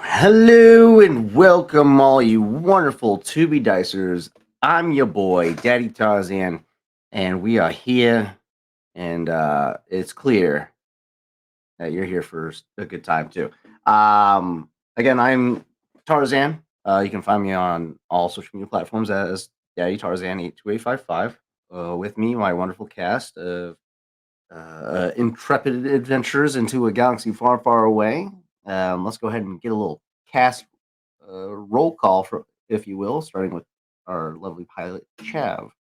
Hello, and welcome, all you wonderful Tubi Dicers. I'm your boy, Daddy Tarzan, and we are here, and it's clear that you're here for a good time too. Again, I'm Tarzan. You can find me on all social media platforms as Daddy Tarzan 82855. With me, my wonderful cast of intrepid adventures into a galaxy far, far away. Let's go ahead and get a little cast roll call, for, if you will, starting with our lovely pilot, Chav.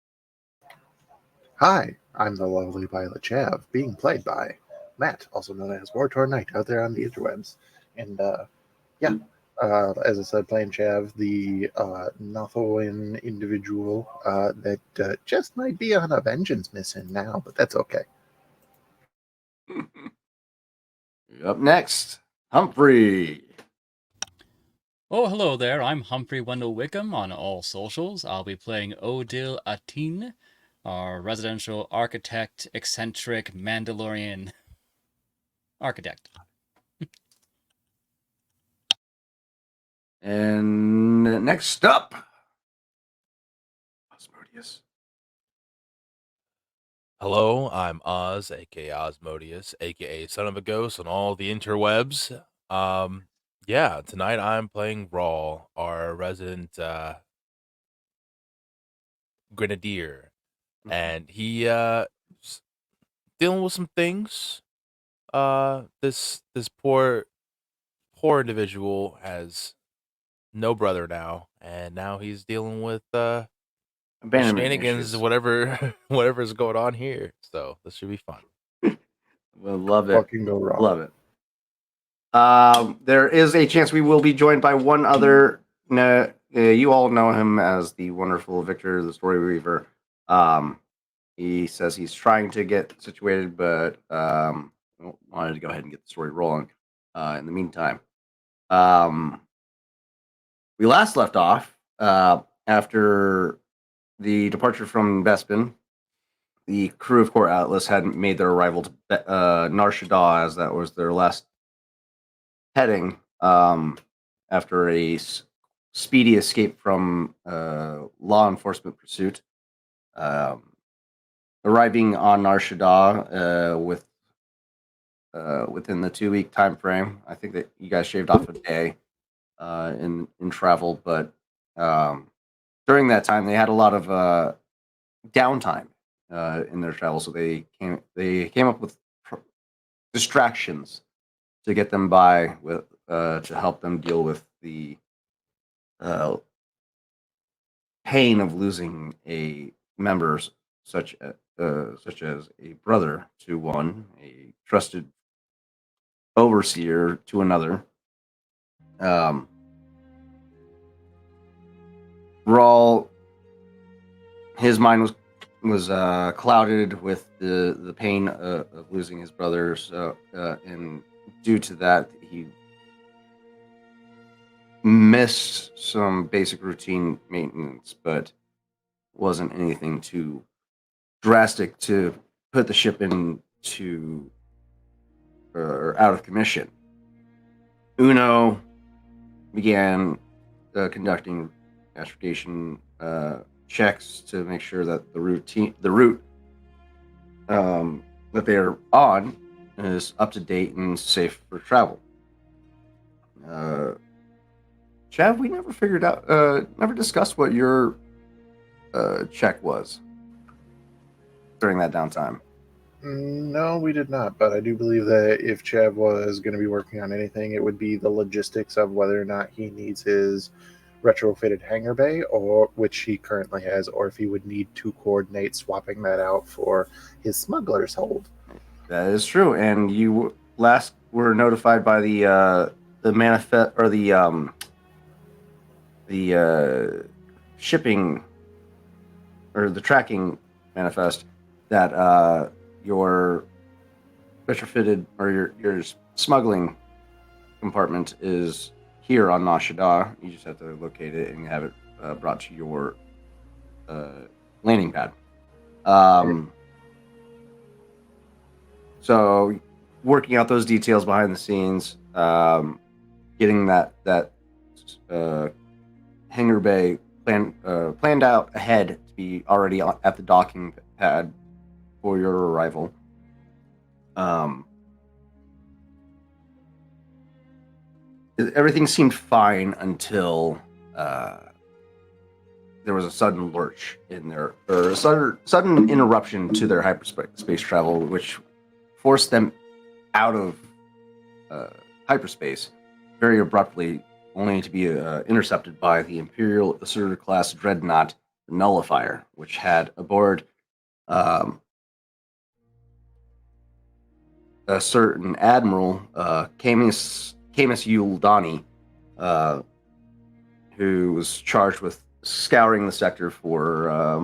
Hi, I'm the lovely pilot Chav, being played by Matt, also known as Wartor Knight out there on the interwebs. And yeah, as I said, playing Chav, the Nothoan individual that just might be on a vengeance mission now, but that's okay. Up next, Humphrey. Oh, hello there. I'm Humphrey Wendell Wickham on all socials. I'll be playing Odil Atin, our residential architect, eccentric Mandalorian architect. And next up, Osmodius. Hello, I'm Oz, aka Osmodius, aka Son of a Ghost on all the interwebs. Yeah, tonight I'm playing Rawl, our resident grenadier, and he dealing with some things. This poor individual has no brother now, and now he's dealing with Abandonment shenanigans, issues. whatever's going on here. So this should be fun. We'll love it. What can go wrong? Love it. There is a chance we will be joined by one other. You all know him as the wonderful Victor, the Story Weaver. He says he's trying to get situated, but wanted to go ahead and get the story rolling. In the meantime, we last left off after the departure from Bespin. The crew of Core Atlas had made their arrival to Nar Shaddaa, as that was their last heading after a speedy escape from law enforcement pursuit. Arriving on Nar Shaddaa within the 2-week time frame. I think that you guys shaved off a day in travel, but during that time they had a lot of downtime in their travel, so they came up with distractions to get them by with to help them deal with the pain of losing a member such as a brother to one, a trusted overseer to another. Rawl, his mind was clouded with the pain of losing his brother, and due to that, he missed some basic routine maintenance, but wasn't anything too drastic to put the ship into or out of commission. Uno began conducting astrogation checks to make sure that the route that they are on is up to date and safe for travel. Chav, we never discussed what your check was during that downtime. No, we did not, but I do believe that if Chav was going to be working on anything, it would be the logistics of whether or not he needs his retrofitted hangar bay, or which he currently has, or if he would need to coordinate swapping that out for his smuggler's hold. That is true, and you last were notified by the manifest or the shipping or the tracking manifest that your retrofitted or your smuggling compartment is here on Nar Shaddaa. You just have to locate it and have it brought to your landing pad. So working out those details behind the scenes, getting that hangar bay planned out ahead to be already at the docking pad for your arrival. Everything seemed fine until there was a sudden lurch in their, or a sudden interruption to their hyperspace travel, which forced them out of hyperspace very abruptly, only to be intercepted by the Imperial Asura-class dreadnought Nullifier, which had aboard a certain admiral, Camus Yuldani, who was charged with scouring the sector for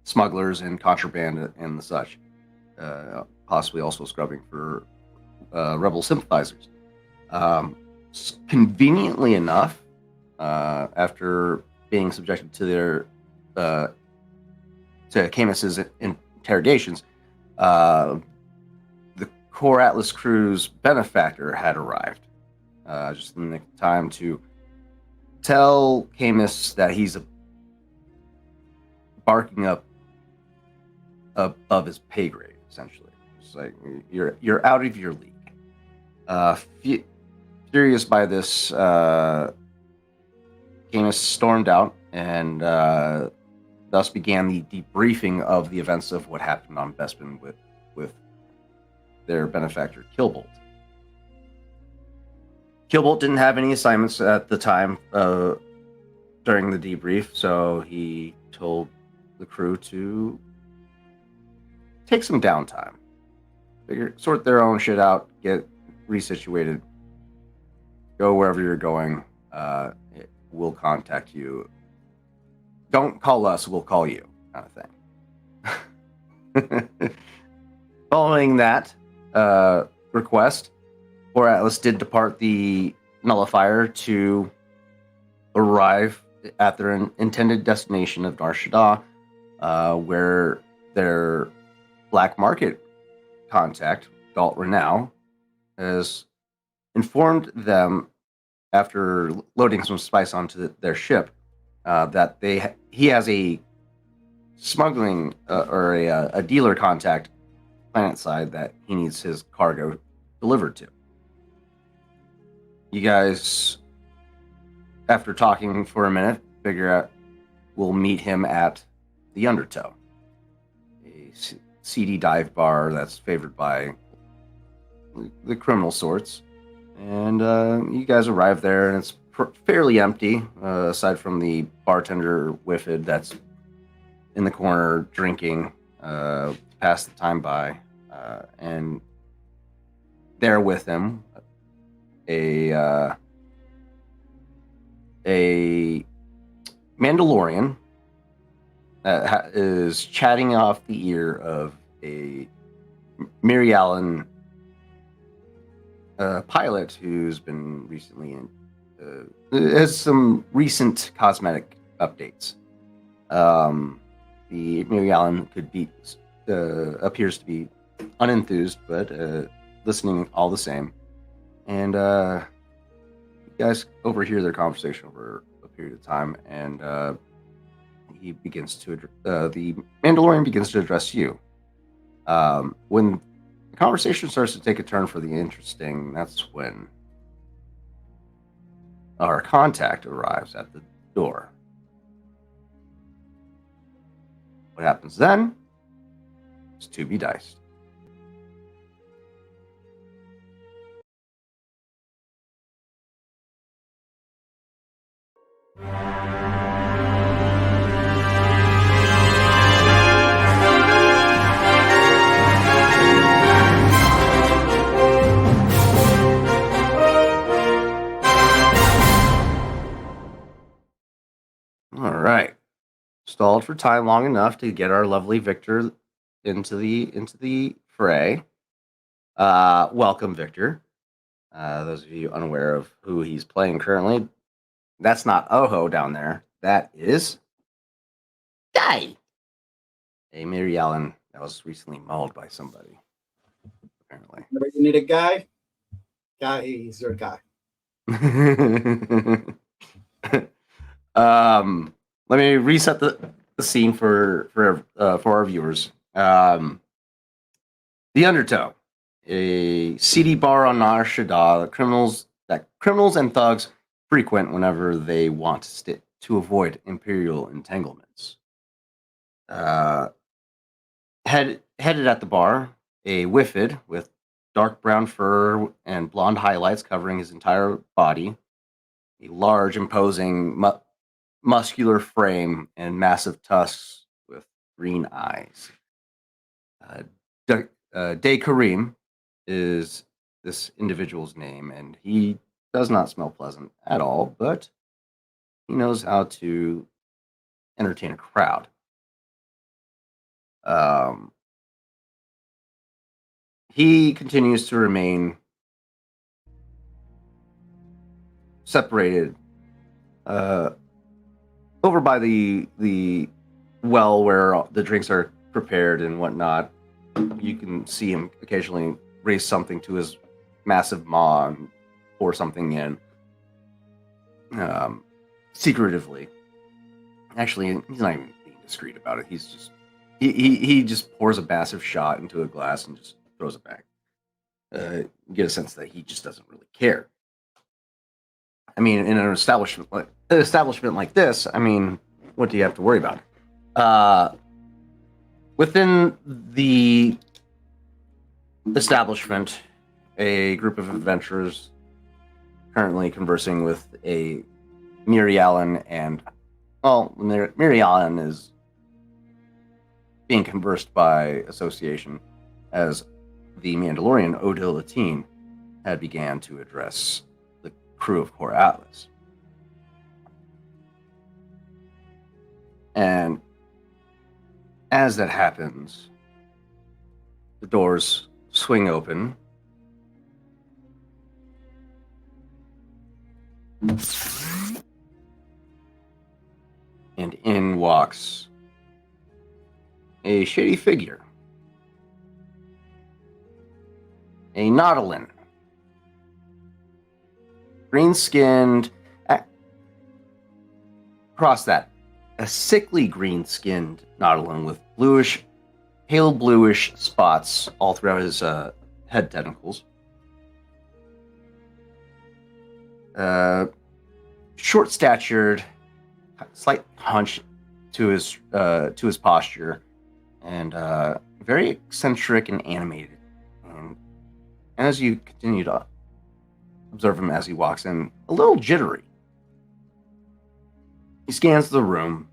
smugglers and contraband and the such, possibly also scrubbing for rebel sympathizers. Conveniently enough, after being subjected to their to Camus's interrogations, the Core Atlas crew's benefactor had arrived, just in the time to tell Camus that he's barking up above his pay grade, essentially. It's like you're out of your league. Furious by this, Camus stormed out and thus began the debriefing of the events of what happened on Bespin with their benefactor, Killbolt. Killbolt didn't have any assignments at the time during the debrief, so he told the crew to take some downtime, sort their own shit out, get resituated, go wherever you're going. We'll contact you. Don't call us, we'll call you, kind of thing. Following that request, Core Atlas did depart the Nullifier to arrive at their intended destination of Nar Shaddaa, where their black market contact, Galt Renow, has informed them, after loading some spice onto their ship, that he has a smuggling or a dealer contact planet side that he needs his cargo delivered to. You guys, after talking for a minute, figure out we'll meet him at the Undertow, a seedy dive bar that's favored by the criminal sorts. And you guys arrive there, and it's fairly empty, aside from the bartender Whiffid that's in the corner drinking, pass the time by. And there with him, a Mandalorian that is chatting off the ear of a Mirialan pilot who's been recently has some recent cosmetic updates. The Mirialan appears to be unenthused, but listening all the same. And you guys overhear their conversation over a period of time, and he begins to the Mandalorian begins to address you. When the conversation starts to take a turn for the interesting, that's when our contact arrives at the door. What happens then is to be diced. All right. Stalled for time long enough to get our lovely Victor into the fray. Welcome, Victor. Those of you unaware of who he's playing currently, that's not Oho down there. That is Dai. a Mary Allen that was recently mauled by somebody. Apparently. You need a guy? He's your guy. Let me reset the scene for our viewers. The Undertow, a seedy bar on Shaddaa that criminals and thugs frequent whenever they want to avoid imperial entanglements. Headed at the bar, a Whiffid with dark brown fur and blonde highlights covering his entire body, a large, imposing, muscular frame, and massive tusks with green eyes. Day Kareem is this individual's name, and he does not smell pleasant at all, but he knows how to entertain a crowd. He continues to remain separated over by the well where the drinks are prepared and whatnot. You can see him occasionally raise something to his massive maw and pour something in secretively. Actually, he's not even being discreet about it. He's just he just pours a massive shot into a glass and just throws it back. You get a sense that he just doesn't really care. I mean, in an establishment like this, I mean, what do you have to worry about? Within the establishment, a group of adventurers currently conversing with a Mary Allen, and Mary Allen is being conversed by association as the Mandalorian Odil Latine had began to address the crew of Core Atlas. And as that happens, the doors swing open. And in walks a shady figure. A Nautilin. Green-skinned. Across that. A sickly green-skinned Nautilin with pale bluish spots all throughout his head tentacles. Short-statured, slight hunch to his posture, and very eccentric and animated. And as you continue to observe him as he walks in, a little jittery. He scans the room,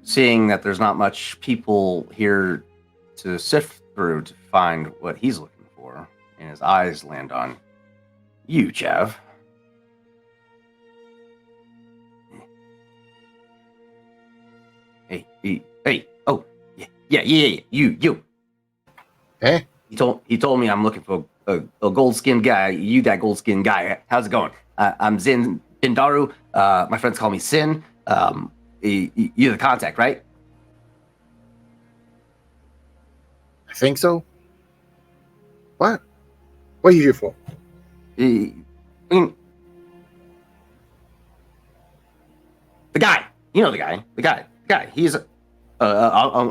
seeing that there's not much people here to sift through to find what he's looking for, and his eyes land on you, Chav. Hey, oh, yeah, you. Eh? He told me I'm looking for a gold-skinned guy. You that gold-skinned guy. How's it going? I'm Zin Bindaru. My friends call me Sin. You're the contact, right? I think so. What? What are you here for? I mean, the guy. You know the guy. The guy. He's a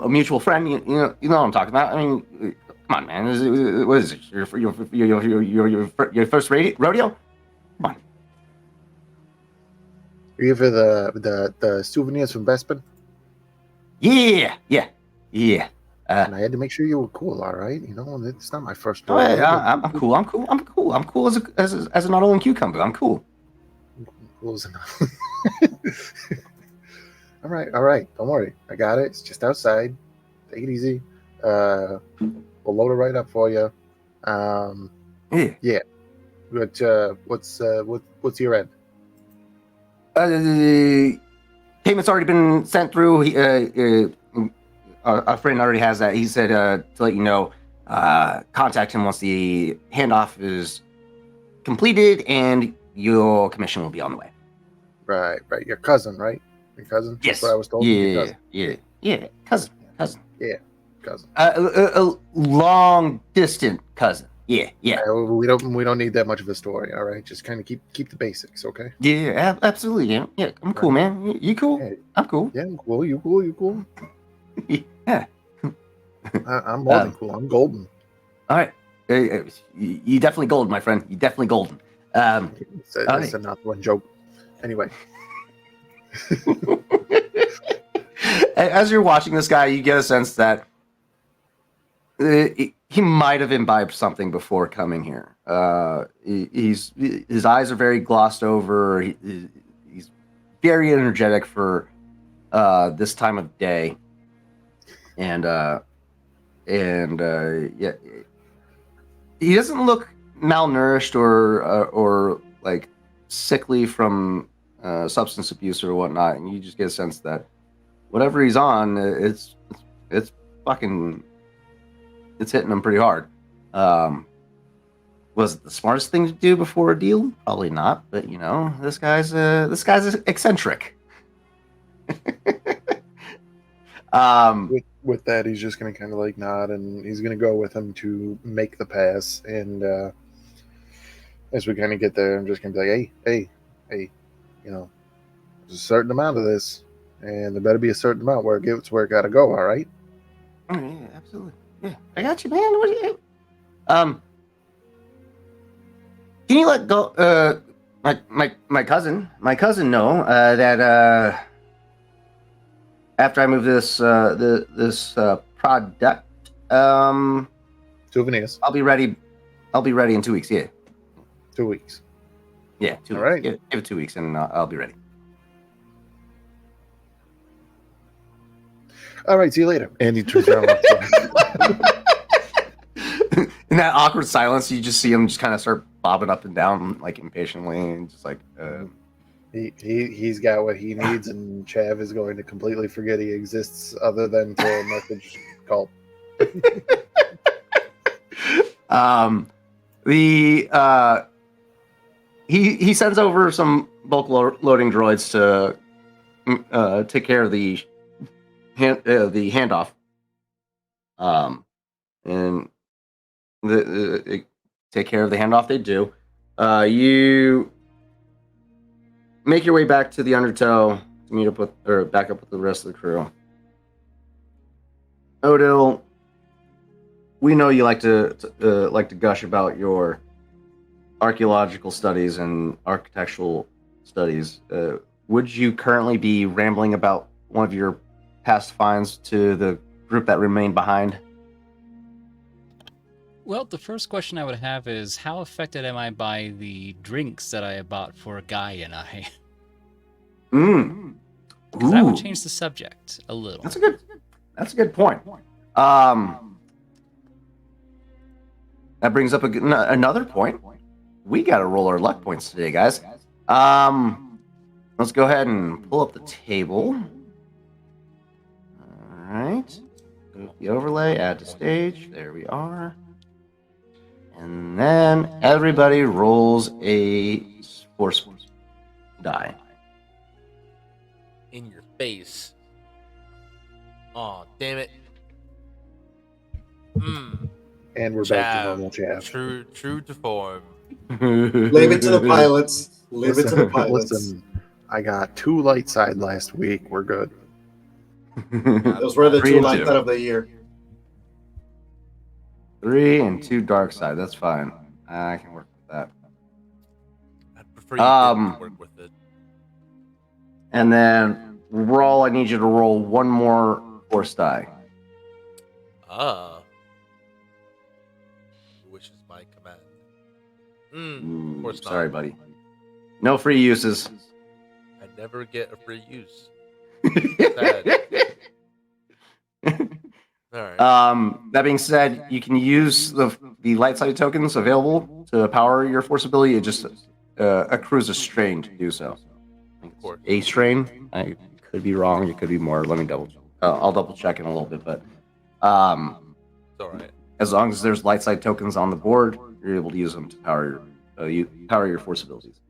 mutual friend. You know what I'm talking about. I mean, come on, man. What is it? Your first rodeo? Come on. Are you for the souvenirs from Bespin? Yeah. And I had to make sure you were cool, all right? You know, it's not my first Oh, rodeo. I'm cool. I'm cool as a Nautilin cucumber. I'm cool. Cool as enough. All right. Don't worry. I got it. It's just outside. Take it easy. We'll load it right up for you. Yeah. But what's your end? Payment's already been sent through. Our friend already has that. He said to let you know, contact him once the handoff is completed, and your commission will be on the way. Right. Your cousin, right? Your cousin? Yes. That's what I was told. Yeah, cousin. Cousin. Cousin. A long distant cousin. Yeah. We don't need that much of a story. All right, just kind of keep the basics, okay? Yeah, absolutely. Yeah, I'm cool, man. You cool? Hey, I'm cool. yeah, I'm cool. You cool? You cool? Yeah. I'm more than cool. I'm golden. All right. You definitely golden, my friend. You definitely golden. That's a not one joke. Anyway, as you're watching this guy, you get a sense that he might have imbibed something before coming here. His eyes are very glossed over. He's very energetic for this time of day, and yeah, he doesn't look malnourished or like sickly from substance abuse or whatnot. And you just get a sense that whatever he's on, it's fucking. It's hitting him pretty hard. Was it the smartest thing to do before a deal? Probably not, but you know, this guy's eccentric. with that, he's just gonna kind of like nod, and he's gonna go with him to make the pass. And as we kind of get there, I'm just gonna be like, hey, you know, there's a certain amount of this, and there better be a certain amount where it gets where it gotta go. All right? Oh, yeah, absolutely. Yeah, I got you, man. What do you? Can you let go? My cousin know that after I move this product, Souvenirs. I'll be ready. I'll be ready in 2 weeks. Yeah, 2 weeks. yeah, 2 All weeks. right. Give it 2 weeks, and I'll be ready. All right, see you later. And he turns around. And In that awkward silence, you just see him just kind of start bobbing up and down like impatiently, and just like. he's got what he needs, and Chav is going to completely forget he exists, other than to message call. He sends over some bulk loading droids to take care of the handoff, and take care of the handoff. They do. You make your way back to the Undertow to meet up with, or back up with the rest of the crew. Odil, we know you like to gush about your archaeological studies and architectural studies. Would you currently be rambling about one of your past finds to the group that remained behind? Well, the first question I would have is, how affected am I by the drinks that I bought for Guy and I? Because that would change the subject a little. That's a good point. That brings up another point. We got to roll our luck points today, guys. Let's go ahead and pull up the table. All right. Go to the overlay, add to stage. There we are. And then everybody rolls a force die. In your face. Oh, damn it. And we're back to normal Chav. True to form. Leave it to the pilots. Leave it to the pilots. Listen, I got 2 light side last week. We're good. Those were the 3 2 and light 2. side of the year. 3 and 2 dark side. That's fine. I can work with that. I'd prefer you didn't work with it. And then roll. I need you to roll one more force die. Which is my command. Of course not. Sorry, buddy. No free uses. I never get a free use. All right. That being said, you can use the light side tokens available to power your force ability. It just accrues a strain to do so. Of course. A strain. I could be wrong. It could be more. Let me double. I'll double check in a little bit, but It's all right. as long as there's light side tokens on the board, you're able to use them to power your force abilities.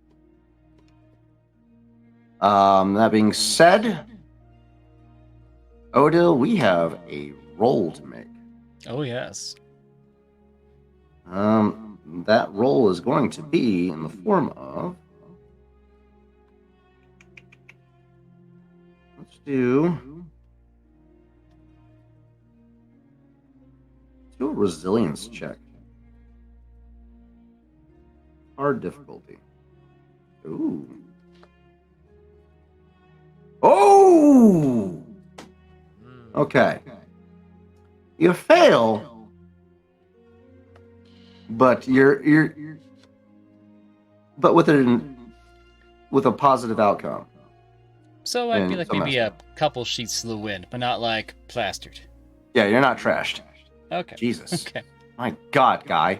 That being said, Odil, we have a roll to make. Oh, yes. That roll is going to be in the form of. Let's do a resilience check. Hard difficulty. Ooh. Oh! Okay. You fail, but you're but with a positive outcome. So I In feel like some maybe a aspect. couple sheets to the wind, but not like plastered. Yeah, you're not trashed. Okay. Jesus. Okay. My God, guy.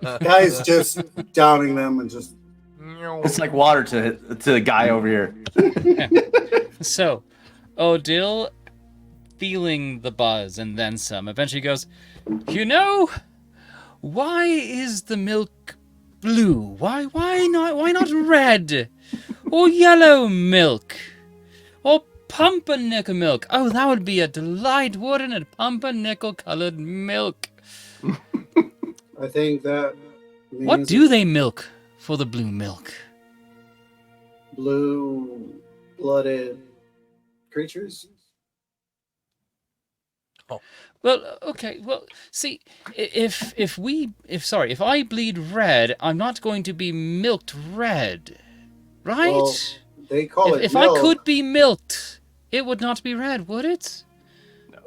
Guy's just downing them and just. It's like water to the guy over here. So, Odil, feeling the buzz and then some, eventually goes, "You know, why is the milk blue? Why not red? Or yellow milk? Or pumpernickel milk? Oh, that would be a delight, wouldn't it? Pumpernickel-colored milk. I think that means What do they milk for the blue milk? blue-blooded creatures. Well, okay. Well, see, if I bleed red, I'm not going to be milked red, right? Well, they call it if milk. I could be milked, it would not be red, would it?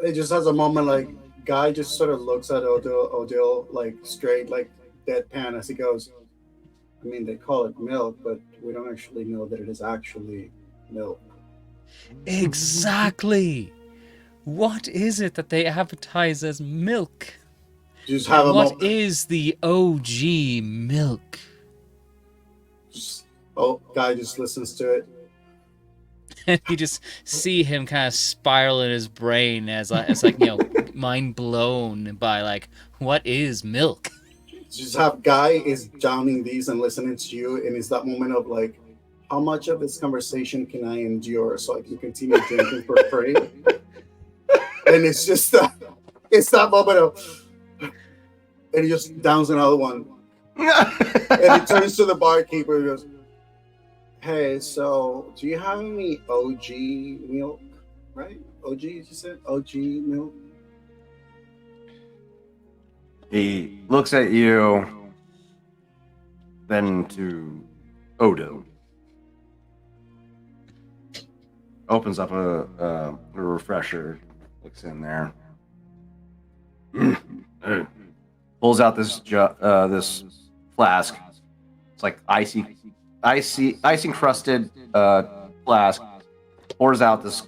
It just has a moment like Guy just sort of looks at Odil like straight, like deadpan as he goes. I mean, they call it milk, but we don't actually know that it is actually milk. Exactly. What is it that they advertise as milk? Just have a What moment. is the OG milk? Guy just listens to it. And you just see him kind of spiral in his brain as mind blown by like, what is milk? Just have Guy is downing these and listening to you, and it's that moment of like, how much of this conversation can I endure so I can continue drinking for free? And it's just that moment of, and he just downs another one, and he turns to the barkeeper and goes, "Hey, so do you have any OG milk? Right? OG, you said OG milk." He looks at you, then to Odo. Opens up a refresher, looks in there, pulls out this this flask. It's like ice encrusted flask. Pours out this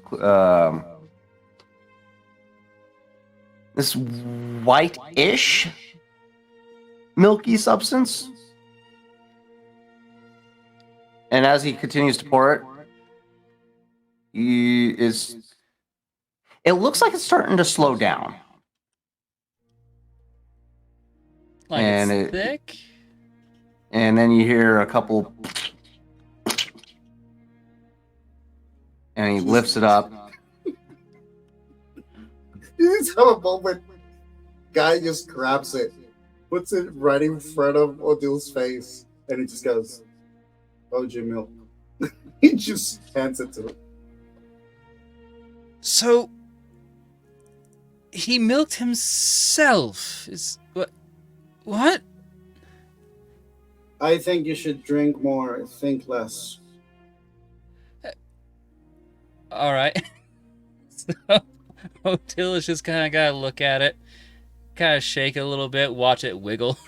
this white-ish milky substance, and as he continues to pour it, it looks like it's starting to slow down. Like And it's thick? And then you hear a couple, and he lifts it up. You just have a moment. Guy just grabs it, puts it right in front of Odil's face, and he just goes, "OG milk." He just hands it to him. So he milked himself. Is what? I think you should drink more, think less. All right. So Otil is just kind of gotta look at it, kind of shake it a little bit, watch it wiggle.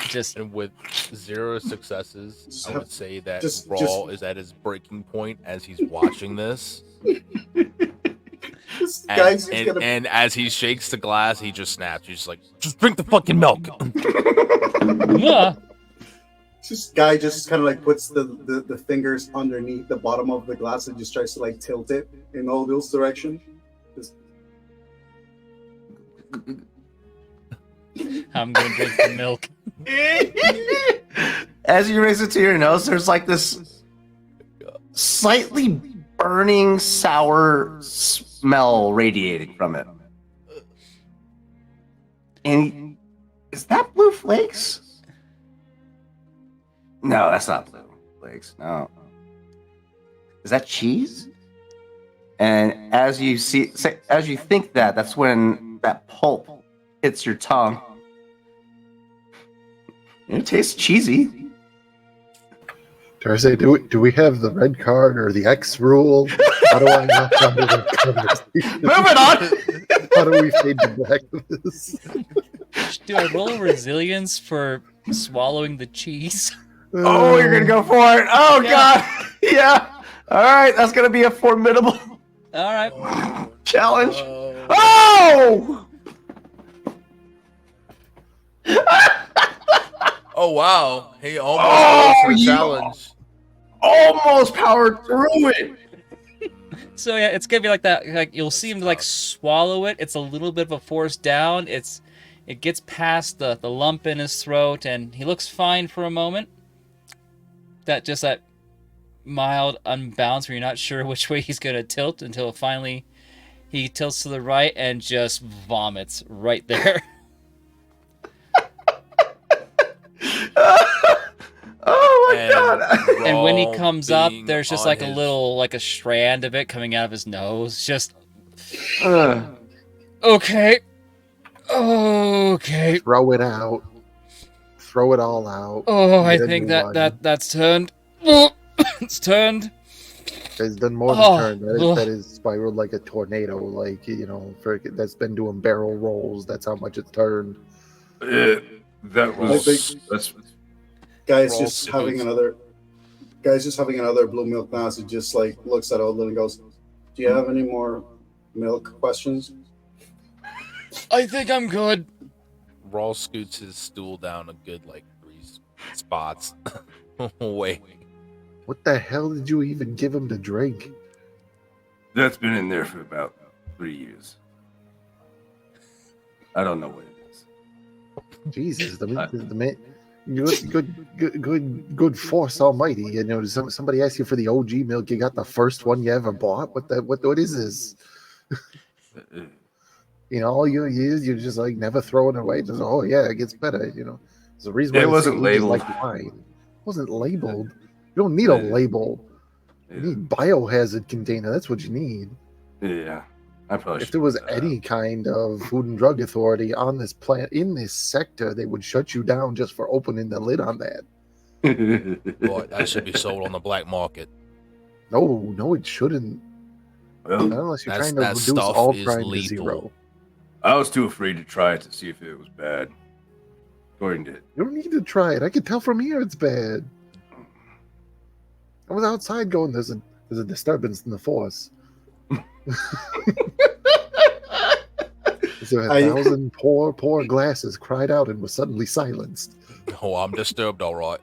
Just And with 0 successes, I would say that Just- Rawl is at his breaking point as he's watching this. This guy's just And, gonna. and as he shakes the glass, he just snaps. He's just like, just drink the fucking milk. yeah. This guy just kind of like puts the fingers underneath the bottom of the glass and just tries to like tilt it in Odil's direction. Just, I'm gonna drink the milk. As you raise it to your nose, there's like this slightly burning sour smell radiating from it. And is that blue flakes? No, that's not blue flakes. No. Is that cheese? And as you think that, that's when that pulp hits your tongue. And it tastes cheesy. Dare I say, do we have the red card or the X rule? How do I knock under the conversation? Moving on. How do we fade to black with this? Do I roll a resilience for swallowing the cheese? Oh, you're gonna go for it. Oh God. Yeah. All right, that's gonna be a formidable All right. challenge. Oh! Oh wow, he almost Oh, goes for the you- challenge. Almost powered through it. So yeah, it's gonna be like that. Like you'll see him like swallow it. It's a little bit of a force down. It gets past the lump in his throat, and he looks fine for a moment. That mild unbalance where you're not sure which way he's gonna tilt until finally he tilts to the right and just vomits right there. Oh my And God. And when he Raw comes up, being there's just on like a his- little, like a strand of it coming out of his nose. Just Ugh. okay. Okay. Throw it out. Throw it all out. Oh, I Get a think new that, one. that's turned. Oh, it's turned. It's done more than Oh, turn. ugh. That is spiraled like a tornado. Like, that's been doing barrel rolls. That's how much it's turned. That was- that's Guys Roll just the having boots. another blue milk glass. He just like looks at Odin and goes, "Do you have any more milk questions?" I think I'm good. Raw scoots his stool down a good like 3 spots. Wait, What the hell did you even give him to drink? that's been in there for about 3 years. I don't know what it is. Jesus, the man. Good force almighty. Somebody asked you for the OG milk. You got the first one you ever bought. What is this? All you use, you're just like never throwing it away. Just, oh yeah, it gets better. There's a reason why It they wasn't say age is labeled. like wine. It wasn't labeled. You don't need a label. You need biohazard container. That's what you need. Yeah, I probably. If should there was look that any kind of Food and Drug Authority on this plant in this sector, they would shut you down just for opening the lid on that. up. boy, that should be sold on the black market. No, it shouldn't. Well, Not unless you're That's- trying to that reduce stuff all is crime to lethal. zero. I was too afraid to try it to see if it was bad. According to You don't need to try it. I can tell from here it's bad. I was outside going, there's a disturbance in the force. So 1,000 poor glasses cried out and was suddenly silenced. Oh, I'm disturbed, all right.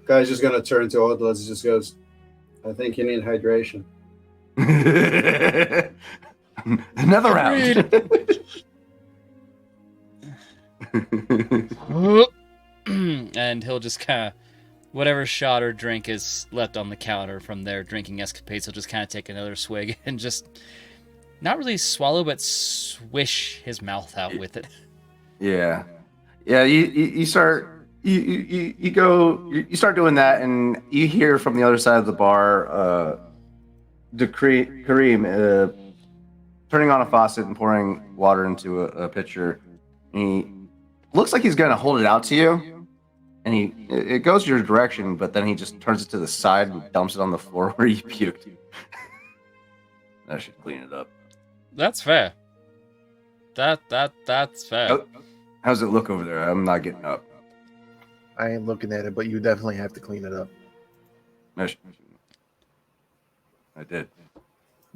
Guy's just gonna turn to Odin and just goes, "I think you need hydration." Another round. And he'll just kind of, whatever shot or drink is left on the counter from their drinking escapades, he'll just kind of take another swig and just not really swallow, but swish his mouth out with it. Yeah. You start you start doing that, and you hear from the other side of the bar, Kareem turning on a faucet and pouring water into a pitcher. And he looks like he's gonna hold it out to you, and it goes your direction, but then he just turns it to the side and dumps it on the floor where you puked. That should clean it up. That's fair. That's fair. How's it look over there? I'm not getting up. I ain't looking at it, but you definitely have to clean it up. I did.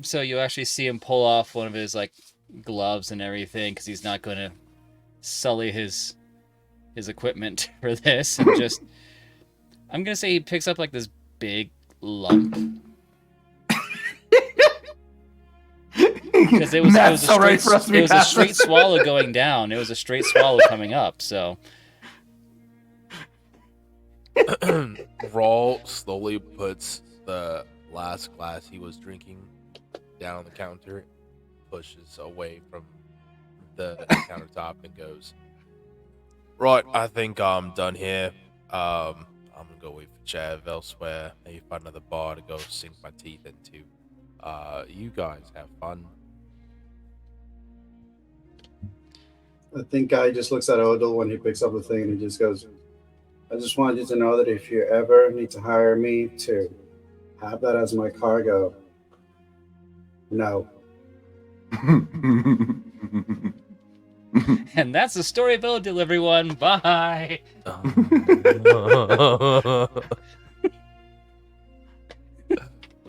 So you actually see him pull off one of his like gloves and everything because he's not going to sully his equipment for this, and just I'm gonna say he picks up like this big lump because it was Matt's so ready for us to be it was a past straight this. swallow going down. It was a straight swallow coming up. So Raw slowly puts the last glass he was drinking down on the counter, pushes away from the countertop and goes, "Right, I think I'm done here. I'm gonna go wait for Chav elsewhere. Maybe find another bar to go sink my teeth into. You guys have fun." I think Guy just looks at Odell when he picks up the thing and he just goes, I just want you to know that if you ever need to hire me to have that as my cargo, no. And that's the story of Odil, everyone. Bye.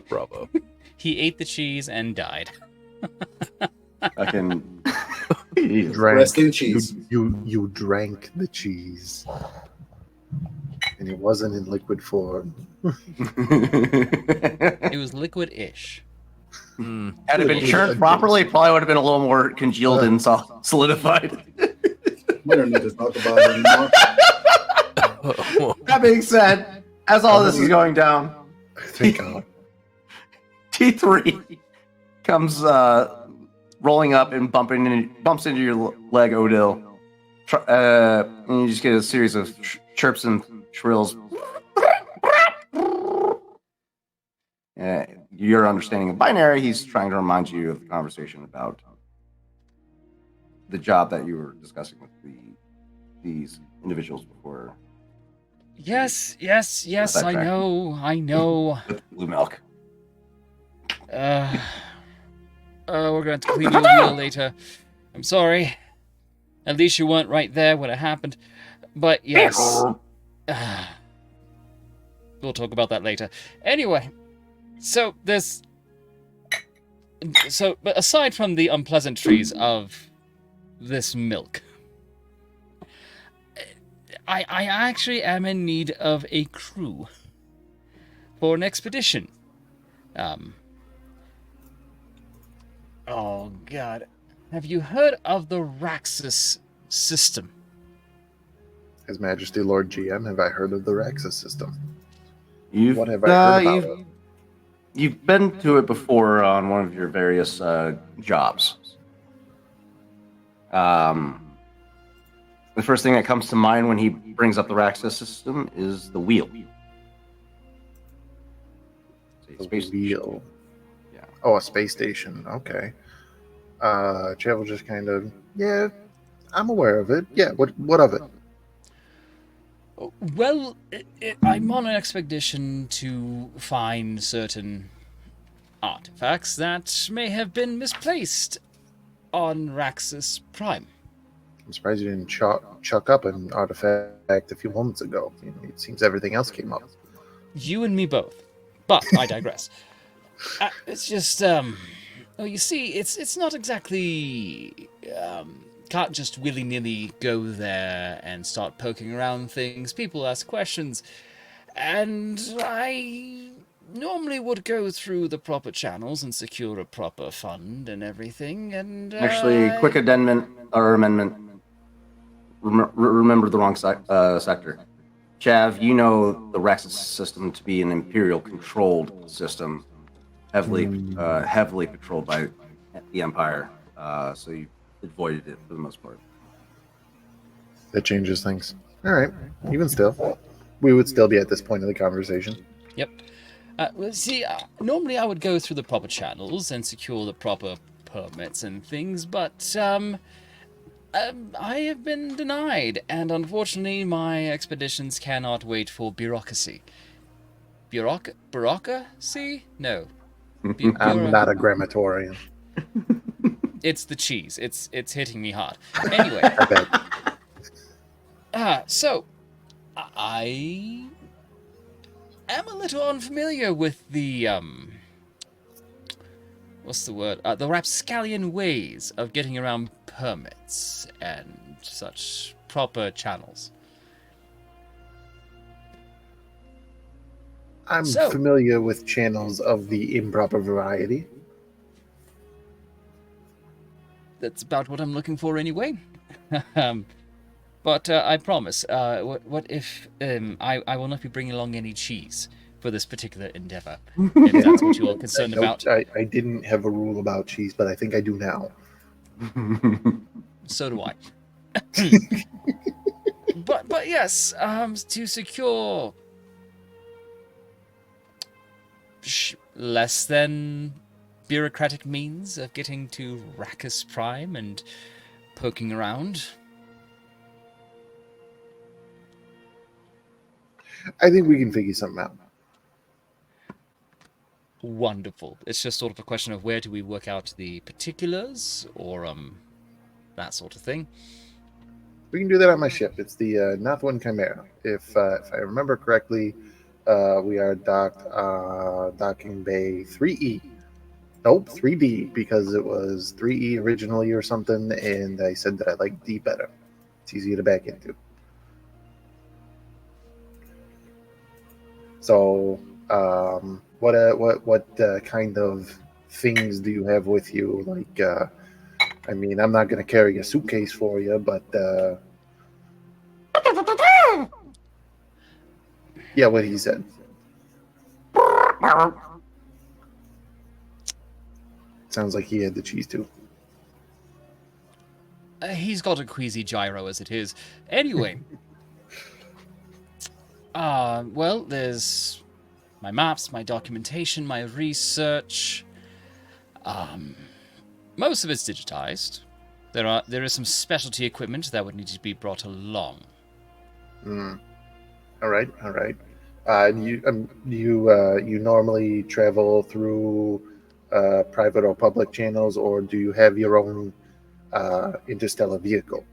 Bravo. He ate the cheese and died. I can. Rest in cheese. You drank the cheese, and it wasn't in liquid form. It was liquid-ish. Had it been churned properly, it probably would have been a little more congealed and solidified. We don't need to talk about it anymore. That being said, as all this is going down, Thank God. T3 comes rolling up and bumps into your leg, Odil. And you just get a series of chirps and shrills. Your understanding of binary, he's trying to remind you of the conversation about the job that you were discussing with these individuals before. Yes, Not I that know. With blue milk. We're going to have to clean your wheel later. I'm sorry. At least you weren't right there when it happened. But yes. We'll talk about that later. Anyway, but aside from the unpleasantries of this milk, I actually am in need of a crew for an expedition. Oh God, have you heard of the Raxus system? His Majesty Lord GM, have I heard of the Raxus system? What have I heard about it? You've been to it before on one of your various jobs. The first thing that comes to mind when he brings up the Raxus system is the wheel. It's a space wheel. Yeah. Oh, a space station. Okay. Chav will just kind of, yeah, I'm aware of it. Yeah, what of it? Well, I'm on an expedition to find certain artifacts that may have been misplaced on Raxus Prime. I'm surprised you didn't chuck up an artifact a few moments ago. It seems everything else came up. You and me both. But I digress. It's just, well, you see, it's not exactly, can't just willy-nilly go there and start poking around things. People ask questions, and I normally would go through the proper channels and secure a proper fund and everything, and... Actually, quick amendment. Remember the wrong sector. Chav, you know the Raxus system to be an Imperial-controlled system, heavily patrolled by the Empire, so you avoided it for the most part. That changes things. All right. Even still, we would still be at this point of the conversation. Yep. Well, see, normally I would go through the proper channels and secure the proper permits and things, but I have been denied, and unfortunately my expeditions cannot wait for bureaucracy. Bureaucracy? No. I'm not a grammarian. It's the cheese. It's hitting me hard. Anyway. I bet. So, I am a little unfamiliar with the, what's the word? The rapscallion ways of getting around permits and such proper channels. I'm familiar with channels of the improper variety. That's about what I'm looking for anyway. But I promise, what if I will not be bringing along any cheese. for this particular endeavor, if that's what you're concerned about. I didn't have a rule about cheese, but I think I do now. So do I. But yes, to secure less than bureaucratic means of getting to Rackus Prime and poking around. I think we can figure something out. Wonderful. It's just sort of a question of where do we work out the particulars, or that sort of thing. We can do that on my ship. It's the Northwind Chimera. If I remember correctly, we are docked docking bay 3E. Nope, 3D, because it was 3E originally or something, and I said that I like D better. It's easier to back into. So, what kind of things do you have with you? Like, I mean, I'm not going to carry a suitcase for you, but yeah, what he said. Sounds like he had the cheese too. He's got a queasy gyro as it is. Anyway. Well, there's my maps, my documentation, my research. Most of it's digitized. There is some specialty equipment that would need to be brought along. All right. You normally travel through private or public channels, or do you have your own interstellar vehicle?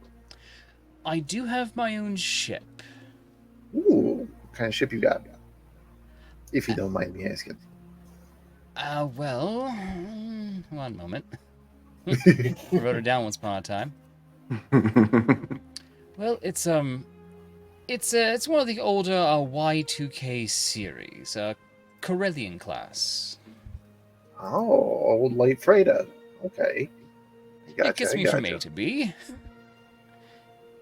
I do have my own ship. Ooh, what kind of ship you got? If you don't mind me asking. Well, one moment. I wrote it down once upon a time. Well, it's one of the older Y2K series, Corellian class. Oh, old light freighter. Okay. Gotcha, It gets me from A to B.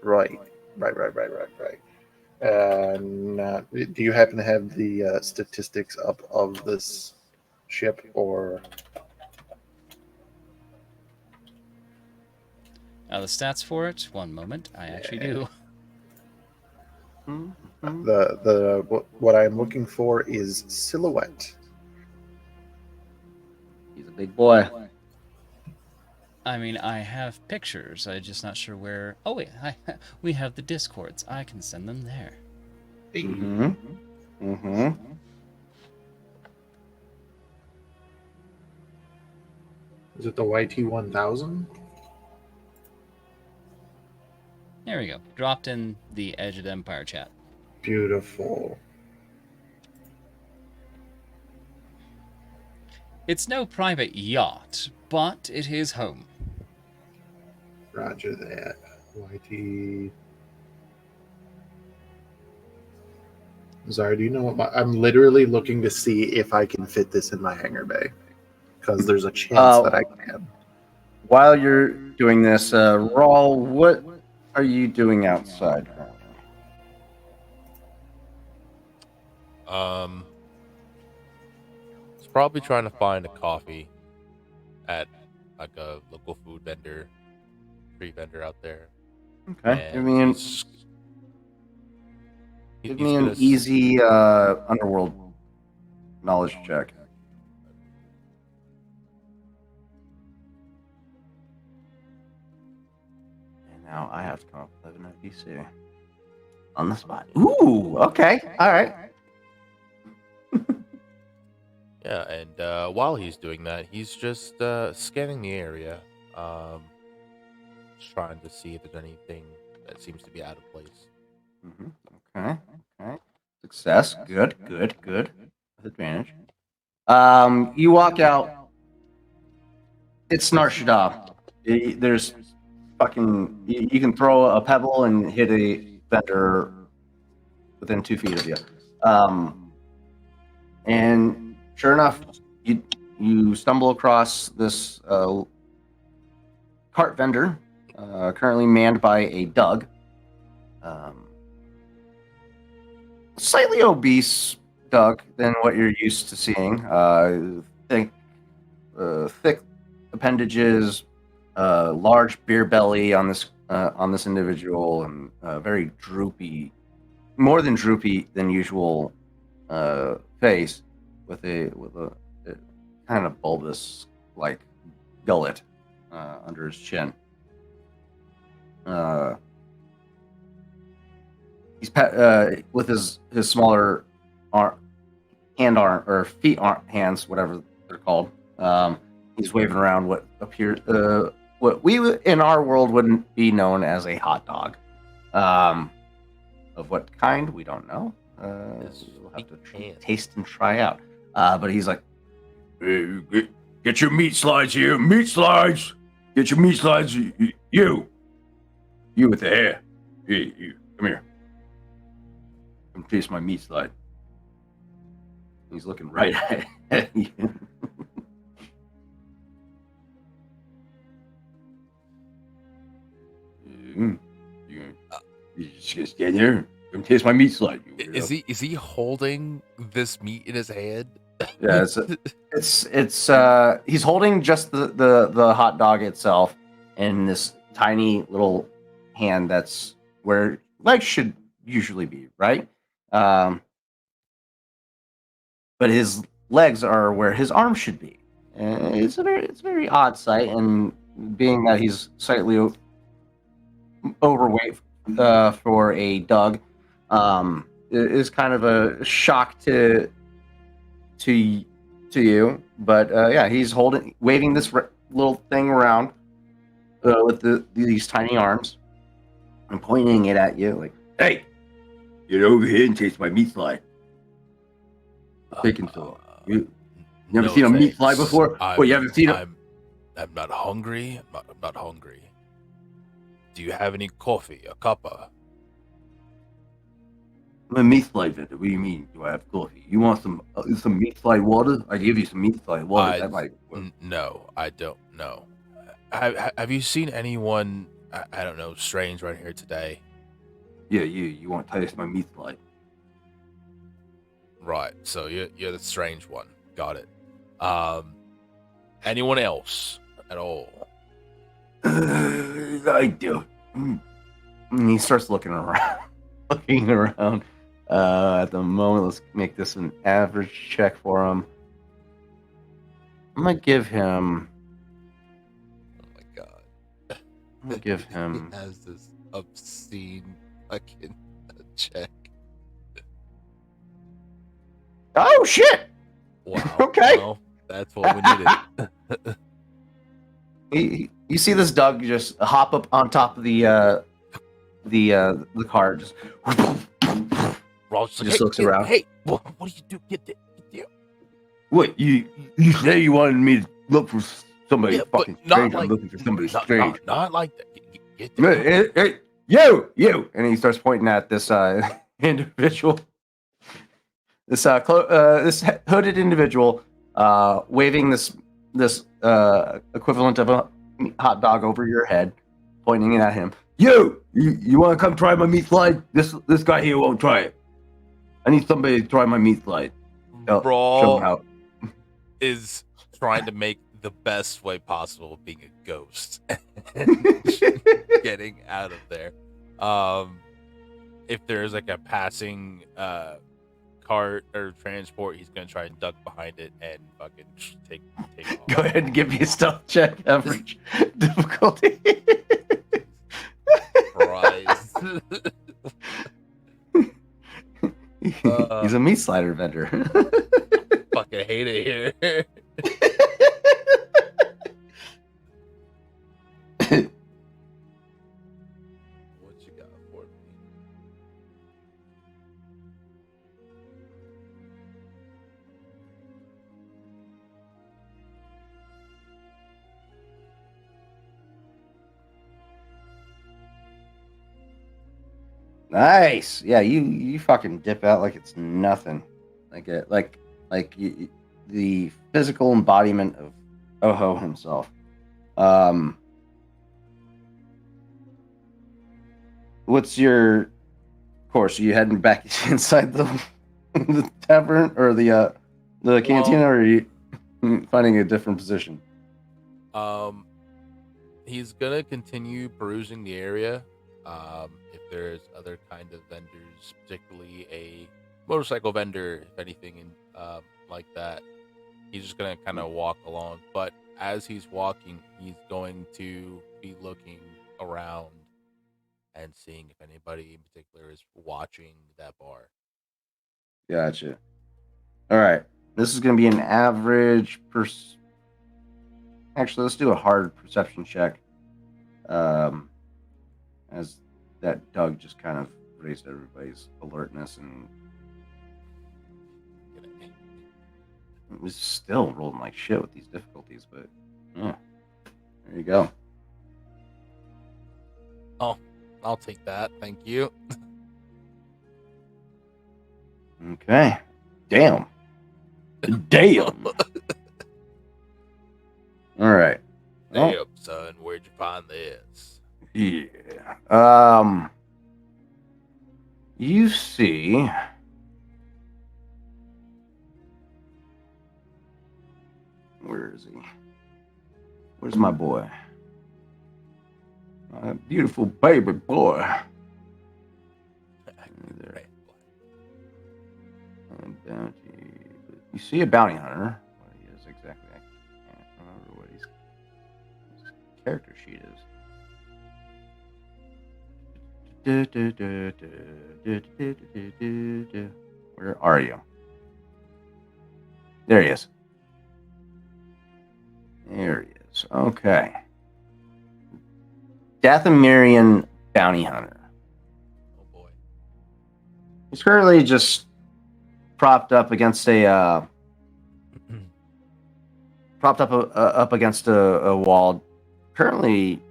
Right. Do you happen to have the statistics up of this ship, or? The stats for it. One moment, I actually do. What I'm looking for is silhouette. He's a big boy. I mean, I have pictures. I'm just not sure where. Oh wait, we have the Discords. I can send them there. Is it the YT1000? There we go. Dropped in the Edge of the Empire chat. Beautiful. It's no private yacht, but it is home. Roger that. YT. Sorry, do you know what I'm literally looking to see if I can fit this in my hangar bay, because there's a chance that I can. While you're doing this, Rawl, what are you doing outside? It's probably trying to find a coffee at like a local food vendor, street vendor out there. Okay, And give me an easy underworld knowledge check. And now I have to come up with an NPC on the spot. Ooh, okay, all right. Yeah, and while he's doing that, he's just scanning the area, just trying to see if there's anything that seems to be out of place. Okay. Success. Good. With advantage. You walk out. It's Shaddaa. There's fucking. You can throw a pebble and hit a vendor within 2 feet of you. And sure enough, you stumble across this cart vendor, currently manned by a Doug. Slightly obese dog than what you're used to seeing. Thick appendages, large beer belly on this individual, and very droopy, more than droopy than usual face, with a kind of bulbous like gullet under his chin. He's with his smaller hands, whatever they're called. He's waving around what appears what we in our world wouldn't be known as a hot dog. Of what kind we don't know. We'll have to taste and try out. But he's like, hey, get your meat slides here, meat slides. Get your meat slides. You with the hair. You, come here. Come taste my meat slide. He's looking right at you. You just stand there. Come taste my meat slide. Is he holding this meat in his hand? Yeah, it's he's holding just the hot dog itself in this tiny little hand that's where legs should usually be, right? But his legs are where his arms should be. It's a very odd sight, and being that he's slightly overweight for a dog, it is kind of a shock to you. But yeah, he's waving this little thing around with these tiny arms and pointing it at you like, "Hey, get over here and taste my meat slide." Taking so you never seen a meat slide before? Well, you haven't seen it. I'm not hungry. I'm not hungry. Do you have any coffee, a cuppa? I'm a meat slide vendor. What do you mean? Do I have coffee? You want some meat slide water? I give you some meat slide water. That might work. No, I don't know. Have you seen anyone? I don't know, strange right here today? Yeah, you want to taste my meat slide? Right. So you're the strange one. Got it. Anyone else at all? I do. And he starts looking around. At the moment, let's make this an average check for him. I'm gonna give him. Oh my god! I'm gonna give him. He has this obscene fucking check. Oh shit! Wow. Okay. Well, that's what we needed. You see this Doug just hop up on top of the car, just Ross just looks around. Hey, what do you do? Get there. What you say you wanted me to look for somebody fucking strange? I'm looking for somebody strange. Not like that. Get there. Hey, you! And he starts pointing at this individual, this hooded individual, waving this equivalent of a hot dog over your head, pointing it at him. You want to come try my meat slide? This guy here won't try it. I need somebody to try my meat slide. Show him how. Is trying to make the best way possible of being a ghost. Getting out of there. If there's like a passing cart or transport, he's gonna try and duck behind it and fucking take off. Go ahead and give me a stealth check, average difficulty. Christ. He's a meat slider vendor. Fucking hate it here. What you got for me? Nice. Yeah, you fucking dip out like it's nothing. The physical embodiment of Oho himself. What's your course? Are you heading back inside the the tavern or the cantina, or are you finding a different position? He's gonna continue perusing the area. If there's other kind of vendors, particularly a motorcycle vendor, if anything, like that, he's just gonna kind of walk along. But as he's walking, he's going to be looking around and seeing if anybody in particular is watching that bar. Gotcha. All right. This is going to be an average. Actually, let's do a hard perception check. As that Doug just kind of raised everybody's alertness, and it was still rolling like shit with these difficulties. But yeah, there you go. Oh, I'll take that. Thank you. Okay. Damn. Damn. All right. Well, Damn, son, where'd you find this? yeah. You see. Where is he? Where's my boy? My beautiful baby boy. There. Bounty. You see a bounty hunter. What he is exactly? I can't remember what his character sheet is. Where are you? There he is. There he is. Okay. Dathomirian bounty hunter. Oh boy. He's currently just propped up against a up against a wall. Currently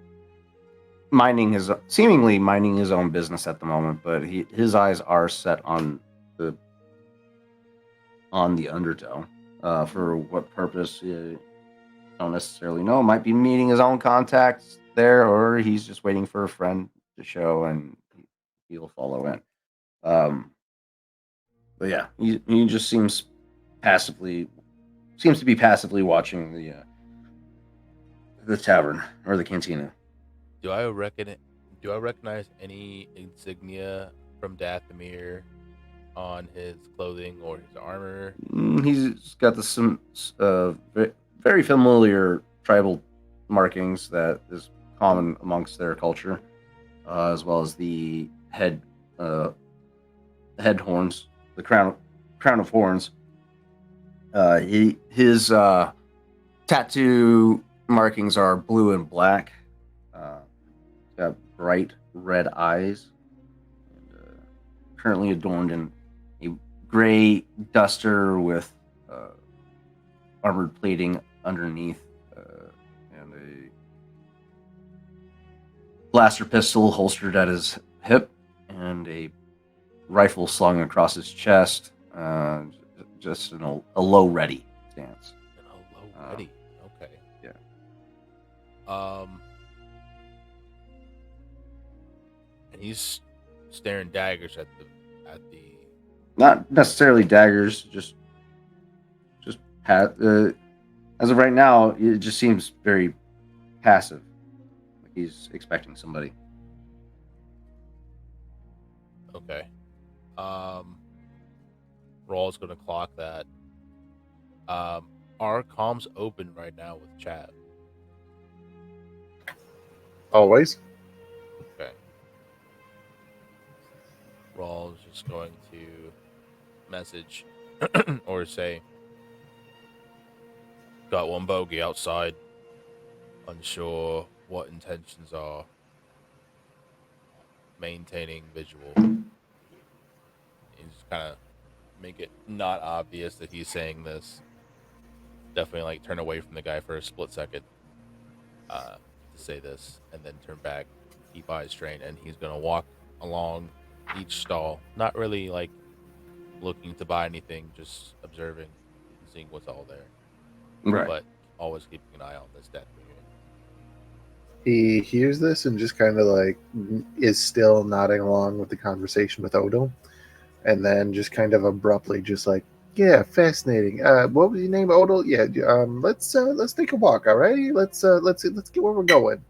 seemingly minding his own business at the moment, but his eyes are set on the undertow. For what purpose? Don't necessarily know. Might be meeting his own contacts there, or he's just waiting for a friend to show and he'll follow in. But yeah, he just seems to be passively watching the tavern or the cantina. Do I recognize any insignia from Dathomir on his clothing or his armor? He's got some very familiar tribal markings that is common amongst their culture, as well as the head horns, the crown of horns. His tattoo markings are blue and black. He's got bright red eyes, and currently adorned in a gray duster with armored plating underneath, and a blaster pistol holstered at his hip, and a rifle slung across his chest, just in a low ready stance. In a low ready. Okay. Yeah. And he's staring daggers at the Not necessarily daggers, just as of right now, it just seems very passive. Like he's expecting somebody. Okay. Raw's gonna clock that. Our comms open right now with chat. Always. Okay. Raw's just going to message or say, got one bogey outside. Unsure what intentions are. Maintaining visual. You just kind of make it not obvious that he's saying this. Definitely like turn away from the guy for a split second to say this, and then turn back, keep eyes straight, and he's gonna walk along each stall, not really like looking to buy anything, just observing, seeing what's all there. Right. But always keeping an eye on this death menu. He hears this and just kind of like is still nodding along with the conversation with Odo. and then just kind of abruptly, just like, yeah, fascinating. What was your name, Odell? Yeah, let's take a walk. All right, let's get where we're going.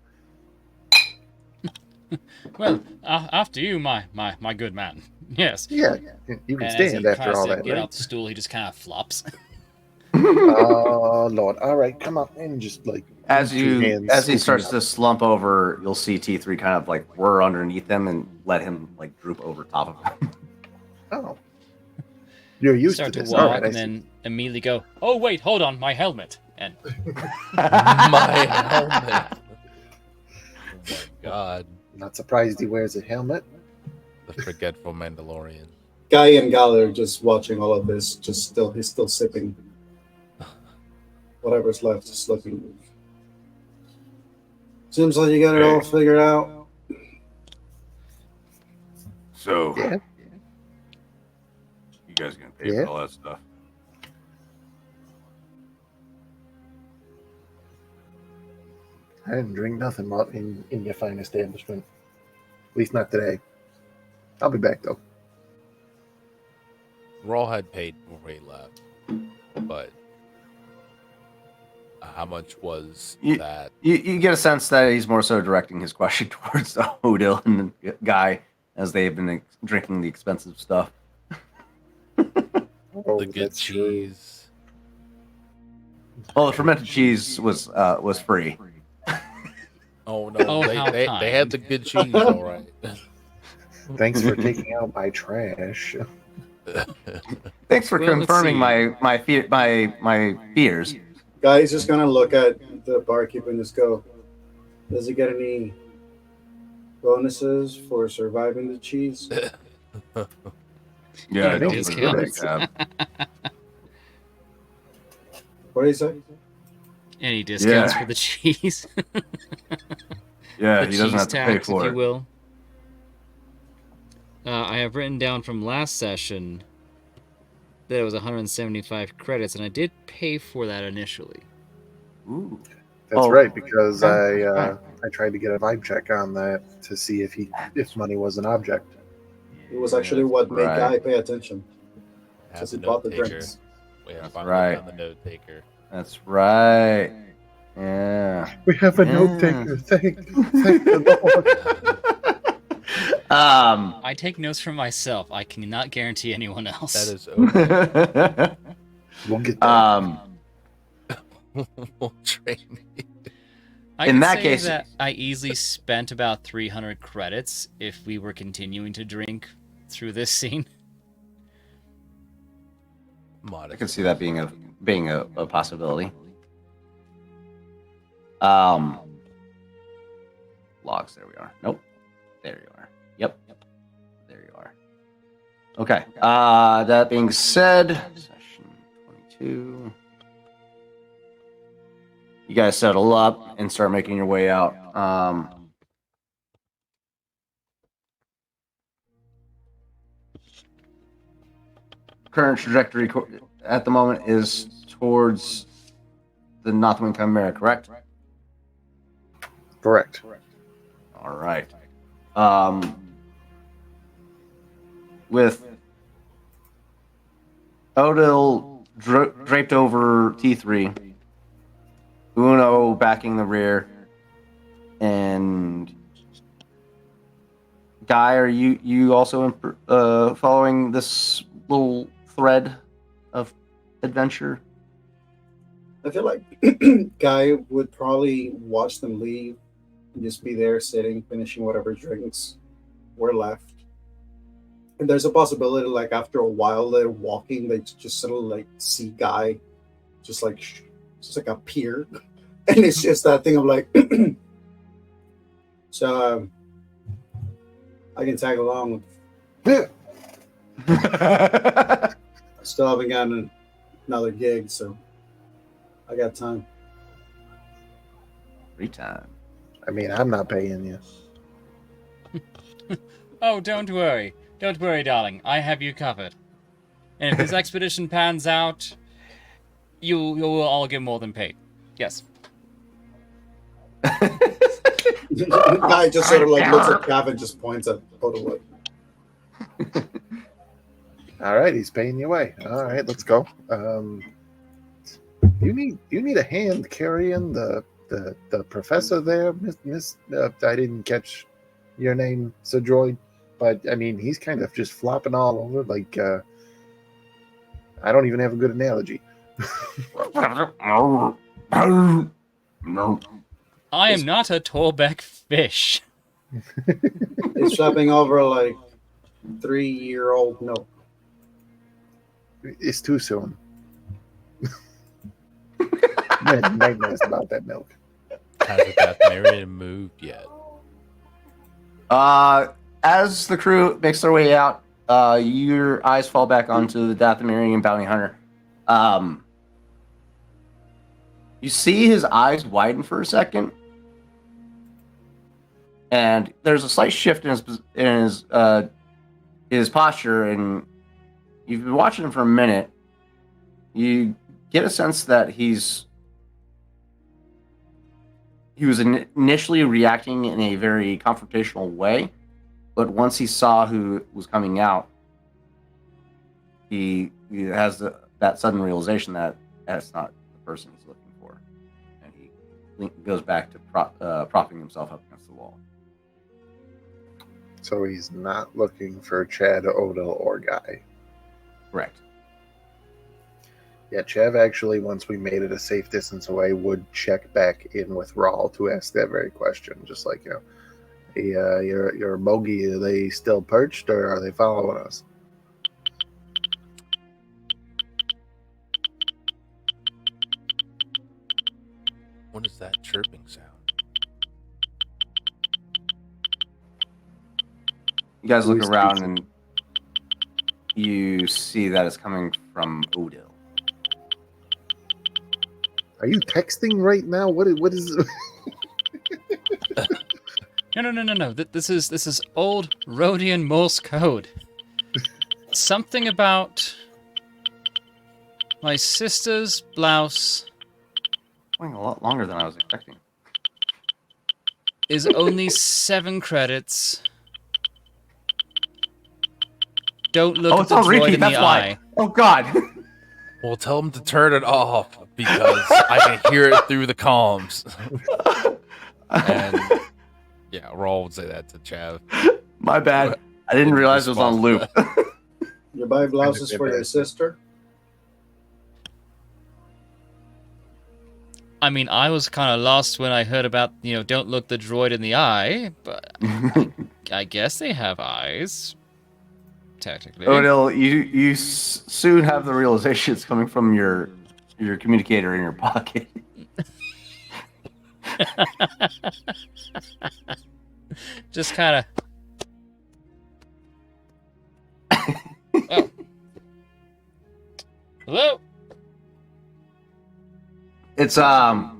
Well, after you, my good man. Yes. Yeah, you can And as he stand after tries all to that, get right? off the stool, he just kind of flops. Oh Lord! All right, come on, and just like as two hands as he scoop you starts up. to slump over, you'll see T3 kind of like whir underneath him and let him like droop over top of him. Oh, you're You used to start to this. All walk right, I and see. then immediately go, oh, wait, hold on, my helmet. And My helmet. Oh my god. Not surprised he wears a helmet. The forgetful Mandalorian. Guy and Gal are just watching all of this. He's still sipping whatever's left, just looking. Seems like you got it all figured out. So, Yeah, you guys gonna pay Yeah. for all that stuff? I didn't drink nothing in your fine establishment. At least not today. I'll be back though. Raw had paid before he left, but how much was that? You get a sense that he's more so directing his question towards Odil and the guy as they've been drinking the expensive stuff. Oh, The good that's true. cheese. Well, the fermented cheese was free. Oh no, Oh, how they kind. had the good cheese, all right. Thanks for taking out my trash. Thanks for Well, let's confirming see. my fears. Guy's just gonna look at the barkeep and just go, "Does he get any bonuses for surviving the cheese?" Yeah, Any don't discounts? forget What do you say? Any discounts Yeah. for the cheese? Yeah, The he doesn't cheese have to pay tax, if for you it. will. I have written down from last session that it was 175 credits, and I did pay for that initially. Ooh. That's Oh, right, because okay. I tried to get a vibe check on that to see if money was an object. It was actually what made right. Guy pay attention. Have Because the he bought the note taker. drinks. We have That's finally right. found the note taker. That's right. Yeah. We have a note taker. Thank the Lord. I take notes for myself. I cannot guarantee anyone else. That is okay. We'll get there. We'll train me. I In could that say case- that I easily spent about 300 credits if we were continuing to drink through this scene. I Modest. can see that being a possibility. Logs. There we are. Nope. There you are. Yep. There you are. Okay. That being said, session 22. You guys settle up and start making your way out. Current trajectory at the moment is towards the Northwind Chimera, correct? Correct. All right. With Odil draped over T3, Uno backing the rear, and Guy, are you also following this little thread of adventure? I feel like Guy would probably watch them leave and just be there sitting, finishing whatever drinks were left. And there's a possibility, like after a while they're walking, they just sort of like see Guy just like appear. And it's just that thing of like, so I can tag along. I still haven't gotten another gig, so I got time. Free time. I mean, I'm not paying you. Oh, don't worry. Don't worry, darling. I have you covered. And if this expedition pans out, you will all get more than paid. Yes. Guy just sort of like looks at Cav and just points at Odell. All right, he's paying you away. All right, let's go. You need a hand carrying the professor there, Miss. I didn't catch your name, Sir Droid, but I mean he's kind of just flopping all over. Like I don't even have a good analogy. No. I am not a Torbeck fish. He's shopping over like 3-year-old milk. It's too soon. Nightmares about that milk. Hasn't got married and moved yet. As the crew makes their way out, your eyes fall back onto the Dathomirian bounty hunter. You see his eyes widen for a second, and there's a slight shift in his posture. And you've been watching him for a minute. You get a sense that he was initially reacting in a very confrontational way, but once he saw who was coming out, he has that sudden realization that that's not the person he's looking for, and he goes back to propping himself up against the wall. So he's not looking for Chad, Odell, or Guy. Correct. Yeah, Chev actually, once we made it a safe distance away, would check back in with Rawl to ask that very question. Just like, hey, your bogey, are they still perched or are they following us? What is that chirping sound? You guys look Who's around speaking? and you see that it's coming from Odell. Are you texting right now? What is No. This is old Rhodian Morse code. Something about my sister's blouse Going a lot longer than I was expecting. is only 7 credits. Don't look at it's the on droid repeat. in That's the why. eye. Oh God. Well, tell him to turn it off because I can hear it through the comms. And yeah, Rawl would say that to Chav. My bad. I didn't In realize it was on response loop. to You buy blouses for your sister? I mean, I was kind of lost when I heard about, don't look the droid in the eye, but I guess they have eyes. Technically. Odell, you soon have the realization it's coming from your communicator in your pocket. Just kind of. Oh. Hello. It's a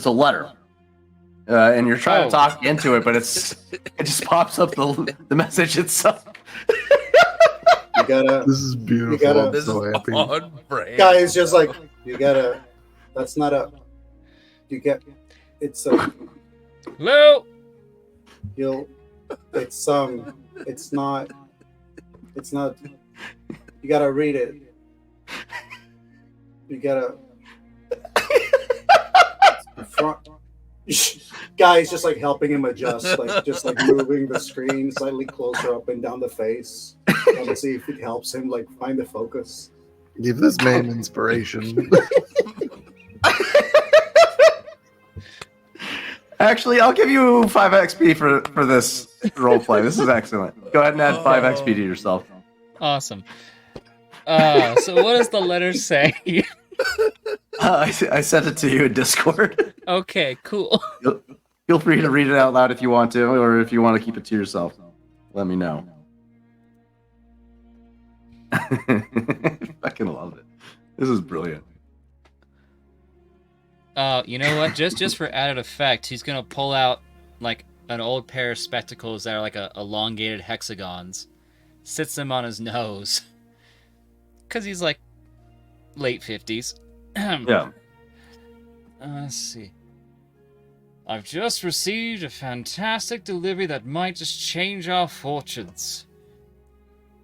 letter, and you're trying to talk into it, but it just pops up the message itself. You gotta. This is beautiful. gotta- I'm this so is happy. on brand. Guy is just like, you gotta. That's not a. You get. It's a. Hello. You'll. It's It's not. It's not. You gotta read it. You gotta. Front. Guy's just like helping him adjust, like just like moving the screen slightly closer up and down the face. Trying to see if it helps him like find the focus. Give this man inspiration. Actually, I'll give you 5 XP for this roleplay. This is excellent. Go ahead and add 5 XP to yourself. Awesome. So what does the letter say? I sent it to you in Discord. Okay, cool. Feel free to read it out loud if you want to, or if you want to keep it to yourself. Let me know. Fucking love it. This is brilliant. You know what? Just for added effect, he's gonna pull out like an old pair of spectacles that are like elongated hexagons, sits them on his nose, cause he's like late 50s. Yeah. Let's see. I've just received a fantastic delivery that might just change our fortunes.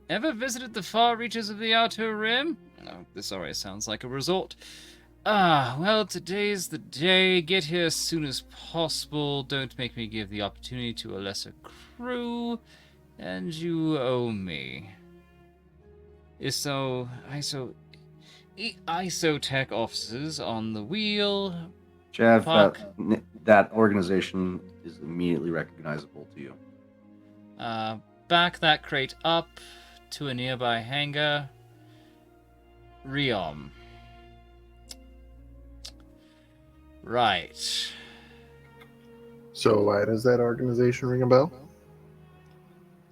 ever visited the far reaches of the Outer Rim? Oh, this already sounds like a resort. Ah, well, today's the day. Get here as soon as possible. Don't make me give the opportunity to a lesser crew. And you owe me. Isotech officers on the wheel. Chav, Fuck. that organization is immediately recognizable to you. Back that crate up to a nearby hangar. Riom. Right. So why does that organization ring a bell?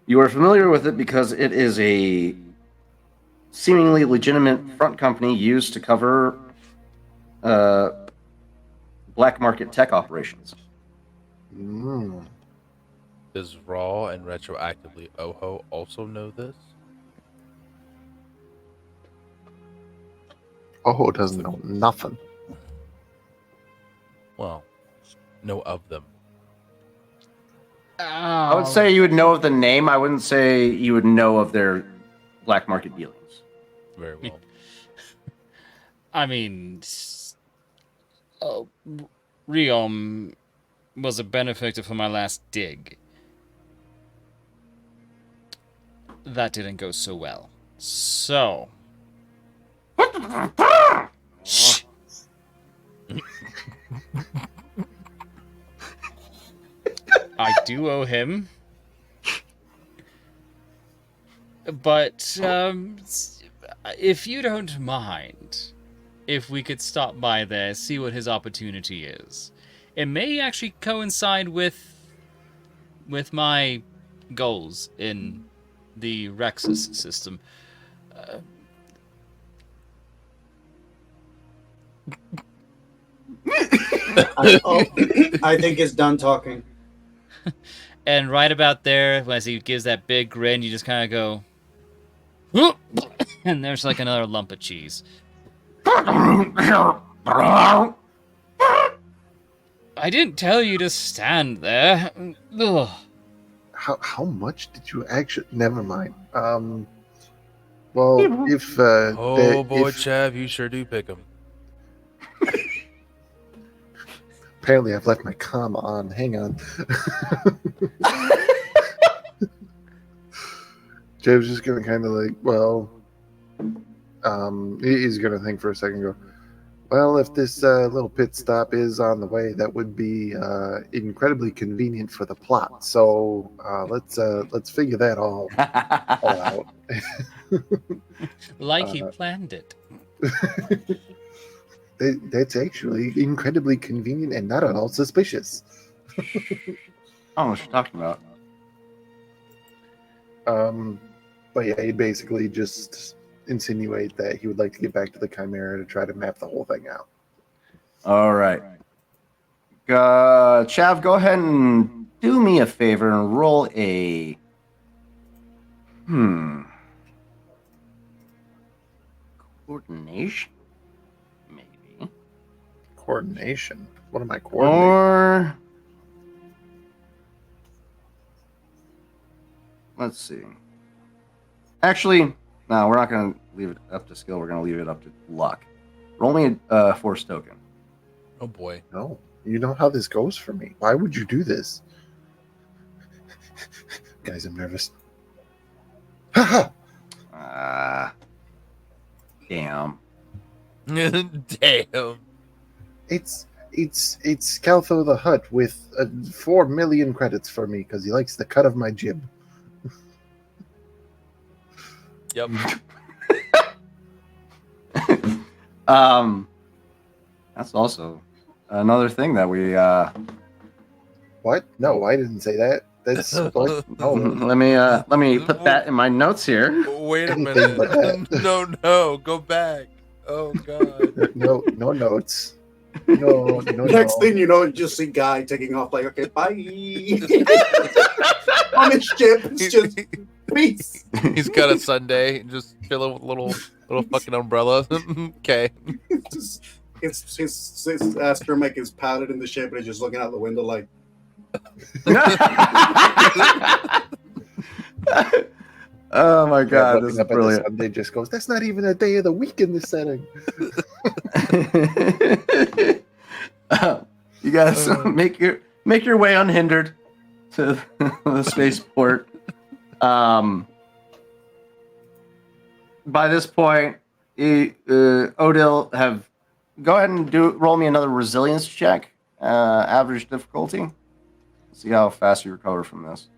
You are familiar with it because it is a seemingly legitimate front company used to cover black market tech operations. Mm. Does Raw and retroactively Oho also know this? Oh, doesn't know nothing. Well, know of them. I would say you would know of the name. I wouldn't say you would know of their black market dealings. Very well. I mean, Riom was a benefactor for my last dig. That didn't go so well. So. Shh. I do owe him. But, if you don't mind, if we could stop by there, see what his opportunity is. It may actually coincide with my goals in the Rexus system. I think it's done talking. And right about there, as he gives that big grin, you just kind of go, whoop, and there's like another lump of cheese. I didn't tell you to stand there. Ugh. How much did you actually? Never mind. Well, if Oh boy, if, Chav, you sure do pick them. apparently I've left my comma on. Hang on. Jeb's just gonna kind of like, well, he's gonna think for a second. And go, well, if this little pit stop is on the way, that would be incredibly convenient for the plot. So let's figure that all out. Like he planned it. That's actually incredibly convenient and not at all suspicious. I don't know what you're talking about. But yeah, he basically just insinuate that he would like to get back to the Chimera to try to map the whole thing out. All right. Chav, go ahead and do me a favor and roll a... Coordination? Maybe. Coordination? What am I coordinating? Or... Let's see. Actually, no, we're not going to leave it up to skill. We're going to leave it up to luck. Roll me a force token. Oh boy. No. You know how this goes for me. Why would you do this? Guys, I'm nervous. Damn. Damn. It's Caltho the Hutt with 4 million credits for me because he likes the cut of my jib. Yep. That's also another thing that we What? No, I didn't say that. That's like no. let me put that in my notes here. Wait a Anything but minute. that. No, go back. Oh god. No notes. No. Next thing you know, you just see Guy taking off like, okay, bye. On his ship, it's just peace. He's got a Sunday, just chilling with a little fucking umbrella. Okay. Just, his astromech is padded in the ship and he's just looking out the window like. Oh my Chad god, looking this is up at the brilliant. Sunday just goes, "That's not even a day of the week in this setting." You guys make your way unhindered to the spaceport. By this point, Odil have go ahead and roll me another resilience check, average difficulty. See how fast you recover from this.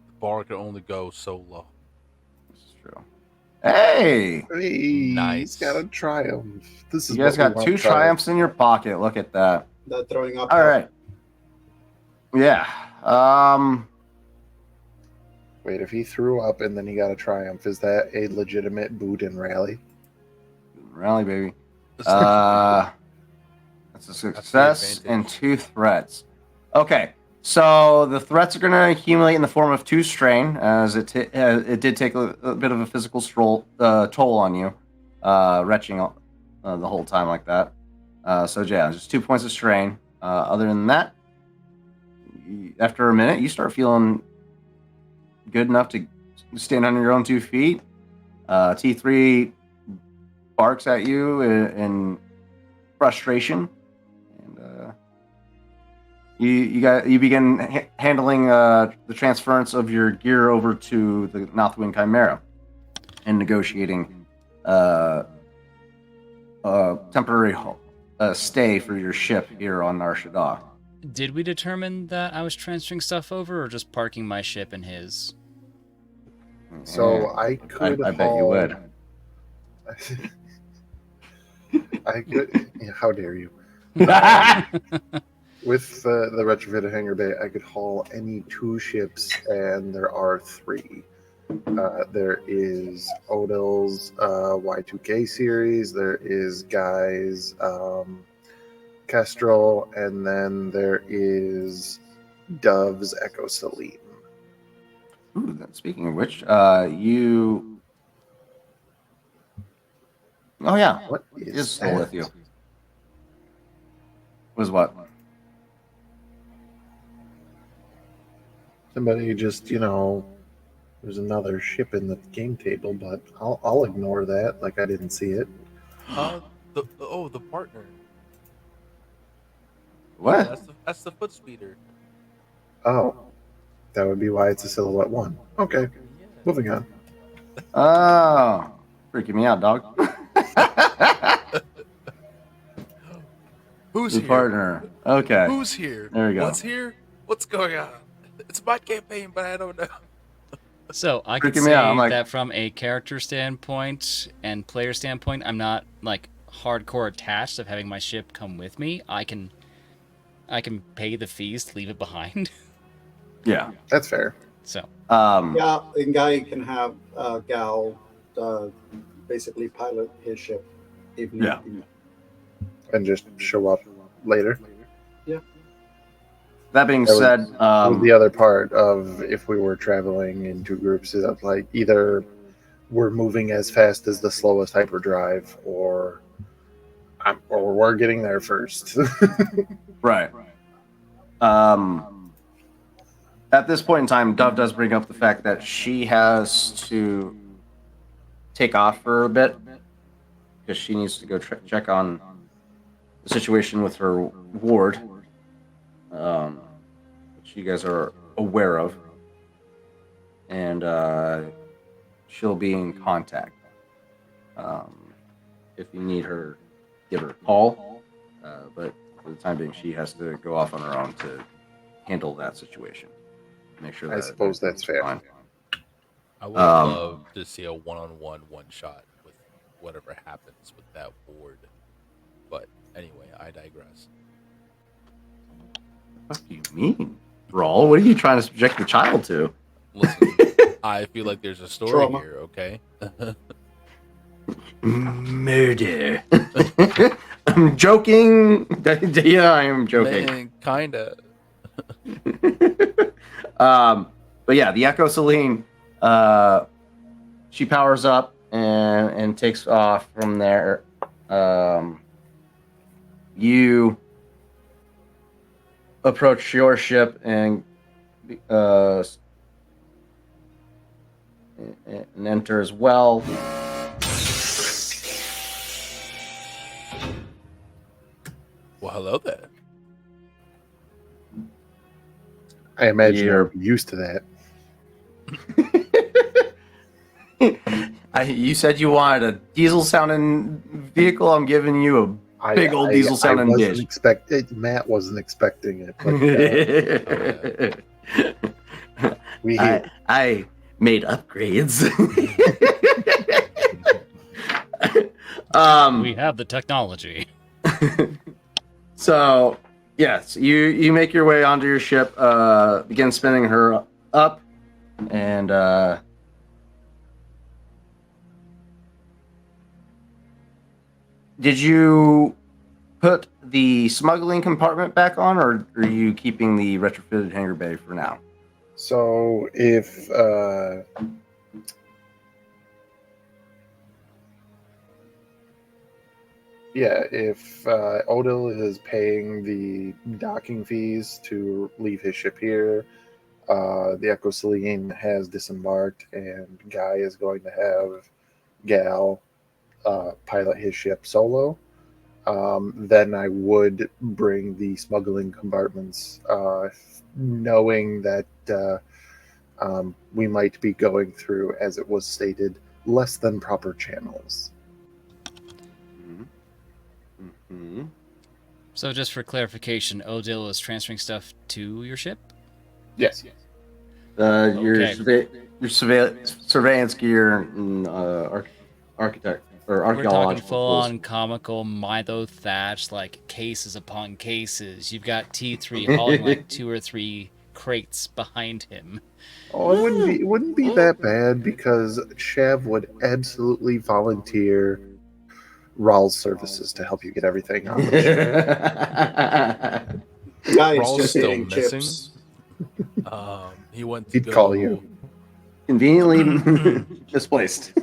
The bar can only go so low. This is true. Hey, Hey, he's Nice. got a triumph. This you is guys what we got want, 2 triumphs in your pocket. Look at that. That throwing up. All right. Yeah. Wait, if he threw up and then he got a triumph, is that a legitimate boot and rally? Rally, baby. Essentially. That's a success and advantage. 2 threats. Okay, so the threats are going to accumulate in the form of 2 strain, as it did take a bit of a physical toll on you, retching the whole time like that. So yeah, just 2 points of strain. Other than that, after a minute, you start feeling good enough to stand on your own 2 feet. T3 barks at you in frustration. You begin handling the transference of your gear over to the Northwind Chimera and negotiating temporary stay for your ship here on Shaddaa. Did we determine that I was transferring stuff over, or just parking my ship in his? So I could. I bet you would. I could. Yeah, how dare you? With the retrofitted hangar bay, I could haul any 2 ships, and there are 3. There is Odil's Y2K series. There is Guy's Kestrel, and then there is Dove's Echo Selene. Ooh, speaking of which, you. Oh yeah, What is is still that? with you. Was what? Somebody just, there's another ship in the game table, but I'll ignore that like I didn't see it. The partner. What? Yeah, that's the foot speeder. Oh, that would be why it's a silhouette 1. Okay, Yeah. moving on. Oh, freaking me out, dog. Who's The here? partner. Okay. Who's here? There we go. What's here? What's going on? It's my campaign, but I don't know. So I could Freaking me say out, I'm like- that from a character standpoint and player standpoint, I'm not like hardcore attached of having my ship come with me. I can pay the fees to leave it behind. Yeah. That's fair. So Yeah, and Guy can have Gal basically pilot his ship. If need Yeah. be. And just show up later. That being That was- said, Was the other part of if we were traveling in 2 groups is that like either we're moving as fast as the slowest hyperdrive, or we're getting there first. right. At this point in time, Dove does bring up the fact that she has to take off for a bit because she needs to go check on the situation with her ward, which you guys are aware of, and she'll be in contact. If you need her, give her a call, but for the time being, she has to go off on her own to handle that situation. Make sure that I suppose that's fair. fine. I would love to see a one-on-one one-shot with whatever happens with that ward. But anyway, I digress. What do you mean, Brawl? What are you trying to subject the child to? Listen, I feel like there's a story Trauma. here, okay? Murder. I'm joking. Yeah, I am joking. Man, kinda. But yeah, the Echo Selene, she powers up and takes off from there. You approach your ship and uh, and enter as well. Well, hello there. I imagine You're- you're used to that. You said you wanted a diesel sounding vehicle. I'm giving you a big old diesel sounding dish. Matt wasn't expecting it, but we I made upgrades. We have the technology. So yes, you make your way onto your ship, begin spinning her up, and did you put the smuggling compartment back on, or are you keeping the retrofitted hangar bay for now? So if Odil is paying the docking fees to leave his ship here, the Echo Selene has disembarked, and Guy is going to have Gal pilot his ship solo. Then I would bring the smuggling compartments, knowing that we might be going through, as it was stated, less than proper channels. Mm-hmm. So just for clarification, Odil is transferring stuff to your ship? Yes. Okay. Your surveillance gear and architect or We're talking archaeological full-on tools. comical Milo Thatch, like cases upon cases. You've got T3 hauling like 2 or 3 crates behind him. Oh, it wouldn't be that bad, because Chev would absolutely volunteer Rawl's services to help you get everything on the ship. The guy is Rawl's just still eating missing. chips. He went to He'd go call you. Conveniently misplaced.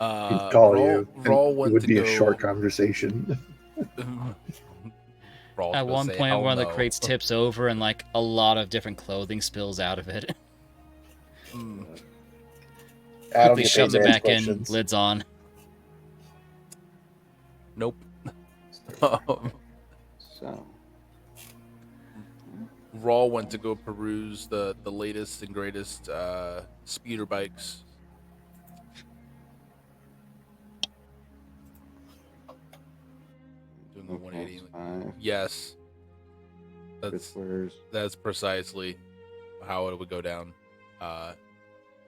He'd call you. and Rawl it went would to be go. a short conversation. Rawl's At gonna one say, point, "Hell one of the no." crates tips over and like a lot of different clothing spills out of it. Mm. I don't Quickly get shoves paid it to back ask in, questions. lids on. Nope. So Raw went to go peruse the latest and greatest speeder bikes. Doing the 180. Yes. That's precisely how it would go down.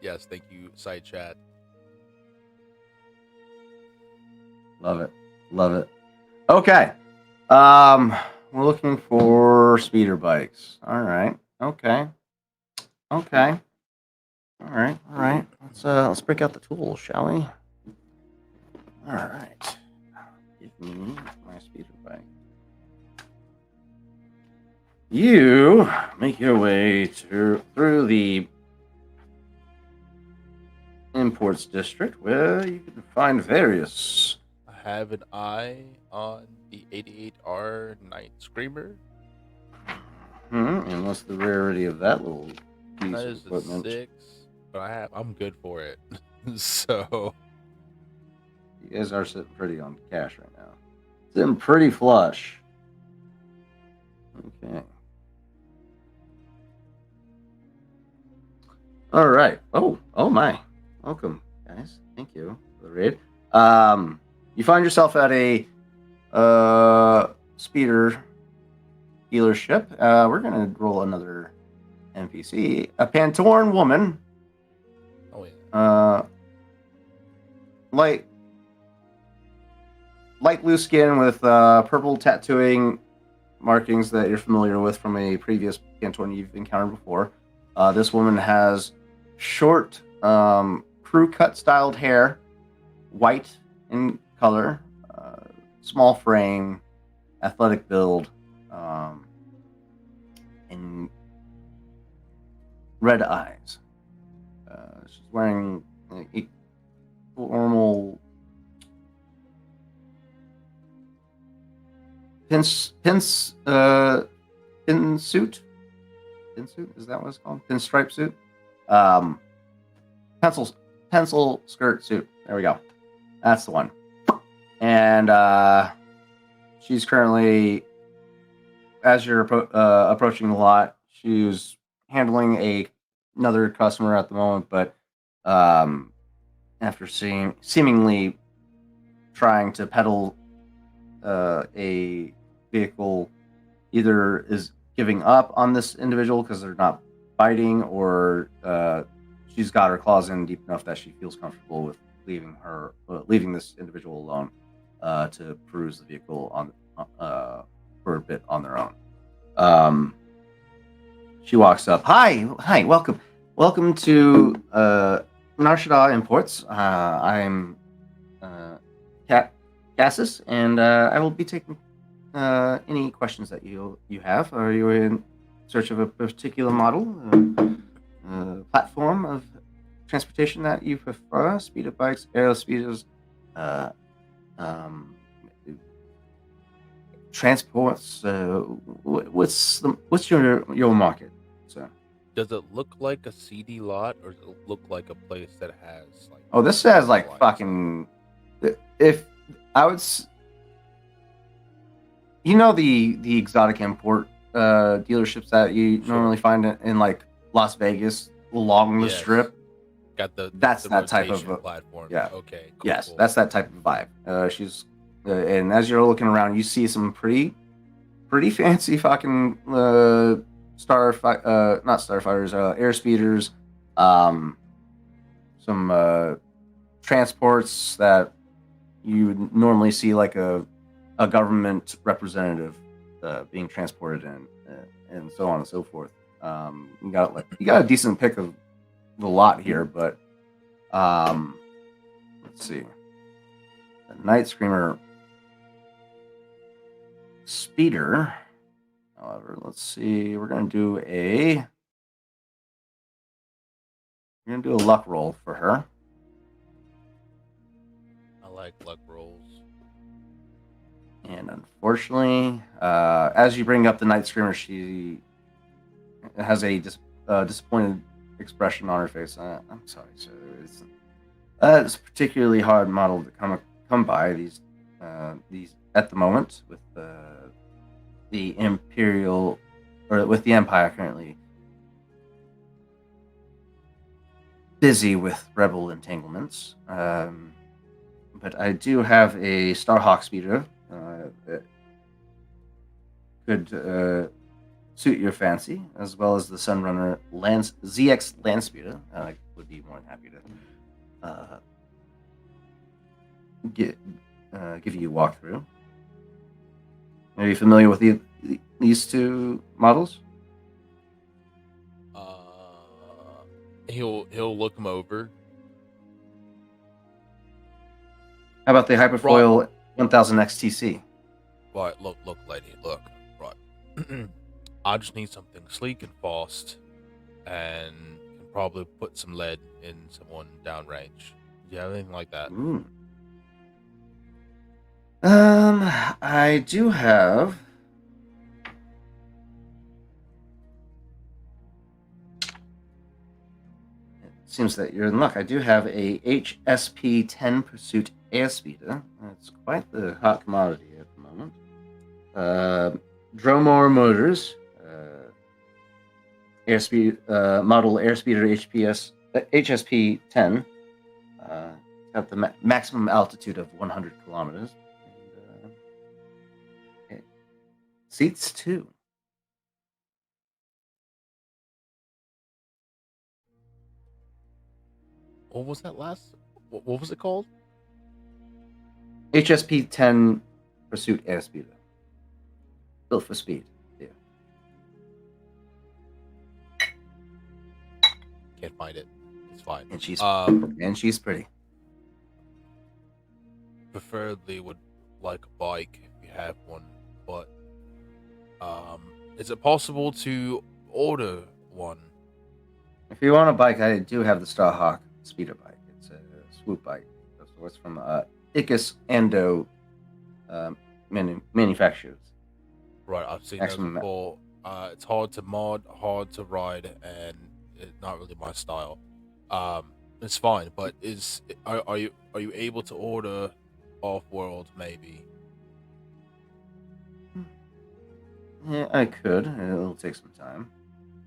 Yes, thank you, side chat. Love it. Love it. Okay. We're looking for speeder bikes. All right. Okay. Okay. All right. All right. Let's break out the tools, shall we? All right. Give me my speeder bike. You make your way through the imports district, where you can find various. I have an eye on the 88R Night Screamer. And what's the rarity of that little piece That of is a equipment? 6, but I'm good for it. So You guys are sitting pretty on cash right now. Sitting pretty flush. Okay. All right. Oh my. Welcome, guys. Thank you for the raid. You find yourself at a speeder dealership. We're gonna roll another NPC. A Pantoran woman. oh yeah. Light blue skin with purple tattooing markings that you're familiar with from a previous Pantoran you've encountered before. This woman has short, crew cut styled hair, white in color, small frame, athletic build, and red eyes. She's wearing a formal pin suit pin suit. Is that what it's called? Pinstripe suit. Um, pencil skirt suit. There we go. That's the one. And she's currently, as you're approaching the lot, she's handling another customer at the moment, but after seemingly trying to peddle a vehicle, either is giving up on this individual because they're not biting, or she's got her claws in deep enough that she feels comfortable with leaving this individual alone to peruse the vehicle on for a bit on their own. She walks up. Hi, welcome to Shaddaa Imports. I'm Cassis, and I will be taking any questions that you have. Are you in search of a particular model, platform of transportation that you prefer? Speeder bikes, aero speeders, um, transports. What's your market, sir? Does it look like a CD lot, or does it look like a place that has like? Oh, this has like lines? fucking. If I would, the exotic import dealerships that you Sure. normally find in like Las Vegas along the Yes. strip. Got the That's the that type of rotation platform. yeah. Okay. Cool, Yes, cool. that's that type of vibe. She's and as you're looking around, you see some pretty fancy fucking not starfighters, air speeders, some transports that you would normally see like a government representative being transported in, and so on and so forth. You got a decent pick of the lot here, but let's see. The Night Screamer speeder. However, let's see. We're gonna do a luck roll for her. I like luck rolls. And unfortunately, as you bring up the Night Screamer, she has a disappointed expression on her face. I'm sorry, sir. It's a particularly hard model to come by these at the moment with the Imperial, or with the Empire currently busy with rebel entanglements. But I do have a Starhawk speeder that could suit your fancy, as well as the Sunrunner ZX Land Speeder. I would be more than happy to give you a walkthrough. Are you familiar with these two models? He'll look him over. How about the Hyperfoil 1000 XTC? Right, look, lady, look. Right. I just need something sleek and fast, and can probably put some lead in someone downrange. Do you have anything like that? I do have. It seems that you're in luck. I do have a HSP 10 Pursuit Airspeeder. It's quite the hot commodity at the moment. Dromore Motors, model Airspeeder HSP 10. It's got the maximum altitude of 100 kilometers. And, it seats 2. What was that last? What was it called? HSP 10 Pursuit Airspeeder. Built for speed. Yeah. Can't find it. It's fine. And she's pretty. Preferably would like a bike if you have one, but is it possible to order one? If you want a bike, I do have the Starhawk speeder bike. It's a swoop bike. So it's from Icus Ando manufacturers. Right, I've seen Maximum- those before. It's hard to mod, hard to ride, and it's not really my style. It's fine, but are you able to order off world maybe? Yeah, I could. It'll take some time.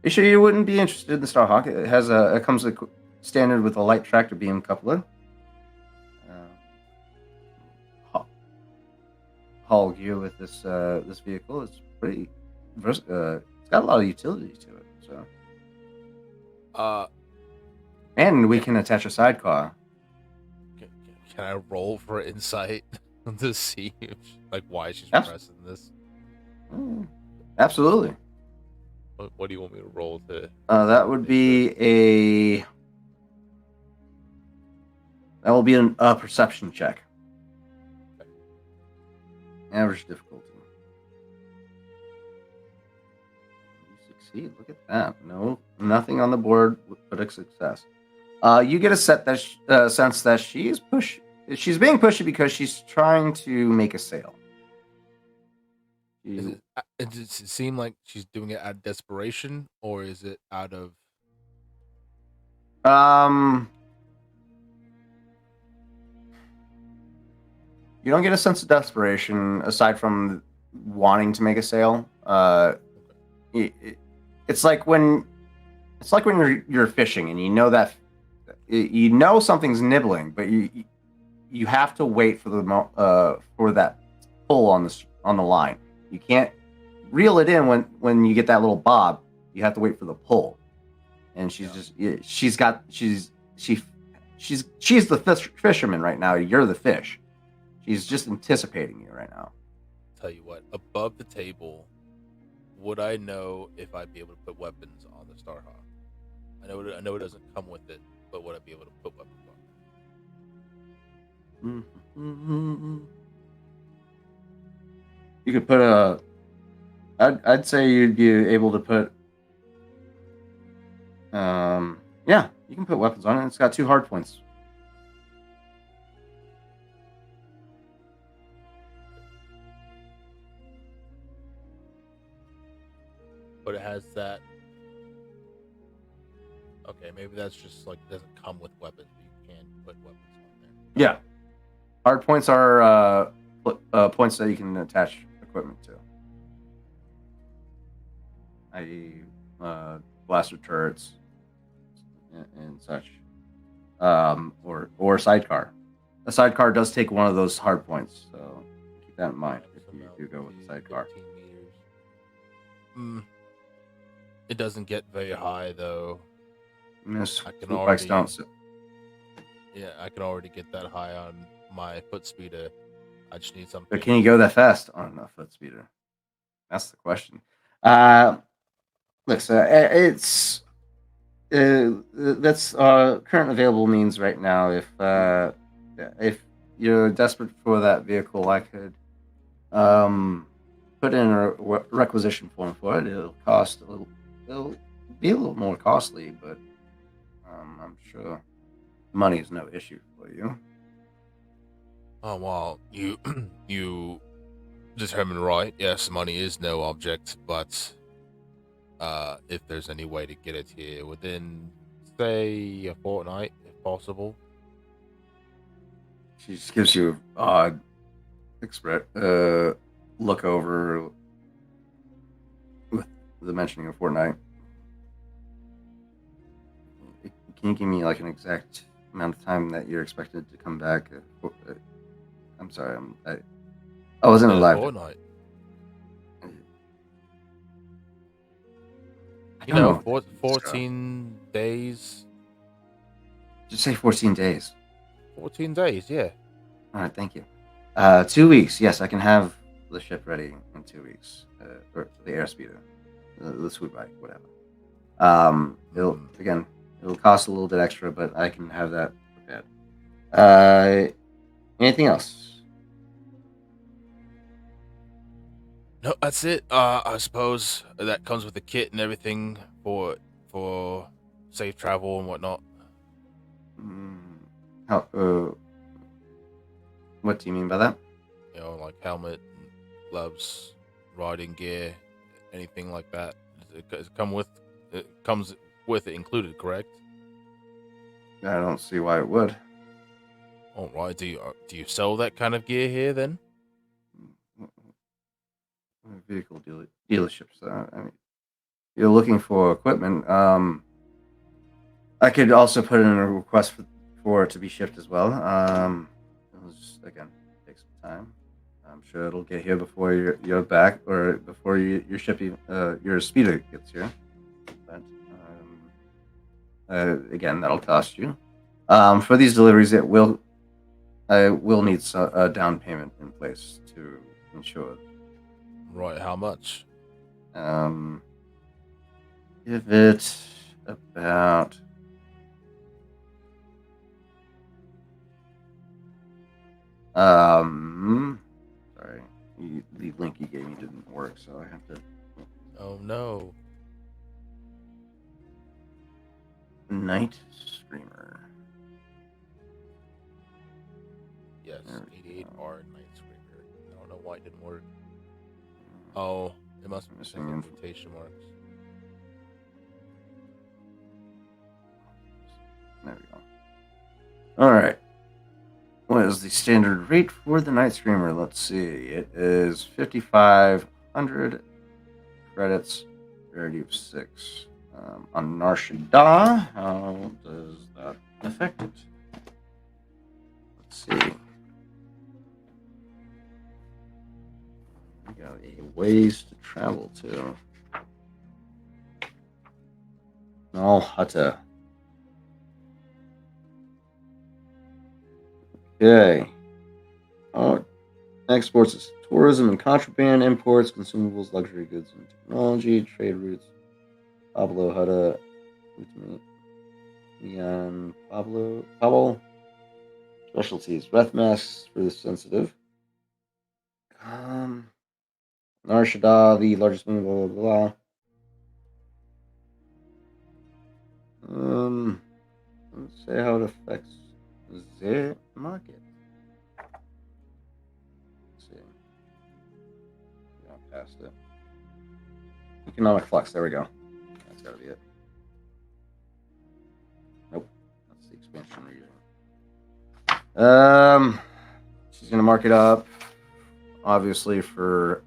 You sure you wouldn't be interested in the Starhawk? It comes standard with a light tractor beam coupler. Haul haul gear with this vehicle is pretty it's got a lot of utility to it. So, Uh, and we can attach a sidecar. can, can I roll for insight to see like why she's Abs- pressing this? Absolutely. What do you want me to roll to? That would be a perception check. Average difficulty. You succeed. Look at that. No, nothing on the board but a success. You get a sense that she's being pushy because she's trying to make a sale. Does it seem like she's doing it out of desperation, or is it out of? You don't get a sense of desperation aside from wanting to make a sale. It's like when you're fishing and you know that something's nibbling, but you have to wait for for that pull on the line. You can't reel it in when you get that little bob. You have to wait for the pull, and she's the fisherman right now. You're the fish. She's just anticipating you right now. Tell you what, above the table, would I know if I'd be able to put weapons on the Starhawk? I know it doesn't come with it, but would I be able to put weapons on Mm-hmm. You could put I'd say you'd be able to put. Yeah, you can put weapons on it. It's got 2 hard points. But it has that. Okay, maybe that's just like it doesn't come with weapons, but you can put weapons on there. Yeah, hard points are points that you can attach equipment to, i.e., blaster turrets and such, or sidecar. A sidecar does take one of those hard points, so keep that in mind if you do go with the sidecar. 15 meters. It doesn't get very high though. I can already. Yeah, I can already get that high on my foot speeder. I just need something. But can you go that fast on a foot speeder? That's the question. Look, so it's that's current available means right now. If you're desperate for that vehicle, I could put in a requisition form for it. It'll cost a little. It'll be a little more costly, but I'm sure money is no issue for you. Oh well, you determined right. Yes, money is no object, but if there's any way to get it here within, say, a fortnight, if possible. She just gives you an odd look over with the mentioning of Fortnite. Can you give me like an exact amount of time that you're expected to come back? I'm sorry, I wasn't alive. Fortnite. I don't know. 14 days. Just say 14 days. 14 days, yeah. All right, thank you. 2 weeks. Yes, I can have the ship ready in 2 weeks. Or the airspeeder, the swoop bike, whatever. It'll cost a little bit extra, but I can have that prepared. Anything else? No, that's it. I suppose that comes with the kit and everything for safe travel and whatnot. What do you mean by that? You know, like helmet, gloves, riding gear, anything like that? Does it comes with it included, correct? I don't see why it would. All right. Do you sell that kind of gear here then? Vehicle dealerships. I mean, you're looking for equipment. I could also put in a request for it to be shipped as well. It'll just, again, take some time. I'm sure it'll get here before you're back, or before your shipping your speeder gets here. But again, that'll cost you. For these deliveries, I will need a down payment in place to ensure. Right. How much? Give it about. Sorry, the link you gave me didn't work, so I have to. Oh no. Night Screamer. Yes, There we 88 go. R Night Screamer. I don't know why it didn't work. Oh, it must be Missing missing info. quotation marks. There we go. All right. What is the standard rate for the Night Screamer? Let's see. It is 5,500 credits, rarity of 6. On Shaddaa, how does that affect it? Let's see. We got a ways to travel to. No, Hutta. Okay. Exports is tourism and contraband, imports, consumables, luxury goods and technology, trade routes. Pablo Hutta, Leon Pablo. Specialties: breath masks for the sensitive. Shaddaa, the largest moon, blah blah blah. Let's say how it affects the market. Let's see. Yeah, past it. Economic flux. There we go. That's gotta be it. Nope. That's the expansion region. She's gonna mark it up, obviously, for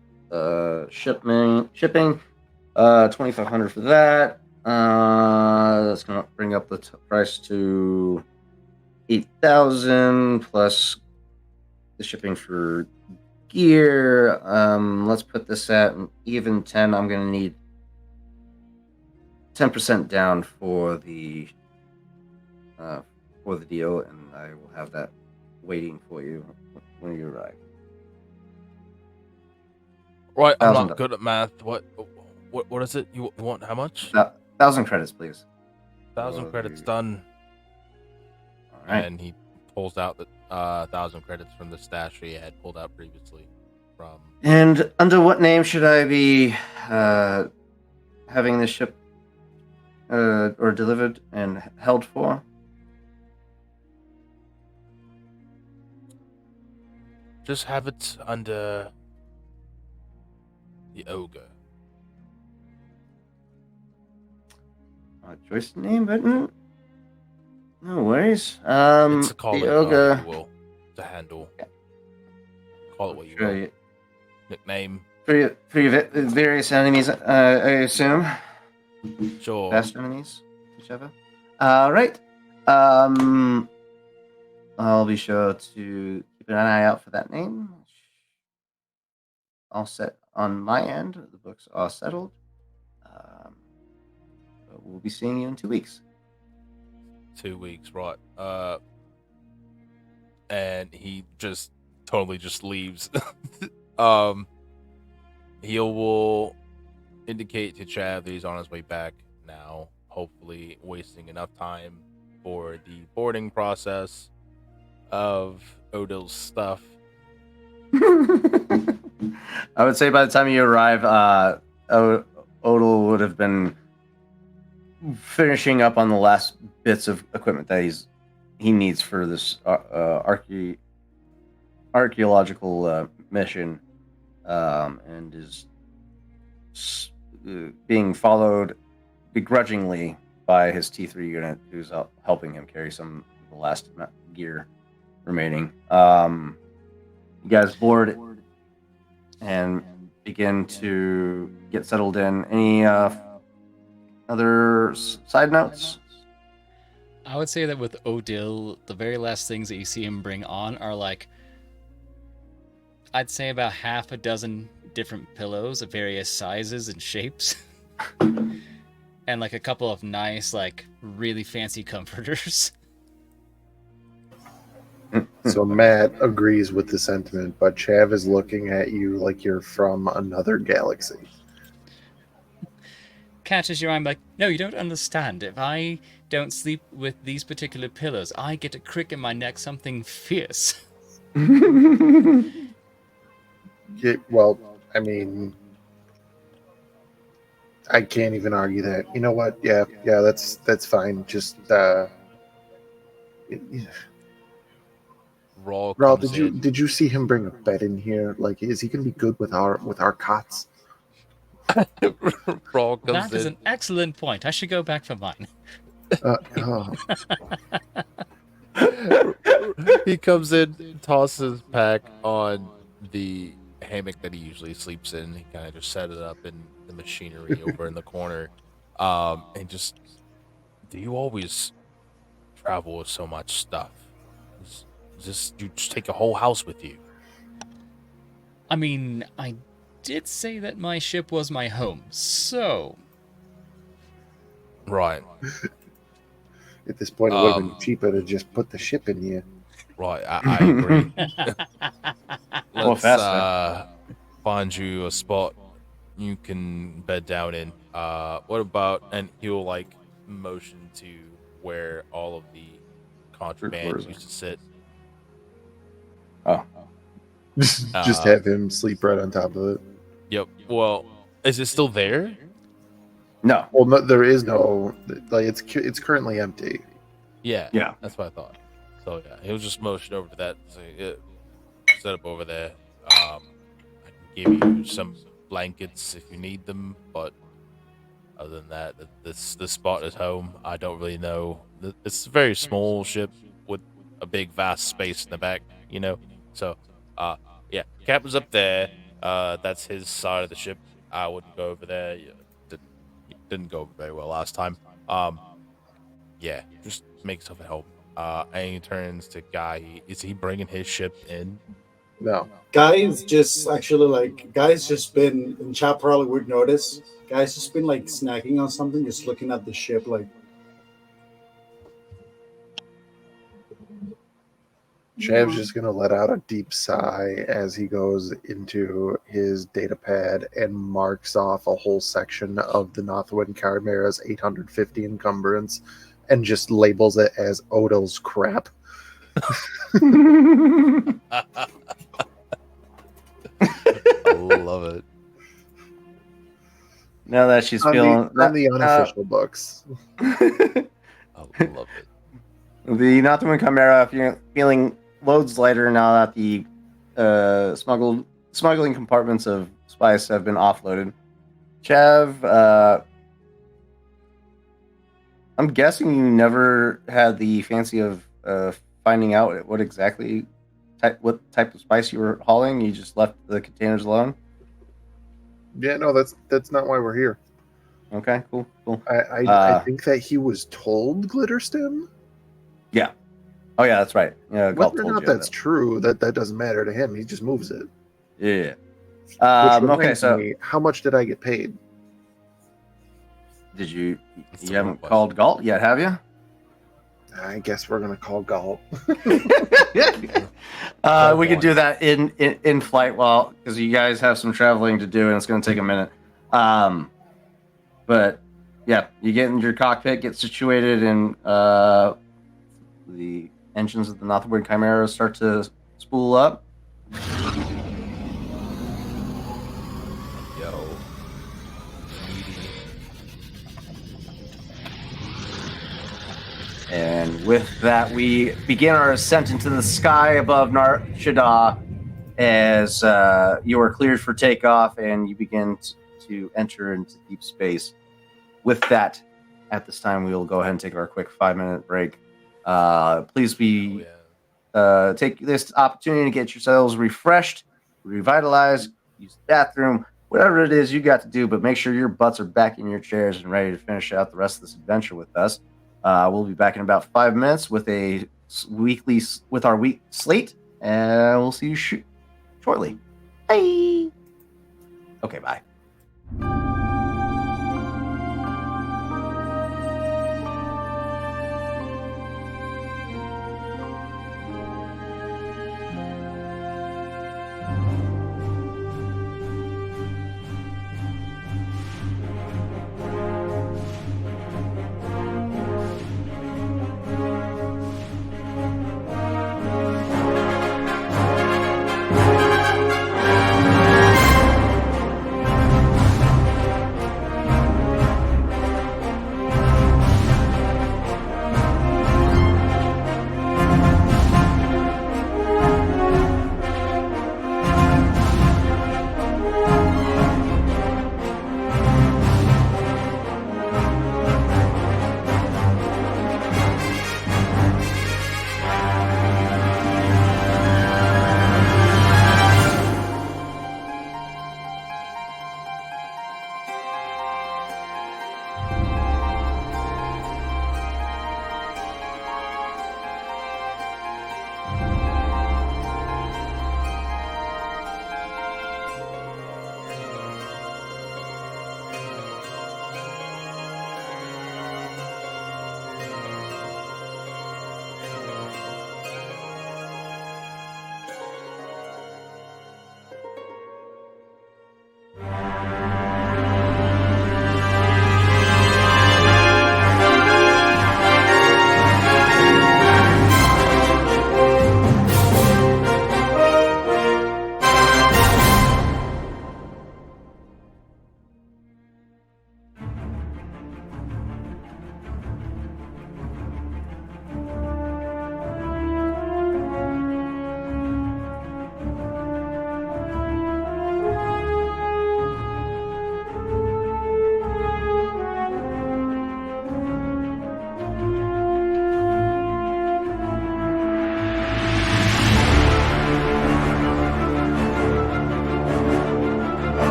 shipping. 2,500 for that. That's gonna bring up the price to 8,000 plus the shipping for gear. Let's put this at an even 10. I'm gonna need 10% down for the deal, and I will have that waiting for you when you arrive. Right, I'm $1,000. not good at math. What is it? You want how much? 1,000 credits, please. 1,000 credits done. All right. And he pulls out the 1,000 credits from the stash he had pulled out previously from. And under what name should I be having this ship or delivered and held for? Just have it under the ogre. Choice name, but no worries. It's a call the it, ogre. if you will, to handle. Call it what you will. Nickname. For your various enemies, I assume. Sure. Past enemies, whichever. All right. I'll be sure to keep an eye out for that name. All set on my end. The books are settled. We'll be seeing you in 2 weeks. 2 weeks, right? And he just totally just leaves. He will indicate to Chav that he's on his way back now, hopefully wasting enough time for the boarding process of Odil's stuff. I would say by the time you arrive, Odil would have been finishing up on the last bits of equipment that he needs for this archaeological mission, and is being followed begrudgingly by his T3 unit, who's helping him carry some of the last gear remaining. You guys board and begin to get settled in. Any other side notes? I would say that with Odil, the very last things that you see him bring on are like, I'd say about half a dozen different pillows of various sizes and shapes. And like a couple of nice, like really fancy comforters. So Matt agrees with the sentiment, but Chav is looking at you like you're from another galaxy. Catches your eye, I'm like, no, you don't understand. If I don't sleep with these particular pillows, I get a crick in my neck, something fierce. Yeah, well, I mean, I can't even argue that. You know what? Yeah, that's fine. Just Raw Raul, comes in. did you see him bring a bed in here? Like, is he gonna be good with our cots? Raw comes That is in. an excellent point. I should go back for mine. Oh, He comes in, tosses pack on the hammock that he usually sleeps in. He kind of just set it up in the machinery over in the corner. And just, do you always travel with so much stuff? You just take a whole house with you. I mean, I did say that my ship was my home, so... Right, at this point, it would have been cheaper to just put the ship in here. right. I agree. Well, Let's faster. find you a spot you can bed down in. What about, and he'll like motion to where all of the contraband quarters. used to sit. Oh, Just have him sleep right on top of it. Yep. Well, is it still there? no. Well, no, there is no, like, it's currently empty. Yeah. Yeah. That's what I thought. So yeah, he'll just motion over to that. Say, yeah, set up over there. I can give you some blankets if you need them, but other than that, this spot is home. I don't really know. It's a very small ship with a big, vast space in the back. You know. So, yeah, captain's up there. That's his side of the ship. I wouldn't go over there. Didn't go very well last time. Yeah, just make yourself at home. And he turns to Guy. Is he bringing his ship in? No. Guys just actually like guys just been and chat probably would notice. Guys just been like snacking on something, just looking at the ship like Chav's just gonna let out a deep sigh as he goes into his data pad and marks off a whole section of the Northwind Chimera's 850 encumbrance and just labels it as Odil's crap. I love it. Now that she's On feeling the unofficial books. I love it. the Northwind Chimera, if you're feeling loads lighter now that the smuggling compartments of spice have been offloaded. Chav, I'm guessing you never had the fancy of finding out what type of spice you were hauling. You just left the containers alone. Yeah, no, that's not why we're here. Okay, cool. I think that he was told Glitterstim. Yeah. Oh yeah, that's right. Yeah, Galt Whether or told not you that's true, that doesn't matter to him. He just moves it. Yeah. Which Okay, reminds so me, how much did I get paid? did you That's you the haven't real question. called Galt yet, have you? I guess we're gonna call Galt. We could do that in flight while because you guys have some traveling to do and it's going to take a minute. But yeah, you get in your cockpit, get situated, and the engines of the Northwind Chimera start to spool up. Yo. And with that, we begin our ascent into the sky above Shaddaa as you are cleared for takeoff, and you begin to enter into deep space. With that, at this time, we will go ahead and take our quick 5-minute break. Please be take this opportunity to get yourselves refreshed, revitalized, use the bathroom, whatever it is you got to do, but make sure your butts are back in your chairs and ready to finish out the rest of this adventure with us. We'll be back in about 5 minutes with our week slate, and we'll see you shortly. Bye. Okay, bye.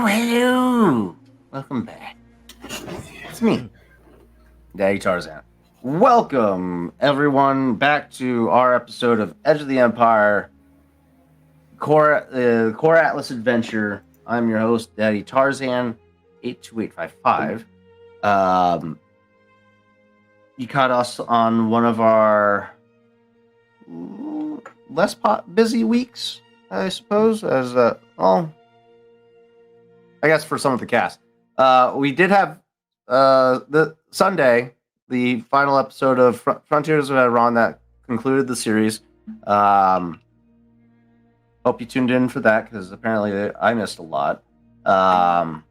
Oh, hello! Welcome back. It's me, Daddy Tarzan. Welcome, everyone, back to our episode of Edge of the Empire, Core Atlas Adventure. I'm your host, Daddy Tarzan, 82855. You caught us on one of our less busy weeks, I suppose, as I guess for some of the cast. We did have the Sunday, the final episode of Frontiers of Eberron that concluded the series. Hope you tuned in for that because apparently I missed a lot. That,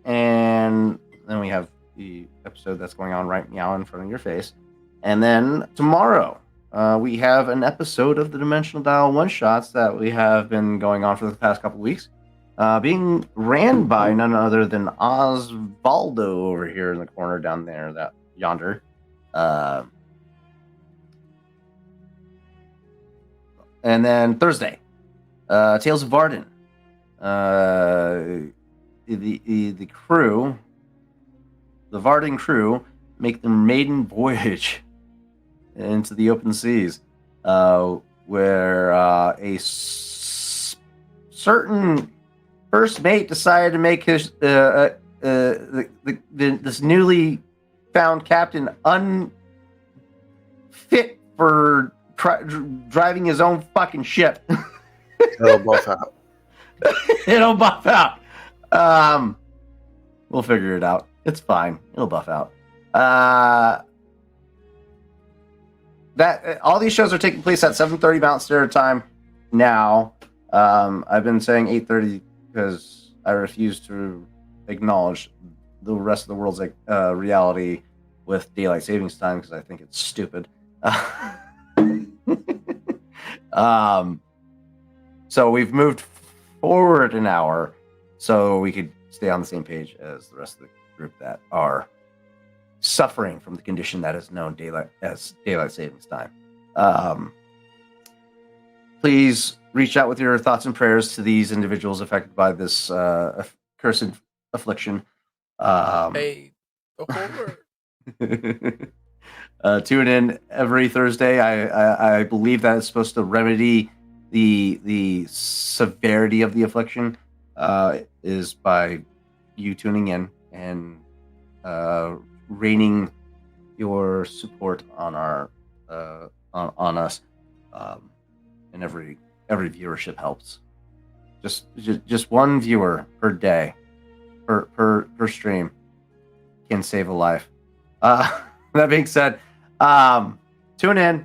and then we have the episode that's going on right now in front of your face. And then tomorrow, we have an episode of the Dimensional Dial one-shots that we have been going on for the past couple weeks. Being ran by none other than Osvaldo over here in the corner down there, that yonder. And then Thursday, Tales of Varden. The crew, the Varden crew, make their maiden voyage into the open seas, where a certain first mate decided to make his this newly found captain unfit for driving his own fucking ship. It'll buff out. It'll buff out. We'll figure it out. It's fine. It'll buff out. That all these shows are taking place at 7:30 Mountain Standard Time now. I've been saying 8:30 because I refuse to acknowledge the rest of the world's reality with daylight savings time because I think it's stupid. So we've moved forward an hour so we could stay on the same page as the rest of the group that are suffering from the condition that is known as daylight savings time. Please reach out with your thoughts and prayers to these individuals affected by this cursed affliction. Hey, go forward. Tune in every Thursday. I believe that is supposed to remedy the severity of the affliction. Is by you tuning in and raining your support on our on us, and every viewership helps. Just one viewer per day per stream can save a life. That being said, tune in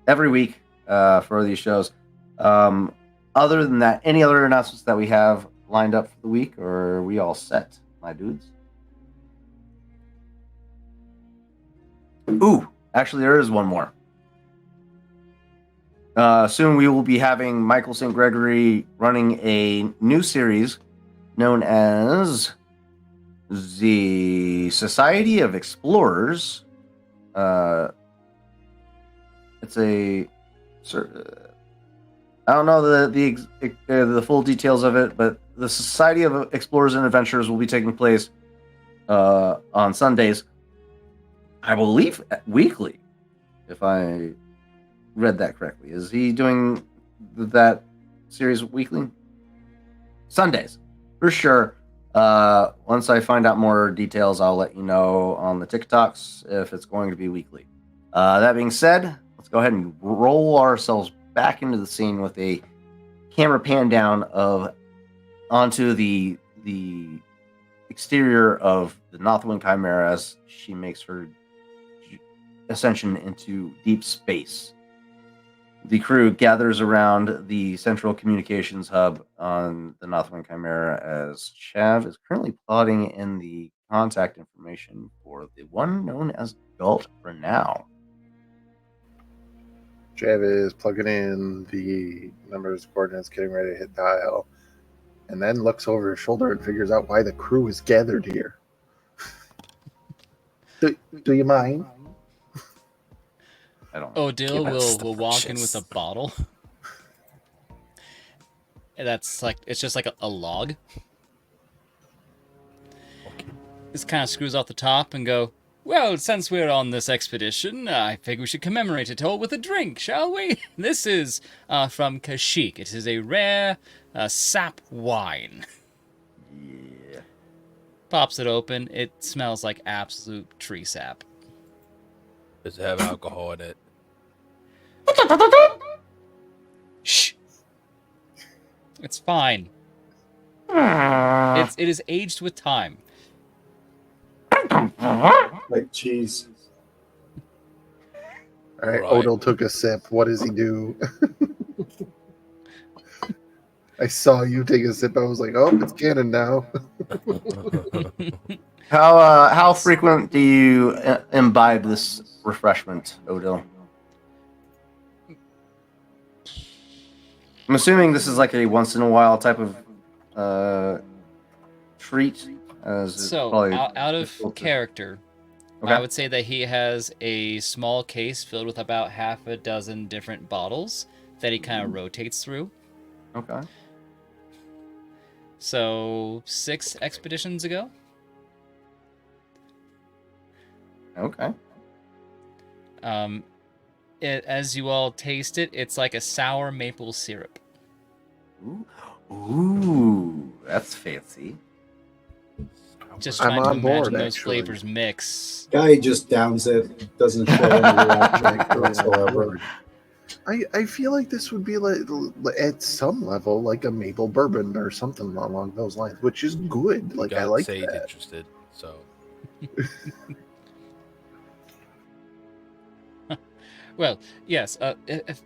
every week for these shows. Other than that, any other announcements that we have lined up for the week, or are we all set, my dudes? Ooh, actually, there is one more. Soon we will be having Michael St. Gregory running a new series known as the Society of Explorers. It's a I don't know the full details of it, but the Society of Explorers and Adventurers will be taking place on Sundays, I believe weekly, if I read that correctly. Is he doing that series weekly? Sundays, for sure. Once I find out more details, I'll let you know on the TikToks if it's going to be weekly. That being said, let's go ahead and roll ourselves back into the scene with a camera pan down onto the exterior of the Northwind Chimera as she makes her ascension into deep space. The crew gathers around the central communications hub on the Northwind Chimera as Chav is currently plotting in the contact information for the one known as Galt for now. Jav is plugging in the numbers, coordinates, getting ready to hit dial, and then looks over his shoulder and figures out why the crew is gathered here. Do you mind? I don't know. Odile Give us will the walk in with a purchase. bottle That's like it's just like a log. This kind of screws off the top and go, well, since we're on this expedition, I think we should commemorate it all with a drink, shall we? This is from Kashyyyk. It is a rare sap wine. Yeah. Pops it open. It smells like absolute tree sap. Does it have alcohol in it? Shh. It's fine. It is aged with time. Like cheese. All right, Right. Odell took a sip. What does he do? I saw you take a sip. I was like, oh, it's canon now. How frequent do you imbibe this refreshment, Odell? I'm assuming this is like a once in a while type of treat. So, out of character, Okay. I would say that he has a small case filled with about half a dozen different bottles that he kind of rotates through. Okay. So, 6 expeditions ago. Okay. As you all taste it, it's like a sour maple syrup. Ooh, that's fancy. Just I'm trying to on board, imagine those actually. flavors mix. Guy just downs it. Doesn't show any reaction whatsoever. I feel like this would be like at some level like a maple bourbon or something along those lines, which is good. Like I Got like Sage that. interested, so Well, yes,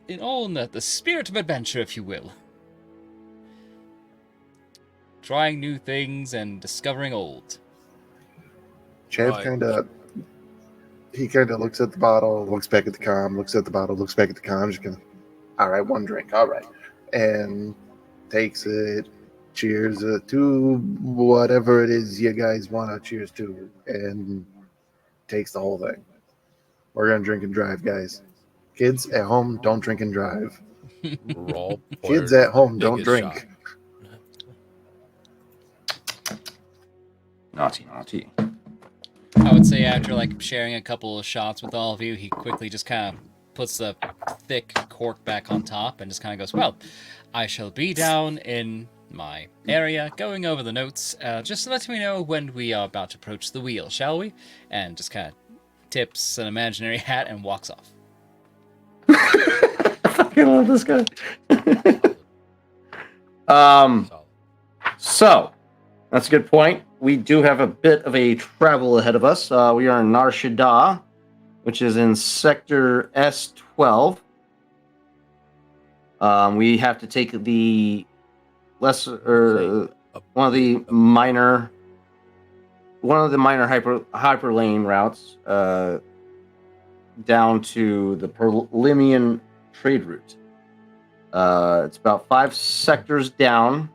in all in the spirit of adventure, if you will. Trying new things and discovering old. Chav Right. kind of looks at the bottle, looks back at the com, looks at the bottle, looks back at the com, just gonna, all right, one drink, all right, and takes it, cheers to whatever it is you guys want to cheers to, and takes the whole thing. We're gonna drink and drive, guys. Kids at home, don't drink and drive. raw. Kids at home, don't biggest drink. Naughty, naughty. I would say after like sharing a couple of shots with all of you, he quickly just kind of puts the thick cork back on top and just kind of goes, well, I shall be down in my area going over the notes. Just let me know when we are about to approach the wheel, shall we? And just kind of tips an imaginary hat and walks off. I fucking love this guy. Solid. So that's a good point. We do have a bit of a travel ahead of us. We are in Shaddaa, which is in Sector S12. We have to take the lesser, one of the minor hyperlane routes down to the Perlimian trade route. It's about 5 sectors down,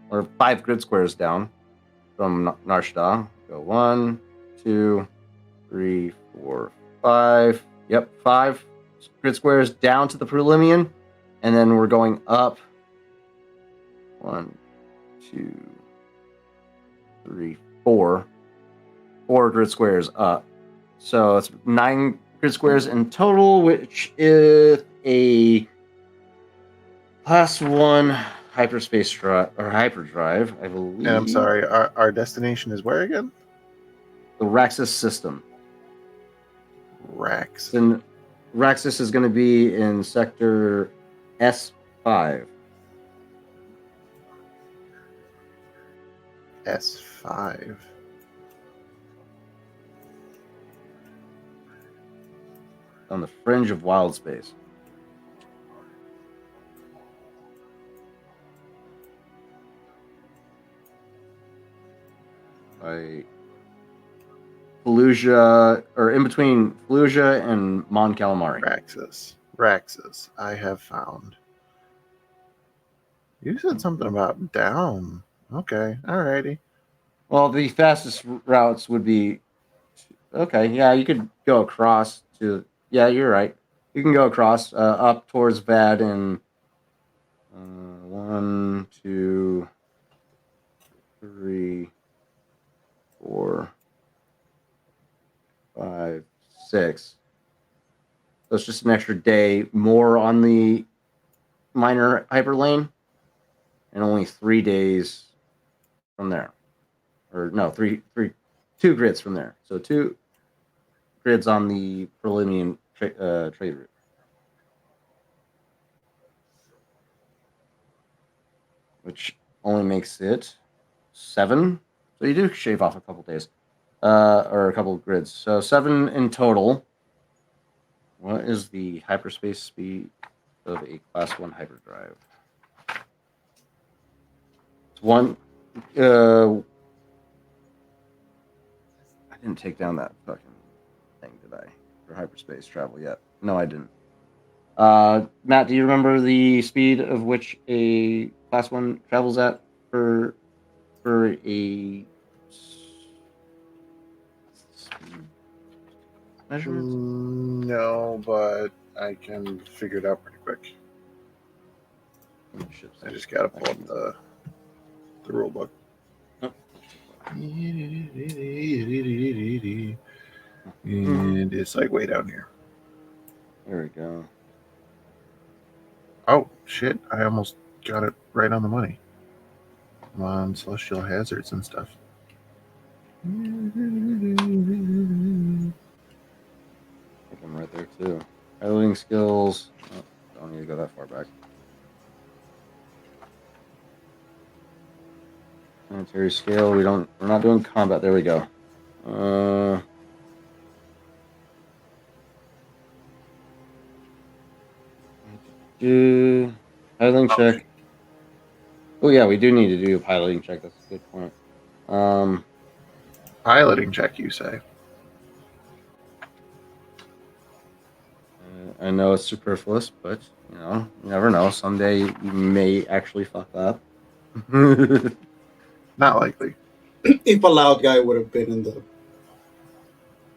or 5 grid squares down from Shaddaa. Go 1, 2, 3, 4, 5. Yep, 5 grid squares down to the Perlimian, and then we're going up 1, 2, 3, 4 grid squares up. So it's 9 grid squares in total, which is a Class 1 hyperspace drive or hyperdrive, I believe. And I'm sorry, our destination is where again? The Raxus system. Rax. Then Raxus is going to be in sector S5. S5. On the fringe of wild space. By Fallujah, or in between Fallujah and Mon Calamari. Raxus. I have found. You said something about down. Okay, alrighty. Well, the fastest routes would be okay. Yeah, you could go across to. Yeah, you're right. You can go across up towards Vad and 1, 2, 3, 4, 5, 6. So it's just an extra day more on the minor hyperlane, and only 3 days from there. Or no, 2 grids from there. So 2 grids on the Perlinian trade route. Which only makes it 7. So you do shave off a couple days. Or a couple of grids. So 7 in total. What is the hyperspace speed of a class 1 hyperdrive? It's 1. I didn't take down that fucking thing, did I? For hyperspace travel yet? No, I didn't. Matt, do you remember the speed of which a class 1 travels at for a measurement? No, but I can figure it out pretty quick. I just gotta pull up the rule book. Oh. And it's like way down here. There we go. Oh shit! I almost got it right on the money. I'm on celestial hazards and stuff. I think I'm right there too. Piloting skills. Oh, don't need to go that far back. Planetary scale. We're not doing combat. There we go. Piloting check. Oh yeah, we do need to do a piloting check. That's a good point. Piloting check, you say? I know it's superfluous, but you never know. Someday you may actually fuck up. Not likely. If a loud guy would have been in the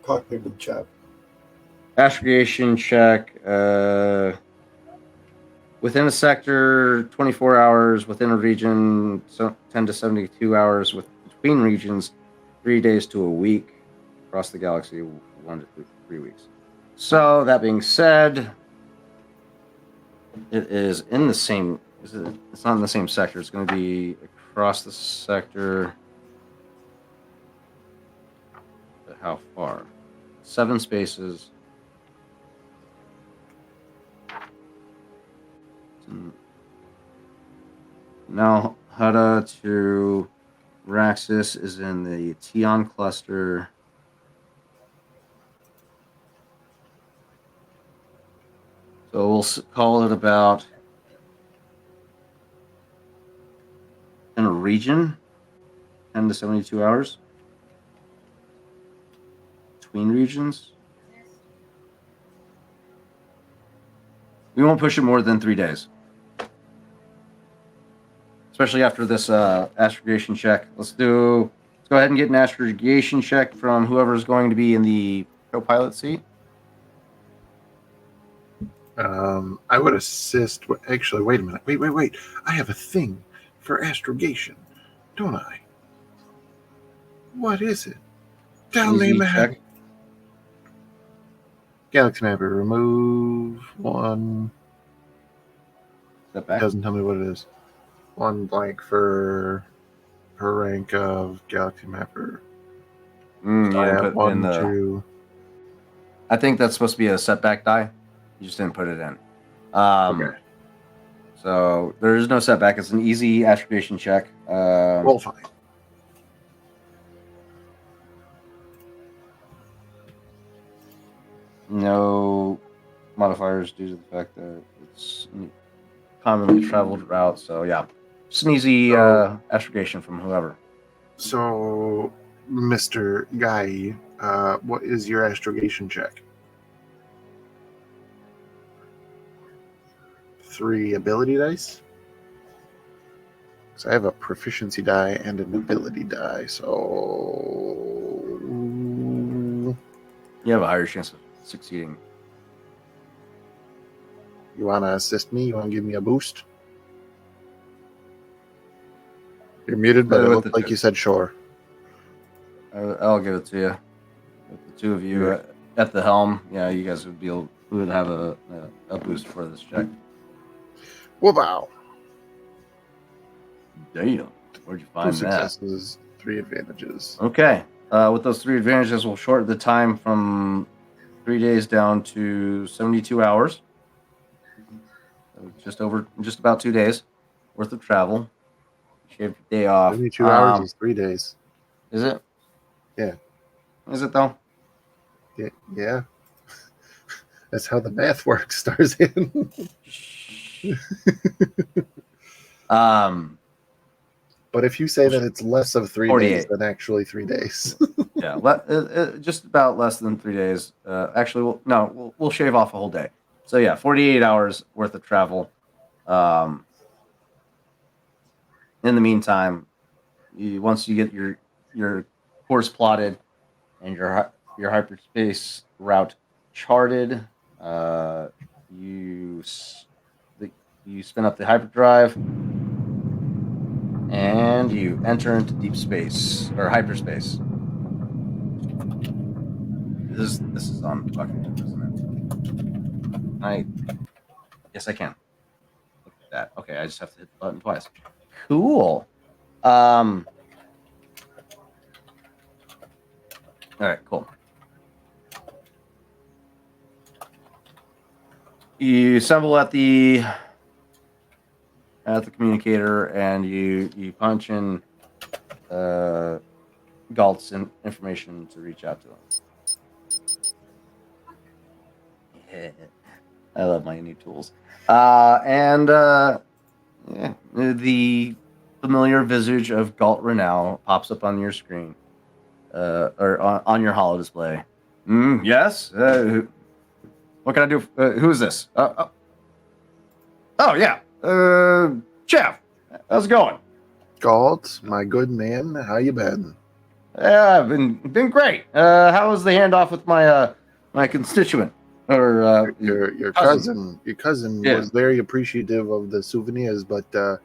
cockpit with Chap. Astrogation check. Within a sector, 24 hours. Within a region, 10 to 72 hours. Between regions, 3 days to a week. Across the galaxy, 1 to 3 weeks. So that being said, it is in the same. It's not in the same sector. It's going to be across the sector. But how far? 7 spaces. Now, Hada to Raxus is in the Tion cluster. So we'll call it about in a region, 10 to 72 hours. Between regions. We won't push it more than 3 days. Especially after this astrogation check. Let's go ahead and get an astrogation check from whoever's going to be in the co-pilot seat. I would assist. Actually, wait a minute. Wait. I have a thing for astrogation, don't I? What is it? Tell me, man. Check. Galaxy mapper. Remove 1. Step back. Doesn't tell me what it is. 1 blank for her rank of Galaxy Mapper. I have 1, 2. I think that's supposed to be a setback die. You just didn't put it in. Okay. So there is no setback. It's an easy astrogation check. Roll fine. No modifiers due to the fact that it's commonly traveled route. So yeah, just an easy astrogation from whoever. So, Mr. Guy, what is your astrogation check? 3 ability dice? Because I have a proficiency die and an ability die, so You have a higher chance of succeeding. you want to assist me? You want to give me a boost? You're muted, but it With looked the- like you said sure. I'll give it to you. With the two of you at the helm, yeah, you guys would have a boost for this check. Well, wow. Damn, where'd you 2 find that? successes, 3 advantages. Okay, with those 3 advantages, we'll shorten the time from 3 days down to 72 hours. So just about 2 days worth of travel. Shave your day off. 72 hours is 3 days. Is it? Yeah. Is it though? Yeah. That's how the math works, Tarzan. But if you say that it's less of 3 days 48. than actually 3 days. Yeah, just about less than 3 days. Actually, we'll shave off a whole day. So yeah, 48 hours worth of travel. In the meantime, once you get your course plotted and your hyperspace route charted, you spin up the hyperdrive and you enter into deep space or hyperspace. This is on fucking loop, isn't it? Yes, I can. Look at that. Okay, I just have to hit the button twice. Cool. All right, cool. You assemble at the communicator and you punch in Galt's information to reach out to him. Yeah. I love my new tools. The familiar visage of Galt Renau pops up on your screen, or on your holo display. Yes. What can I do? Who is this? Oh yeah. Chef. How's it going? Galt, my good man, how you been? Yeah, I've been great. How was the handoff with my constituent? Or Your cousin. cousin Yeah. was very appreciative of the souvenirs, but I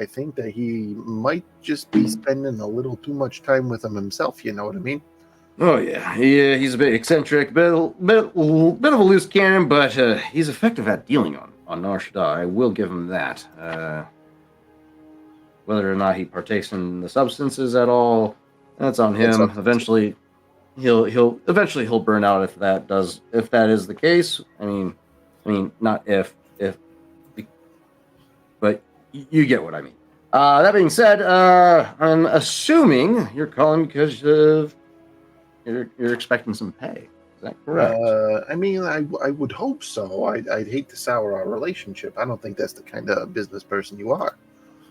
think that he might just be spending a little too much time with them himself. You know what I mean? Oh yeah, he's a bit eccentric, bit of a loose cannon, but he's effective at dealing on Shaddaa. I will give him that. Whether or not he partakes in the substances at all, that's on him. Eventually, he'll burn out if that is the case. I mean, not if, but you get what I mean. That being said, I'm assuming you're calling because of you're expecting some pay. Is that correct? I mean, I would hope so. I'd hate to sour our relationship. I don't think that's the kind of business person you are.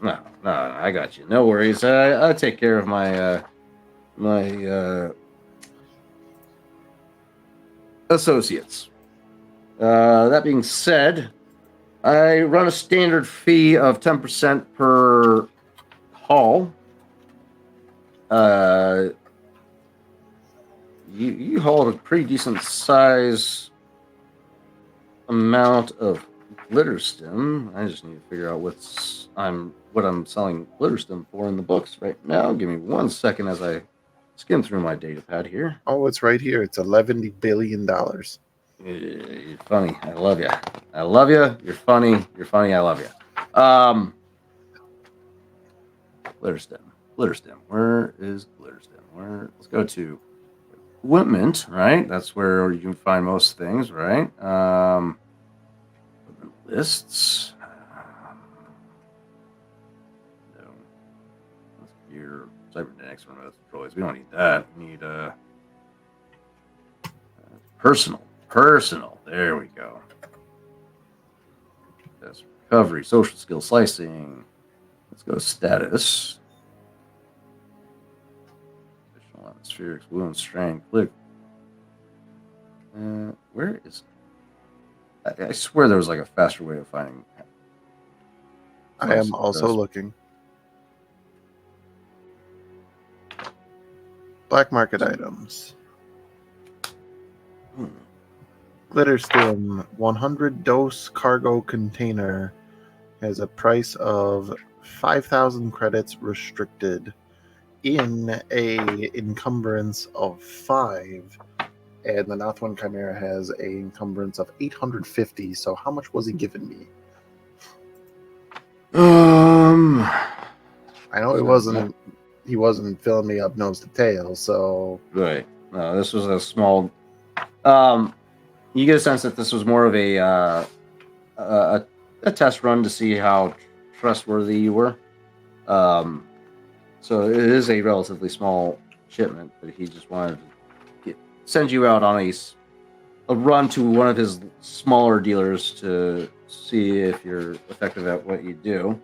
No, I got you. No worries. I take care of my associates. That being said, I run a standard fee of 10% per haul. You hauled a pretty decent size amount of glitter stem. I just need to figure out what I'm selling glitter stem for in the books right now. Give me 1 second as I skim through my data pad here. Oh, it's right here. It's $11 billion. You're funny. I love you. I love you. You're funny. You're funny. I love you. Glitter stem. Where is glitter stem? Let's go to equipment, right? That's where you can find most things, right? Lists. No. That's your cybernetics remote controls. We don't need that. We need personal. There we go. That's recovery, social skill slicing. Let's go status. Additional atmospherics, wound strength. Click. Where is? I swear there was like a faster way of finding. I am also looking. Black market items. Glitter stem 100 dose cargo container has a price of 5,000 credits restricted in a encumbrance of 5, and the North One Chimera has a encumbrance of 850. So how much was he giving me? I know he wasn't filling me up nose to tail, so Right. No, this was a small. You get a sense that this was more of a test run to see how trustworthy you were. So it is a relatively small shipment, but he just wanted to send you out on a run to one of his smaller dealers to see if you're effective at what you do.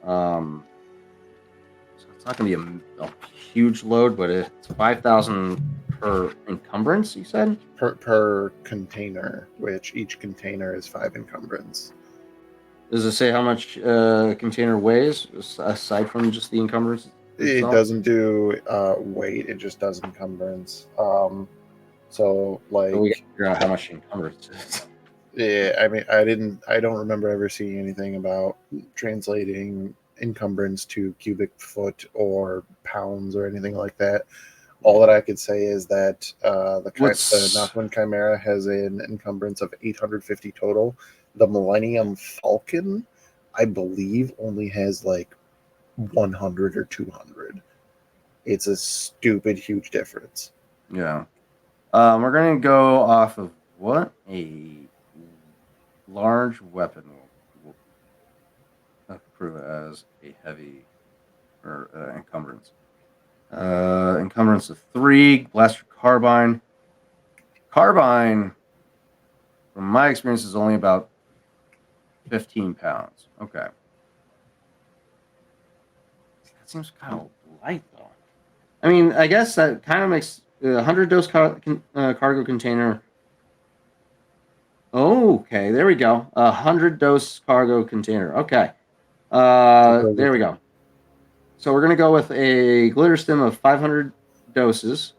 So it's not going to be a huge load, but it's 5,000 per encumbrance. You said per container, which each container is 5 encumbrance. Does it say how much a container weighs aside from just the encumbrance It itself? doesn't do weight; it just does encumbrance. So like, So we got to figure out how much encumbrance is. yeah, I mean, I don't remember ever seeing anything about translating encumbrance to cubic foot or pounds or anything like that. All that I could say is that the Nathwin Chimera has an encumbrance of 850 total. The Millennium Falcon, I believe, only has like 100 or 200. It's a stupid huge difference. Yeah. We're going to go off of what? A large weapon will prove as a heavy or encumbrance. Encumbrance of 3, blaster carbine. Carbine, from my experience, is only about 15 pounds. Okay. That seems kind of light, though. I mean, I guess that kind of makes 100 dose cargo container. Okay, there we go. 100 dose cargo container. Okay. There we go. So we're going to go with a glitter stim of 500 doses.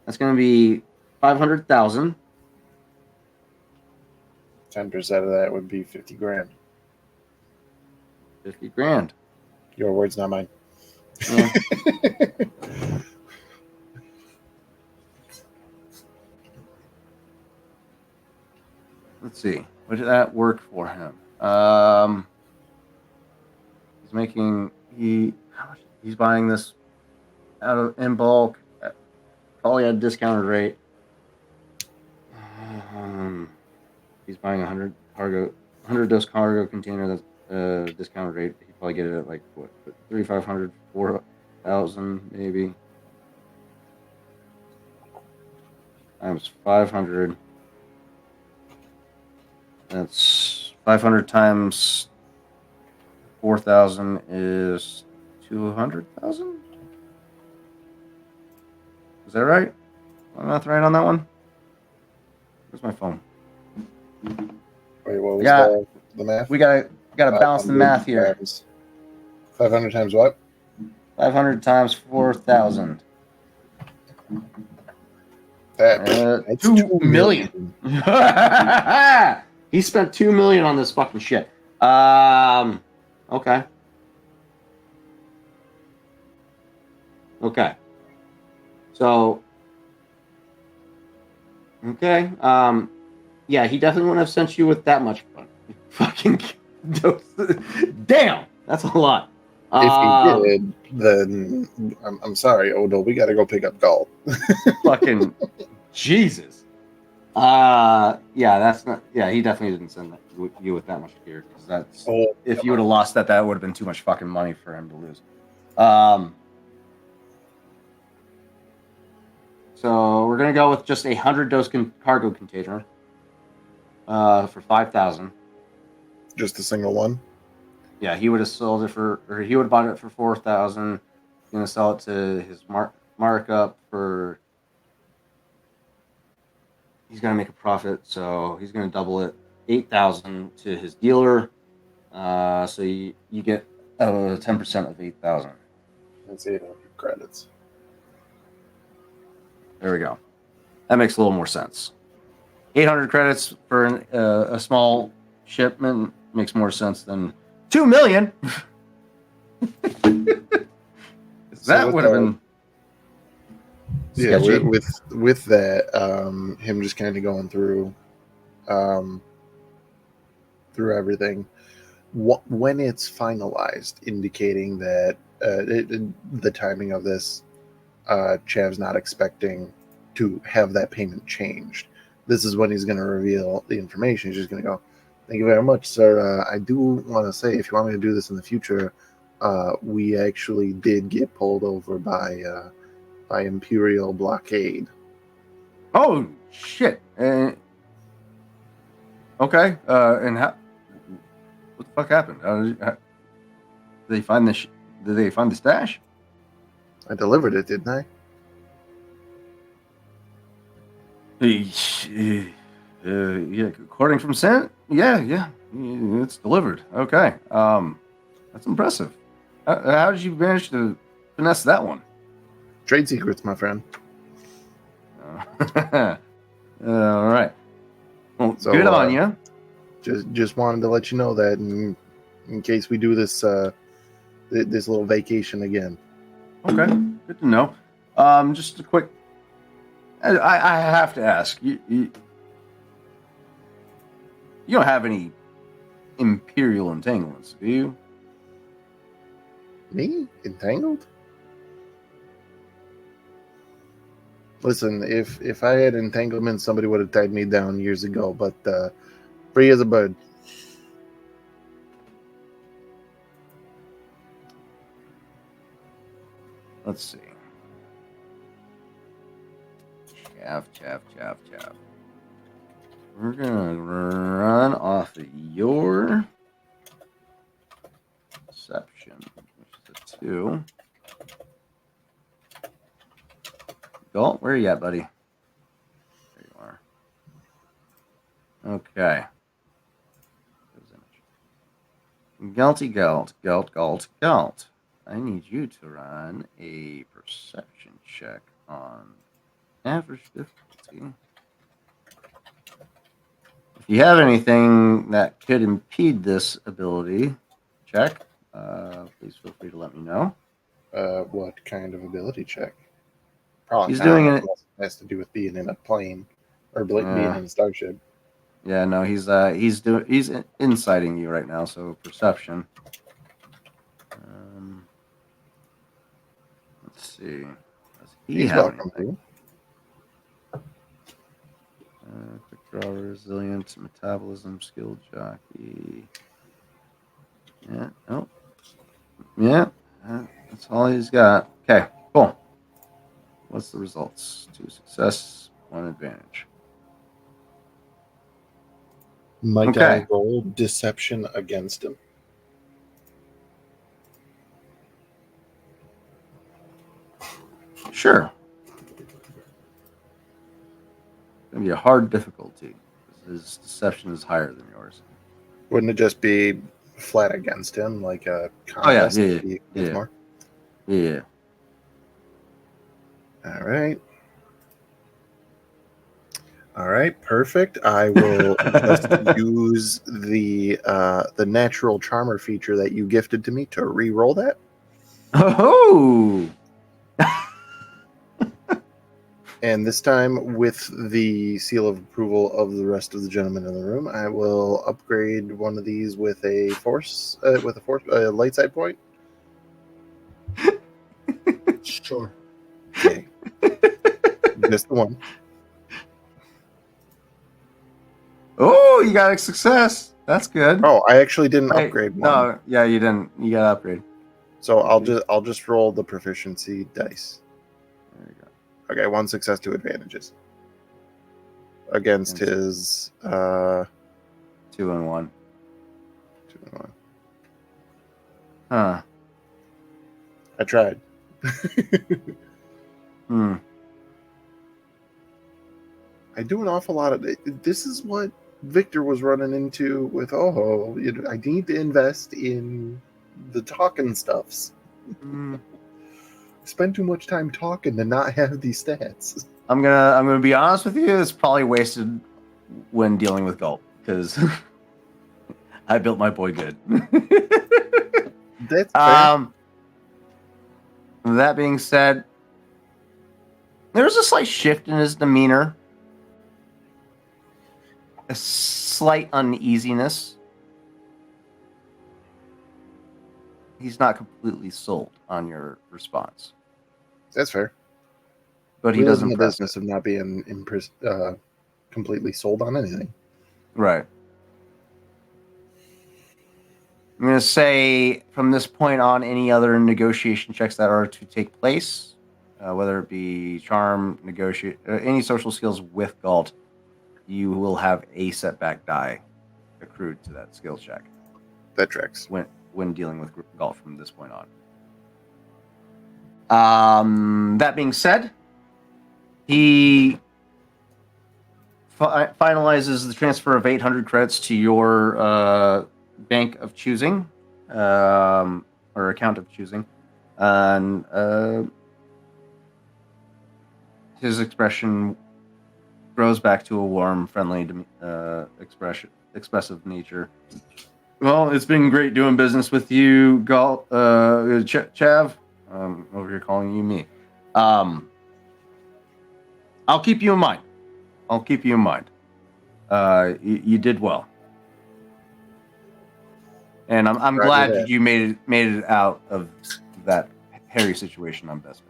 That's going to be 500,000. 10% of that would be 50 grand. 50 grand. Your words, not mine. Yeah. Let's see. What did that work for him? He's making he's buying this in bulk, probably at a discounted rate. He's buying 100 dose cargo container. That's discounted rate. He probably get it at like what 3,500, 4,000 maybe. Times 500. That's 500 times 4,000 is 200,000. Is that right? Am I not right on that one? Where's my phone? Wait, what was the math? We gotta balance the math here. 500 times what? 500 times 4,000. That's 2 million. He spent 2 million on this fucking shit. Okay. So, okay. Yeah, he definitely wouldn't have sent you with that much fucking dose. Damn, that's a lot. If he did, then I'm sorry, Odo. We got to go pick up Galt. Fucking Jesus. Yeah, that's not. Yeah, he definitely didn't send you with that much gear because that's. If you would have lost that would have been too much fucking money for him to lose. So we're gonna go with just 100 dose cargo container. For 5,000. Just a single one. Yeah, he would have sold it or he would have bought it for 4,000. He's gonna sell it to his markup for. He's gonna make a profit, so he's gonna double it, 8,000 to his dealer. So you get 10% of 8,000. That's 800 credits. There we go. That makes a little more sense. 800 credits for a small shipment makes more sense than 2 million. That would have been sketchy. with that, him just kind of going through everything. When it's finalized, indicating that the timing of this, Chav's not expecting to have that payment changed. This is when he's going to reveal the information. He's just going to go, "Thank you very much, sir. I do want to say, if you want me to do this in the future, we actually did get pulled over by Imperial blockade." Oh shit! Okay. And how? What the fuck happened? Did they find the? Did they find the stash? I delivered it, didn't I? Yeah. According from Sent, yeah, it's delivered. Okay. That's impressive. How did you manage to finesse that one? Trade secrets, my friend. All right. Well, So, good on you. Just wanted to let you know that in case we do this this little vacation again. Okay, good to know. Just a quick. I have to ask you don't have any Imperial entanglements, do you? Me? Entangled? Listen, if I had entanglements, somebody would have tied me down years ago, but free as a bird. Let's see. Chav. We're gonna run off of your perception, which is a 2. Galt, where are you at, buddy? There you are. Okay. Galty Galt. I need you to run a perception check on average difficulty. If you have anything that could impede this ability check, please feel free to let me know. What kind of ability check? Probably He's not, doing it. unless it has to do with being in a plane or being in a starship. Yeah, no, he's inciting you right now, so perception. Let's see. Does he He's have welcome anything? to. Quick draw, resilient, metabolism, skill jockey. Yeah, nope. Yeah, that's all he's got. Okay, cool. What's the results? 2 success, 1 advantage. Might Okay. I roll deception against him? Sure. It's going to be a hard difficulty. His deception is higher than yours. Wouldn't it just be flat against him, like a Oh, yeah, contest? yeah. He gets more? Yeah. All right, perfect. I will just use the natural charmer feature that you gifted to me to re-roll that. Oh! And this time, with the seal of approval of the rest of the gentlemen in the room, I will upgrade one of these with a light side point. Sure. Okay. Just the one. Oh, you got a success. That's good. Oh, I actually didn't Wait, upgrade one. No, yeah, you didn't. You got to upgrade. So I'll just roll the proficiency dice. There you go. Okay, 1 success, 2 advantages. Against his 2 and 1. 2 and 1. Huh. I tried. I do an awful lot of this is what Victor was running into with I need to invest in the talking stuffs. Spend too much time talking to not have these stats. I'm gonna be honest with you. It's probably wasted when dealing with Gulp because I built my boy good. That's fair. That being said, there's a slight shift in his demeanor, a slight uneasiness. He's not completely sold on your response, That's fair. but he We live doesn't in the press business it. of not being completely sold on anything. Right. I'm going to say from this point on, any other negotiation checks that are to take place, whether it be charm, negotiate, any social skills with Galt, you will have a setback die accrued to that skill check That tracks. when dealing with Galt from this point on. That being said, he finalizes the transfer of 800 credits to your bank of choosing, or account of choosing, and his expression grows back to a warm, friendly expressive nature. Well, it's been great doing business with you, Chav. Over here calling you me. I'll keep you in mind. You did well, and I'm Roger glad that. you made it out of that hairy situation on Bespin.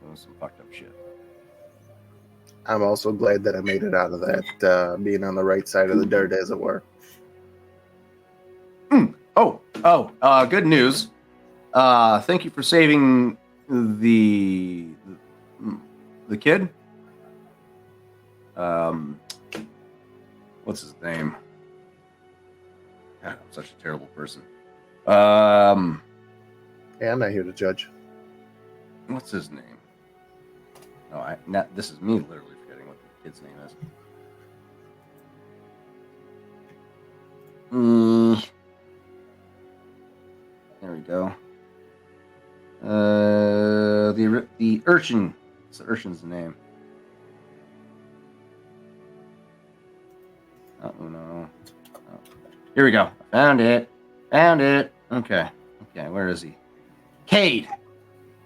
It was some fucked up shit. I'm also glad that I made it out of that, being on the right side of the dirt, as it were. Good news. Thank you for saving the kid. What's his name? God, I'm such a terrible person. Yeah, I'm not here to judge. What's his name? No, this is me literally forgetting what the kid's name is. There we go. The urchin. It's the urchin's name. Oh no. Oh. Here we go. Found it. Okay. Where is he? Cade.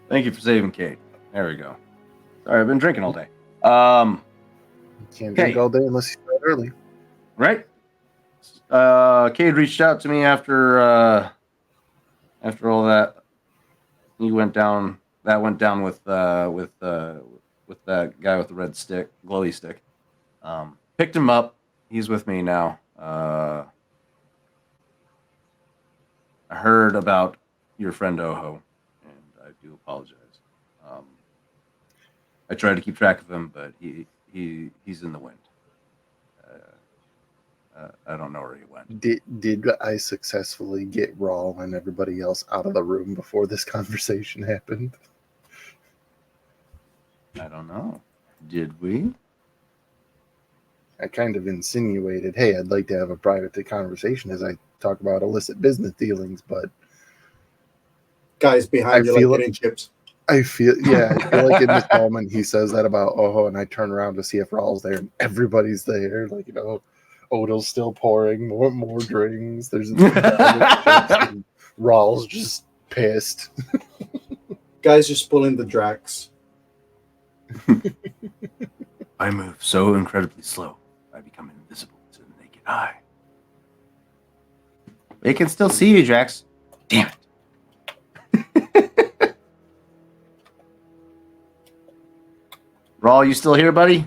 Thank you for saving Cade. There we go. Sorry, I've been drinking all day. Can't drink all day unless you start early. Right? Cade reached out to me after all that. He went down. That went down with that guy with the red stick, glowy stick. Picked him up. He's with me now. I heard about your friend Oho, and I do apologize. I tried to keep track of him, but he's in the wind. I don't know where he went. Did I successfully get Rawl and everybody else out of the room before this conversation happened? I don't know. Did we? I kind of insinuated, hey, I'd like to have a private conversation as I talk about illicit business dealings, but Guys behind you like getting chips. I feel like in this moment he says that about Oho, and I turn around to see if Rawl's there, and everybody's there. Like, Odo's still pouring more drinks. There's Rawl's just pissed. Guys just pulling the Drax. I move so incredibly slow, I become invisible to the naked eye. They can still see you, Drax. Damn it. Rawl, you still here, buddy?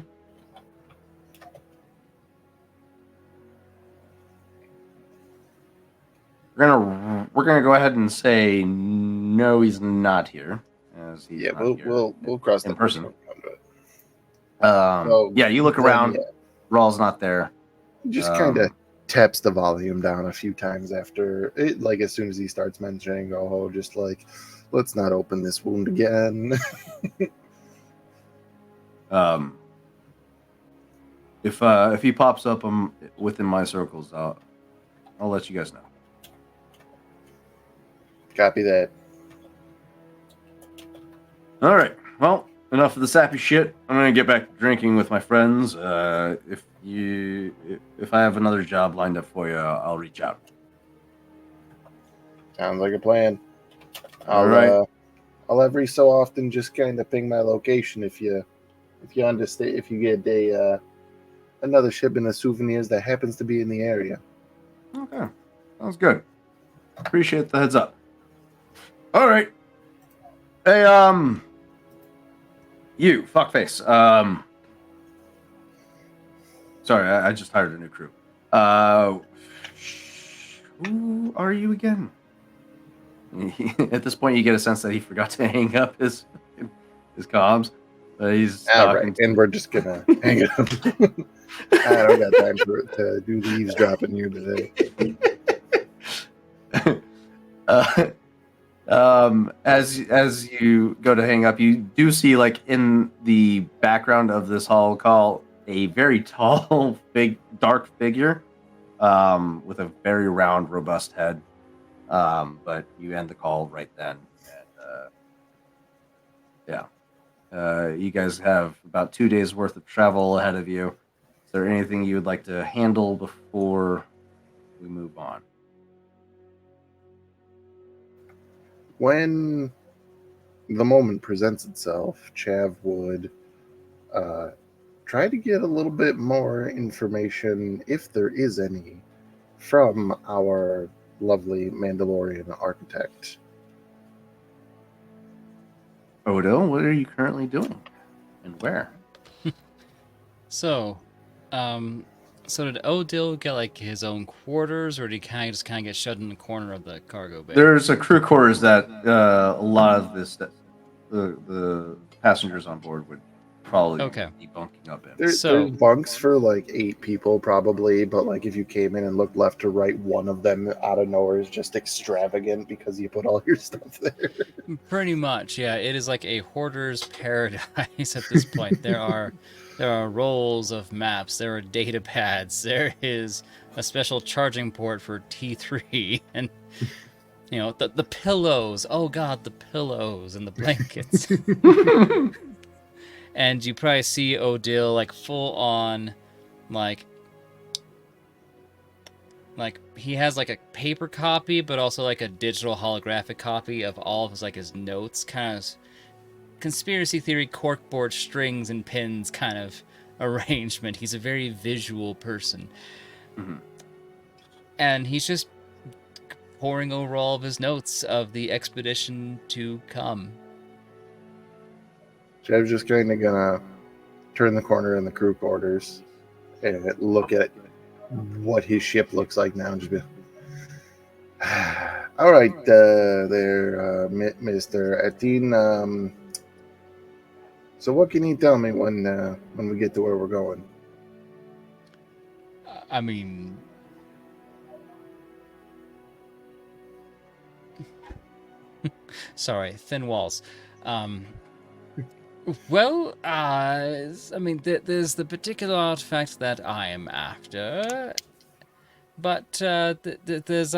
We're gonna go ahead and say no, he's not here. As he's not here we'll cross in that person. Oh, yeah, you look around. Yeah. Rawl's not there. Just kind of taps the volume down a few times after it, like as soon as he starts mentioning Oho, just like, let's not open this wound again. If he pops up within my circles, I'll let you guys know. Copy that. All right. Well, enough of the sappy shit. I'm gonna get back to drinking with my friends. If I have another job lined up for you, I'll reach out. Sounds like a plan. All right. I'll every so often just kind of ping my location if you understand, if you get another shipment of souvenirs that happens to be in the area. Okay. Sounds good. Appreciate the heads up. All right. Hey, you fuckface. Sorry, I just hired a new crew. Who are you again? At this point, you get a sense that he forgot to hang up his comms. He's All talking right, and we're just gonna hang it up. I don't got time to do the eavesdropping here today. As you go to hang up, you do see, like, in the background of this hall call, a very tall, big, dark figure, with a very round, robust head. But you end the call right then, and you guys have about 2 days worth of travel ahead of you. Is there anything you would like to handle before we move on? When the moment presents itself, Chav would try to get a little bit more information, if there is any, from our lovely Mandalorian architect. Odo, what are you currently doing, and where? So did Odil get like his own quarters, or did he just kind of get shut in the corner of the cargo bay? There's a crew quarters that a lot of the passengers on board would probably be bunking up in. There's bunks for like 8 people probably, but like if you came in and looked left to right, one of them out of nowhere is just extravagant because you put all your stuff there. Pretty much, yeah. It is like a hoarder's paradise at this point. There are rolls of maps, there are data pads, there is a special charging port for T3, and the pillows. Oh god, the pillows and the blankets. And you probably see Odil like full on, like he has like a paper copy, but also like a digital holographic copy of all of his notes, kind of conspiracy theory corkboard strings and pins kind of arrangement. He's a very visual person. Mm-hmm. And he's just poring over all of his notes of the expedition to come. So I was just gonna turn the corner in the crew quarters and look at what his ship looks like now and just be, all right, there, Mr. Atin. So what can you tell me when we get to where we're going? I mean, sorry, thin walls. Well, I mean, there's the particular artifact that I am after, but there's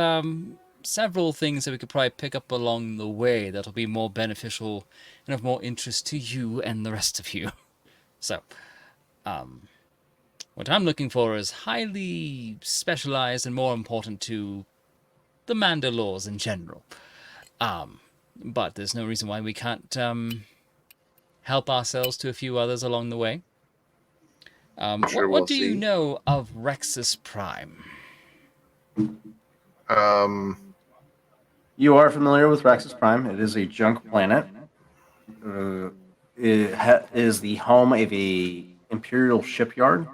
several things that we could probably pick up along the way that'll be more beneficial and of more interest to you and the rest of you. So, what I'm looking for is highly specialized and more important to the Mandalores in general. But there's no reason why we can't help ourselves to a few others along the way. What do you know of Rexus Prime? You are familiar with Rexus Prime. It is a junk planet. It is the home of a Imperial shipyard.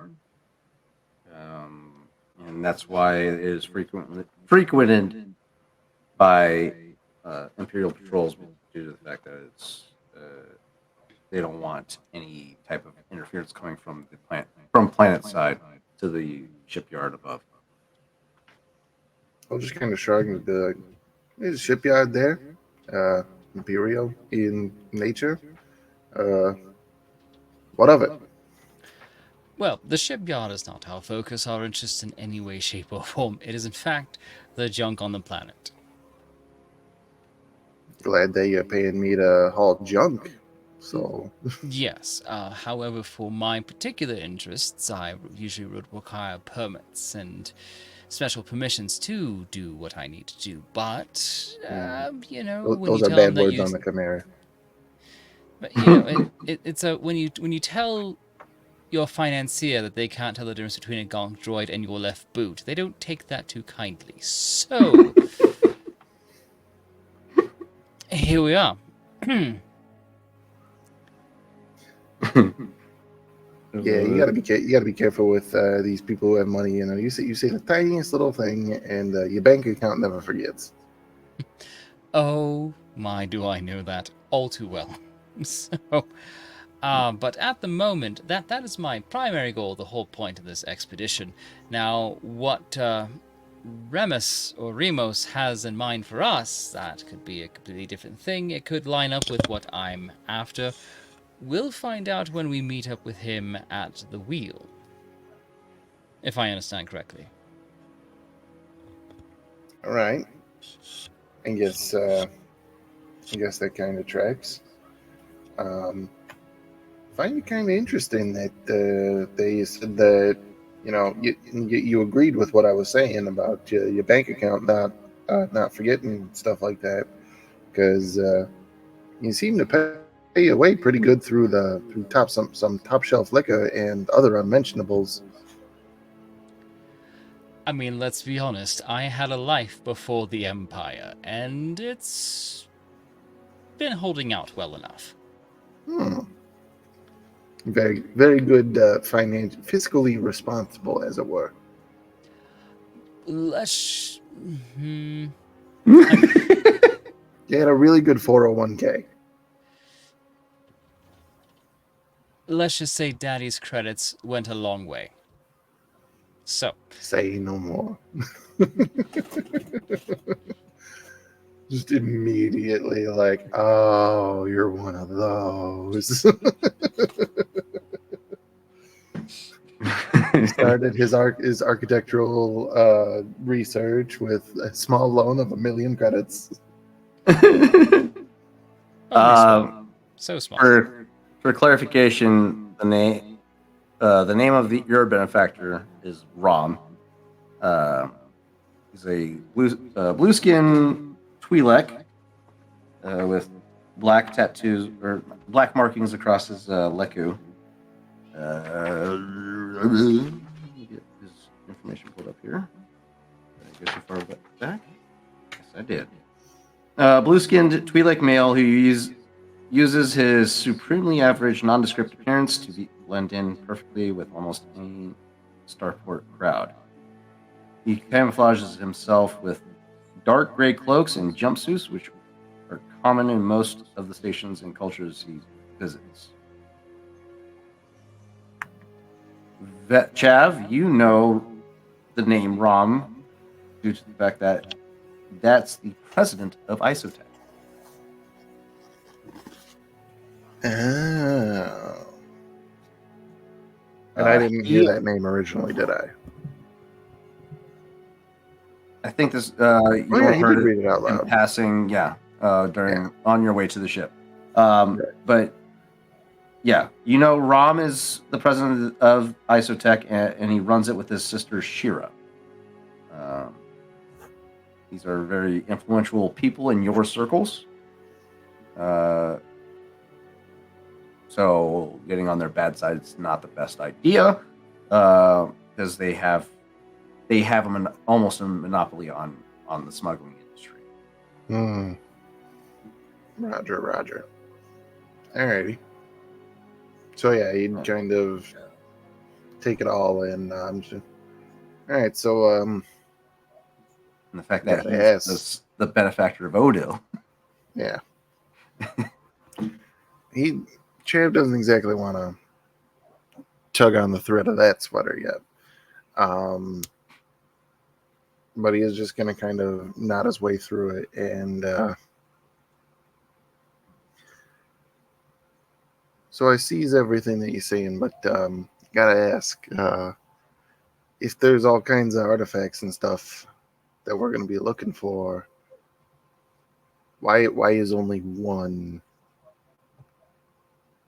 And that's why it is frequented by Imperial patrols, due to the fact that it's they don't want any type of interference coming from planet side to the shipyard above. I'll just kind of shrug and be like, "There's a shipyard there, Imperial in nature. What of it?" Well, the shipyard is not our focus, our interest in any way, shape, or form. It is, in fact, the junk on the planet. Glad that you're paying me to haul junk. So yes. However, for my particular interests, I usually would require permits, and special permissions to do what I need to do. But you know, when Those you are tell them bad that words you, on the Chimera. but you know, it's a when you tell your financier that they can't tell the difference between a gonk droid and your left boot, they don't take that too kindly. So here we are. Yeah, you gotta be careful with these people who have money. You know, you say the tiniest little thing, and your bank account never forgets. Oh my, do I know that all too well. So, but at the moment, that is my primary goal, the whole point of this expedition. Now, what Remus or Remos has in mind for us, that could be a completely different thing. It could line up with what I'm after. We'll find out when we meet up with him at the wheel. If I understand correctly. All right. I guess that kind of tracks. Find it kind of interesting that they said that you agreed with what I was saying about your bank account not forgetting stuff like that, because you seem to pay your way pretty good through some top shelf liquor and other unmentionables. I mean, let's be honest, I had a life before the Empire, and it's been holding out well enough. Very, very good fiscally responsible, as it were. Let's. You had a really good 401k. Let's just say Daddy's credits went a long way. So. Say no more. Just immediately like, oh, you're one of those. He started his architectural research with a small loan of 1 million credits. Only small. So small. For clarification, the name of your benefactor is Rom. He's a blue skin Twi'lek with black tattoos or black markings across his leku. Get his information pulled up here. Did I go too far back? Yes, I did. Blue-skinned Twi'lek male who uses his supremely average nondescript appearance to blend in perfectly with almost any starport crowd. He camouflages himself with dark gray cloaks and jumpsuits, which are common in most of the stations and cultures he visits. Chav, you know the name Rom due to the fact that that's the president of Isotech. Oh. And I didn't hear that name originally, did I? I think this. You did read it out loud. In passing, on your way to the ship. But yeah, you know, Rom is the president of Isotech, and he runs it with his sister Shira. These are very influential people in your circles. So getting on their bad side is not the best idea, because they have almost a monopoly on the smuggling industry. Roger. Alrighty. So yeah, you'd kind of take it all in. All right, so and the fact that he's the benefactor of Odil. Yeah. Chav doesn't exactly want to tug on the thread of that sweater yet. But he is just going to kind of nod his way through it. And so I sees everything that you're saying, but got to ask, if there's all kinds of artifacts and stuff that we're going to be looking for, why is only one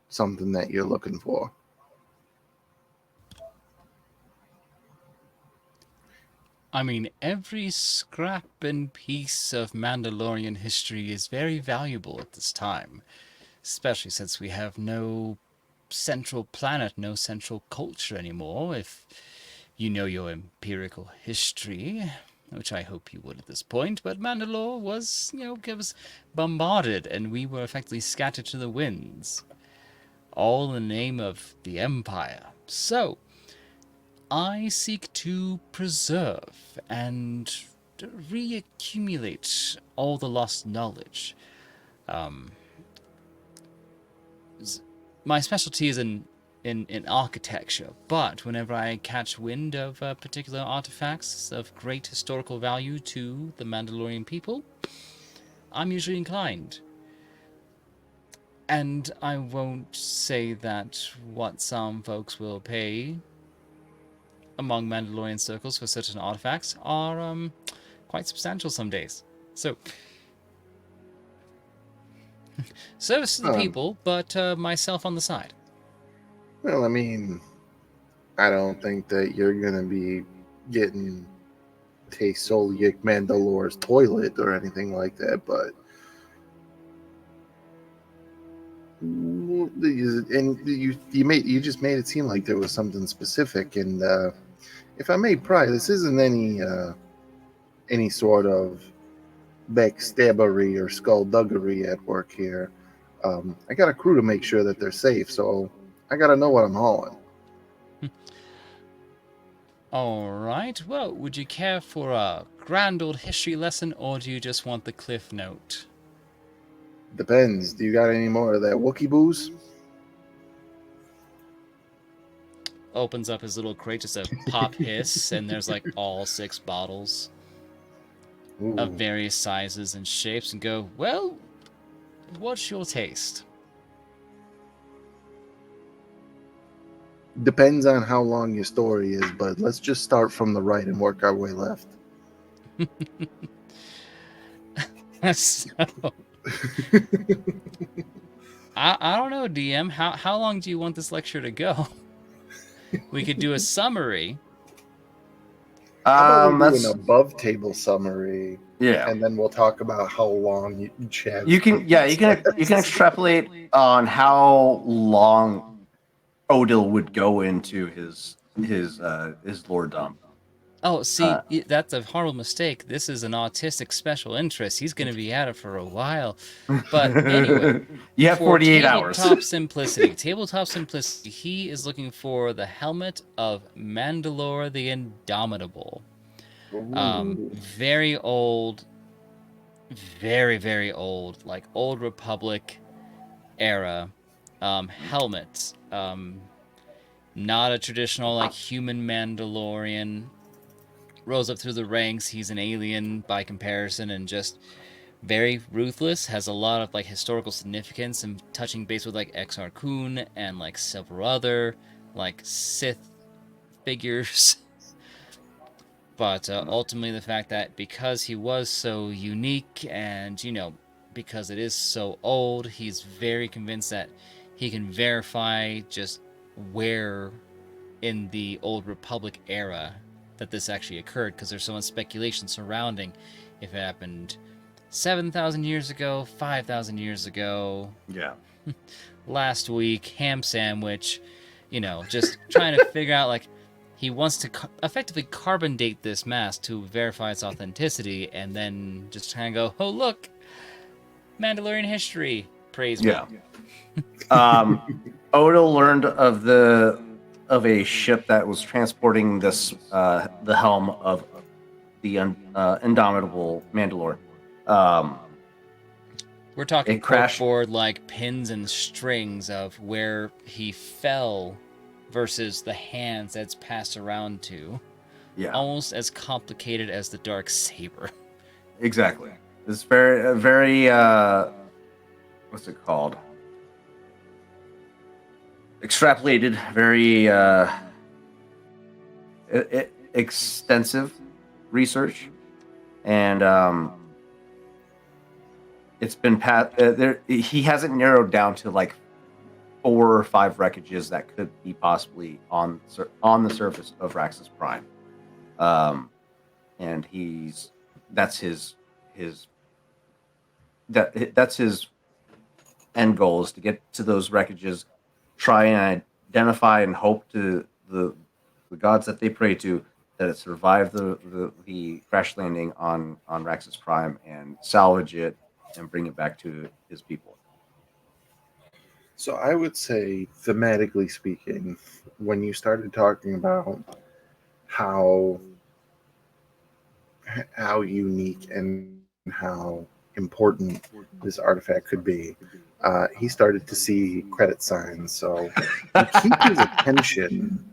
something that you're looking for? I mean, every scrap and piece of Mandalorian history is very valuable at this time, especially since we have no central planet, no central culture anymore. If you know your empirical history, which I hope you would at this point, but Mandalore was, was bombarded and we were effectively scattered to the winds, all in the name of the Empire. So, I seek to preserve and reaccumulate all the lost knowledge. Um, my specialty is in architecture, but whenever I catch wind of particular artifacts of great historical value to the Mandalorian people, I'm usually inclined. And I won't say that what some folks will pay among Mandalorian circles for certain artifacts are quite substantial some days. So, service to the people, but myself on the side. Well, I mean, I don't think that you're going to be getting Tasolik Mandalore's toilet or anything like that, but and you just made it seem like there was something specific. And if I may pry, this isn't any sort of backstabbery or skullduggery at work here. I got a crew to make sure that they're safe, so I got to know what I'm hauling. All right. Well, would you care for a grand old history lesson, or do you just want the cliff note? Depends. Do you got any more of that Wookiee booze? Opens up his little crate, just a pop hiss, and there's like all 6 bottles of various sizes and shapes, and go, well, what's your taste? Depends on how long your story is, but let's just start from the right and work our way left. So, I don't know, DM. How long do you want this lecture to go? We could do a summary. How about we do an above table summary? Yeah, and then we'll talk about how long Chad. you can extrapolate on how long Odil would go into his lorddom. Oh, see, that's a horrible mistake. This is an autistic special interest. He's going to be at it for a while. But anyway, you have 48 hours. Tabletop simplicity. He is looking for the helmet of Mandalore the Indomitable. Very old, very, very old, like Old Republic era helmet. Not a traditional like human Mandalorian. Rose up through the ranks. He's an alien by comparison, and just very ruthless. Has a lot of like historical significance and touching base with like Exar Kun and like several other like Sith figures. But ultimately, the fact that because he was so unique and because it is so old, he's very convinced that he can verify just where in the Old Republic era that this actually occurred, because there's so much speculation surrounding if it happened 7,000 years ago, 5,000 years ago, last week, ham sandwich, just trying to figure out, like, he wants to effectively carbon date this mask to verify its authenticity, and then just kind of go, oh, look, Mandalorian history, praise me. Odil learned of a ship that was transporting this the helm of the indomitable Mandalore. We're talking corkboard like pins and strings of where he fell versus the hands that's passed around to. Yeah, almost as complicated as the dark saber. Exactly. It's very what's it called? Extrapolated, very extensive research, and it's been he hasn't narrowed down to like 4 or 5 wreckages that could be possibly on the surface of Raxus Prime. and that's that's his end goal, is to get to those wreckages, try and identify and hope to the gods that they pray to that it survived the crash landing on Raxus Prime, and salvage it and bring it back to his people. So I would say, thematically speaking, when you started talking about how unique and how important this artifact could be, he started to see credit signs. So you keep his attention.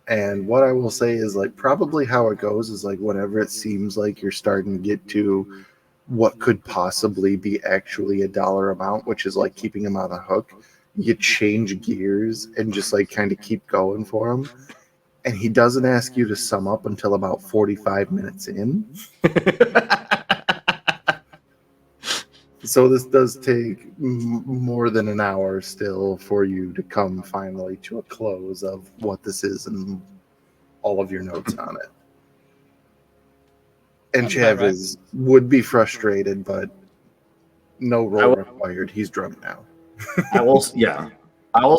And what I will say is, like, probably how it goes is, like, whenever it seems like you're starting to get to what could possibly be actually a dollar amount, which is like keeping him on a hook, you change gears and just like kind of keep going for him. And he doesn't ask you to sum up until about 45 minutes in. So this does take more than an hour still for you to come finally to a close of what this is and all of your notes on it. And Chavez would be frustrated, but no roll required. He's drunk now. I will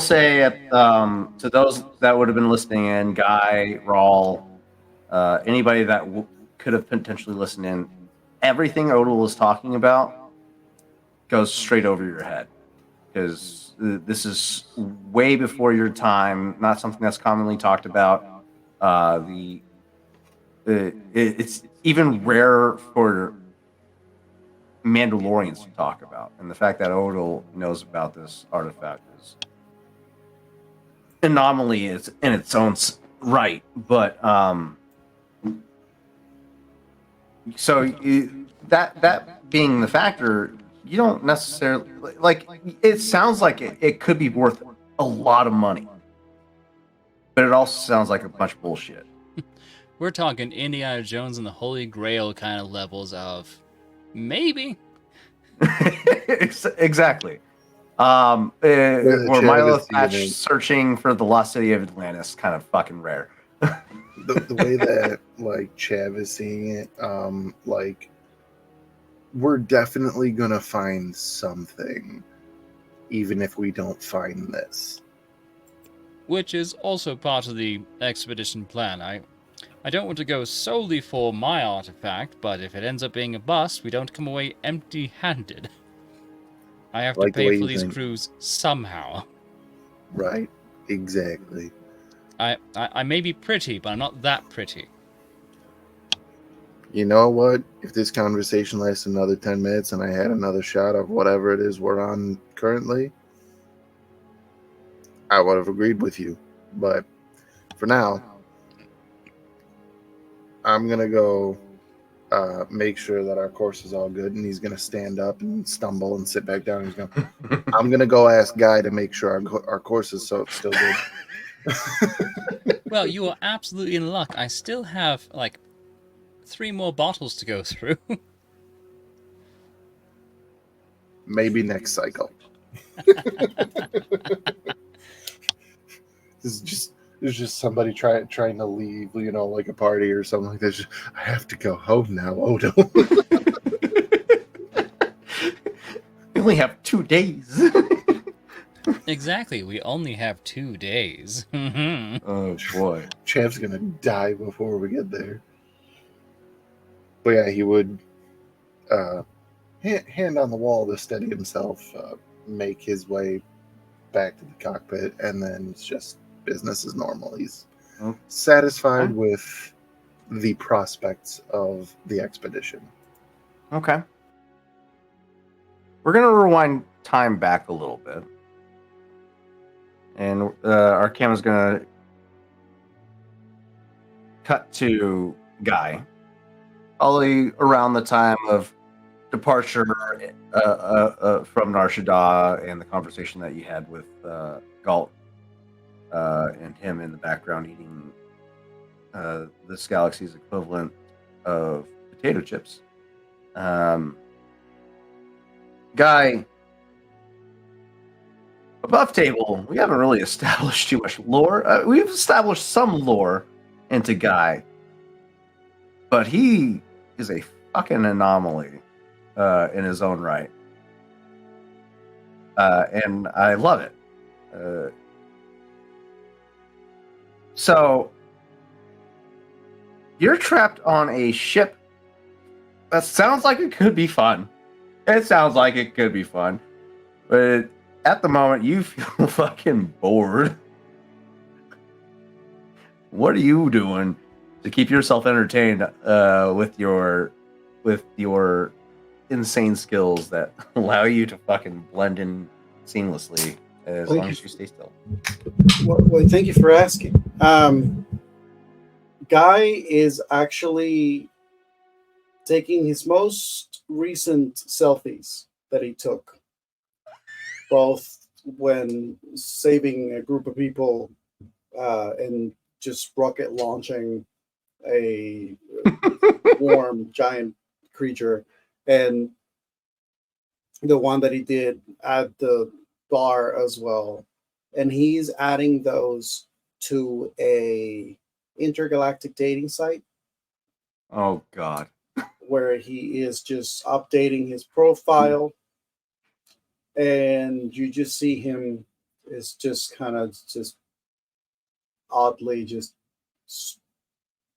say to those that would have been listening in, Guy, Rawl, anybody that could have potentially listened in, everything Odal is talking about goes straight over your head, because this is way before your time, not something that's commonly talked about. It's even rarer for Mandalorians to talk about, and the fact that Odal knows about this artifact is anomaly is in its own right. But that being the factor, you don't necessarily like. It sounds like it could be worth a lot of money, but it also sounds like a bunch of bullshit. We're talking Indiana Jones and the Holy Grail kind of levels of maybe. Exactly. Or Milo Thatch searching for the lost city of Atlantis, kind of fucking rare. the way that like Chav is seeing it, like, we're definitely gonna find something, even if we don't find this. Which is also part of the expedition plan. I don't want to go solely for my artifact, but if it ends up being a bust, we don't come away empty-handed. I have to pay for these crews somehow. Right, exactly. I may be pretty, but I'm not that pretty. You know what? If this conversation lasts another 10 minutes and I had another shot of whatever it is we're on currently, I would have agreed with you. But for now, I'm going to go make sure that our course is all good. And he's going to stand up and stumble and sit back down. He's going I'm going to go ask Guy to make sure our course is still good. Well, you are absolutely in luck. I still have, like, 3 more bottles to go through. Maybe next cycle. There's just somebody trying to leave, you know, like a party or something like that. I have to go home now, Odo. We only have 2 days. Exactly, we only have 2 days. Oh boy, Chav's gonna die before we get there. But yeah, he would hand on the wall to steady himself, make his way back to the cockpit, and then it's just business as normal. He's satisfied with the prospects of the expedition. Okay. We're going to rewind time back a little bit. And our camera's going to cut to Guy. Probably around the time of departure from Nar Shaddaa and the conversation that you had with Galt and him in the background eating this galaxy's equivalent of potato chips. Guy, above table, we haven't really established too much lore. We've established some lore into Guy. but he is a fucking anomaly in his own right. And I love it. So you're trapped on a ship that sounds like it could be fun. It sounds like it could be fun, but at the moment you feel fucking bored. What are you doing to keep yourself entertained with your insane skills that allow you to fucking blend in seamlessly as long as you stay still? Well, thank you for asking. Guy is actually taking his most recent selfies that he took, both when saving a group of people and just rocket launching a warm giant creature, and the one that he did at the bar as well. And he's adding those to a intergalactic dating site Oh God. where he is just updating his profile, and you just see him is just kind of just oddly just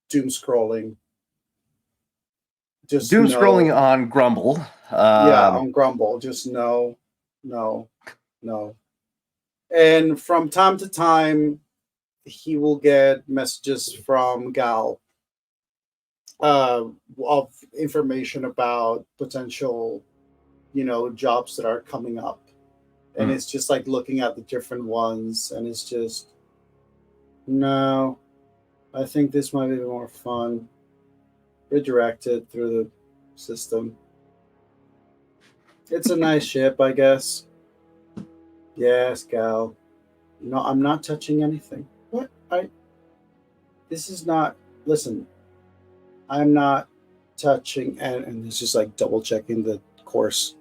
doom scrolling, just Doom no. scrolling on Grumble. Yeah, on Grumble, just no. And from time to time, he will get messages from Gal of information about potential, jobs that are coming up. And it's just like looking at the different ones, and it's just, no, I think this might be more fun. Redirected through the system. It's a nice ship, I guess. Yes, Gal. No, I'm not touching anything. What? This is not. Listen, I'm not touching, and it's just like double checking the course.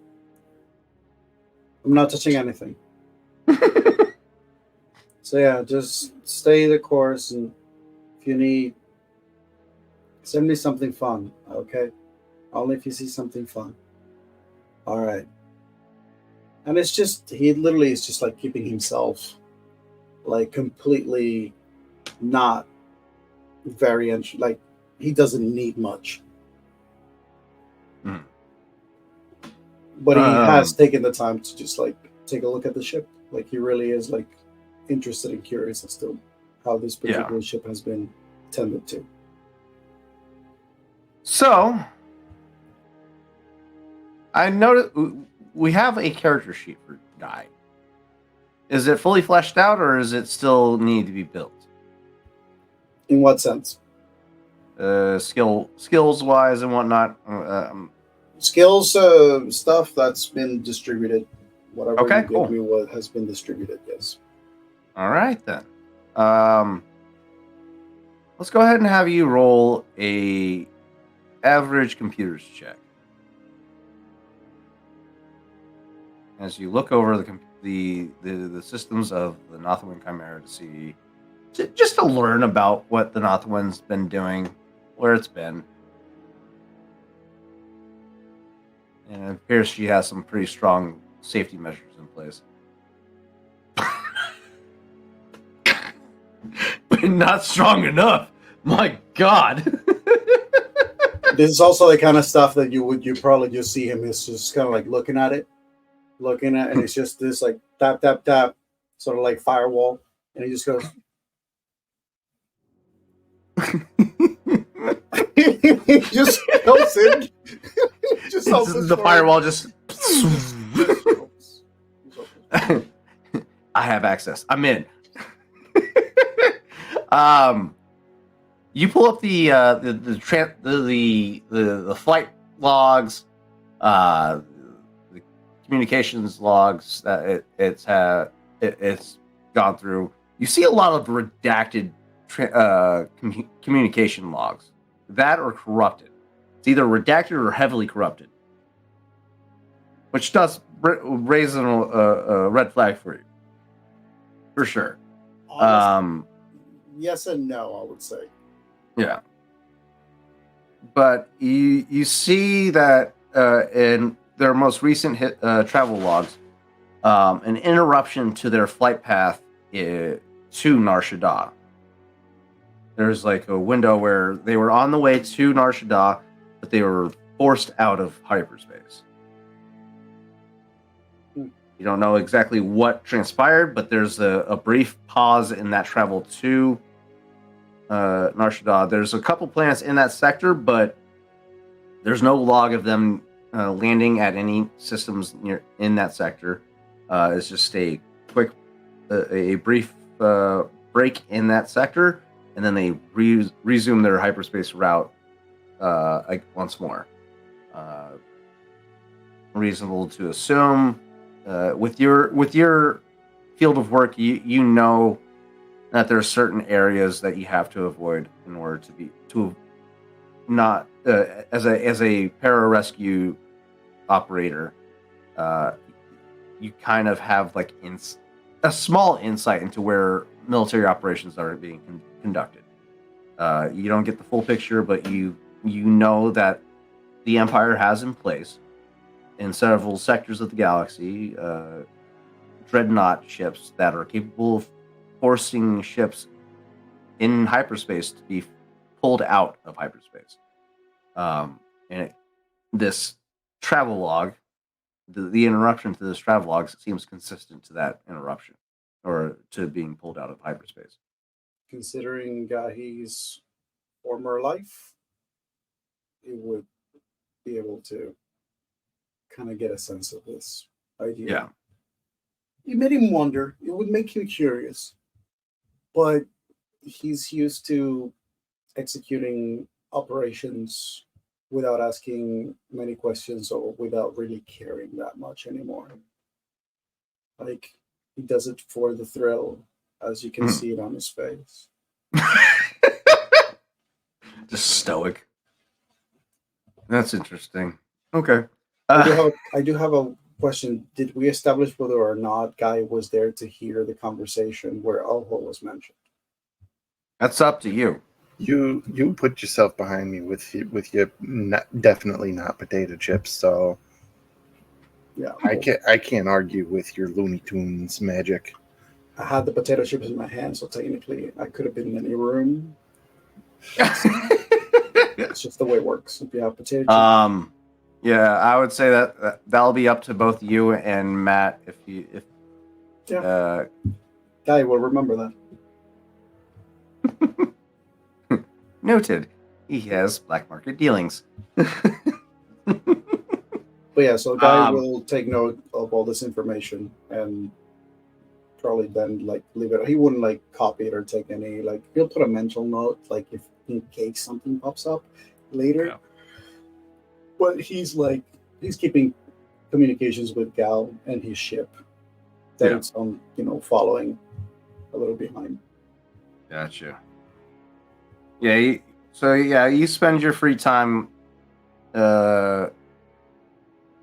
I'm not touching anything. So yeah, just stay the course, and if you need, send me something fun, okay? Only if you see something fun. All right. And it's just he literally is just like keeping himself like completely not very like he doesn't need much. Mm. But he has taken the time to just like take a look at the ship. Like he really is like interested and curious as to how this particular ship has been tended to. So I noticed we have a character sheet for Guy. Is it fully fleshed out, or is it still need to be built? In what sense? Skills wise and whatnot. Skills stuff that's been distributed. Whatever Okay, you cool. gave me what has been distributed, yes. All right then. Let's go ahead and have you roll a average computers check. As you look over the systems of the Nothwind Chimera to see, just to learn about what the Nothwind's been doing, where it's been. And it appears she has some pretty strong safety measures in place. But not strong enough. My God. This is also the kind of stuff that you probably just see him is just kind of like looking at, and it's just this like tap tap tap, sort of like firewall, and he just goes. He just goes in. Just the firewall just. I have access. I'm in. You pull up the flight logs, the communications logs that it's gone through. You see a lot of redacted communication logs that are corrupted. It's either redacted or heavily corrupted, which does raise a red flag for you, for sure. Yes and no, I would say. Yeah. but you see that in their most recent travel logs, an interruption to their flight path to Nar Shaddaa. There's like a window where they were on the way to Nar Shaddaa, but they were forced out of hyperspace. You don't know exactly what transpired, but there's a brief pause in that travel to Nar Shaddaa. There's a couple planets in that sector, but there's no log of them landing at any systems near in that sector. It's just a quick, a brief break in that sector, and then they resume their hyperspace route once more. Reasonable to assume. With your field of work, you know that there are certain areas that you have to avoid in order to not as a pararescue operator. You kind of have like a small insight into where military operations are being conducted. You don't get the full picture, but you know that the Empire has in place in several sectors of the galaxy dreadnought ships that are capable of forcing ships in hyperspace to be pulled out of hyperspace. This travel log, the interruption to this travel log seems consistent to that interruption or to being pulled out of hyperspace. Considering his former life, he would be able to kind of get a sense of this idea. Yeah. It made him wonder. It would make him curious. But he's used to executing operations without asking many questions or without really caring that much anymore. Like, he does it for the thrill, as you can see it on his face. Just stoic. That's interesting. Okay. I do have a question. Did we establish whether or not Guy was there to hear the conversation where Alho was mentioned? That's up to you. You put yourself behind me with your definitely not potato chips, so Yeah, I can't argue with your Looney Tunes magic. I had the potato chips in my hand, so technically I could have been in any room. It's just the way it works. If you have potato chips. Yeah, I would say that'll be up to both you and Matt Guy will remember that. Noted. He has black market dealings. But yeah, so Guy will take note of all this information and probably then like leave it. He wouldn't like copy it or take any he'll put a mental note like if in case something pops up later. Yeah. But he's keeping communications with Gal and his ship that it's on, following a little behind. Gotcha. Yeah, you spend your free time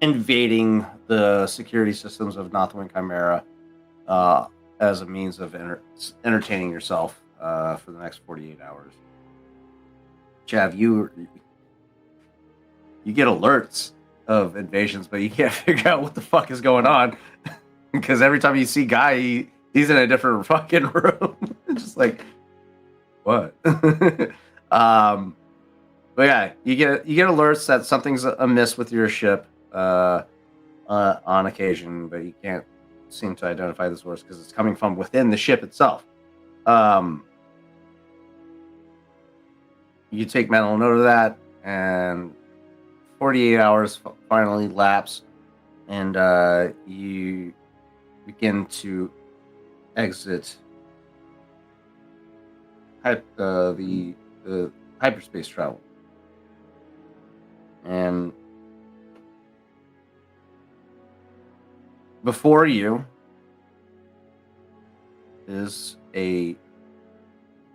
invading the security systems of Northwind Chimera as a means of entertaining yourself for the next 48 hours. Chav, you get alerts of invasions, but you can't figure out what the fuck is going on because every time you see Guy, he's in a different fucking room. Just like, what? But yeah, you get alerts that something's amiss with your ship on occasion, but you can't seem to identify the source because it's coming from within the ship itself. You take mental note of that, and 48 hours finally lapse, and you begin to exit the hyperspace travel. And before you is a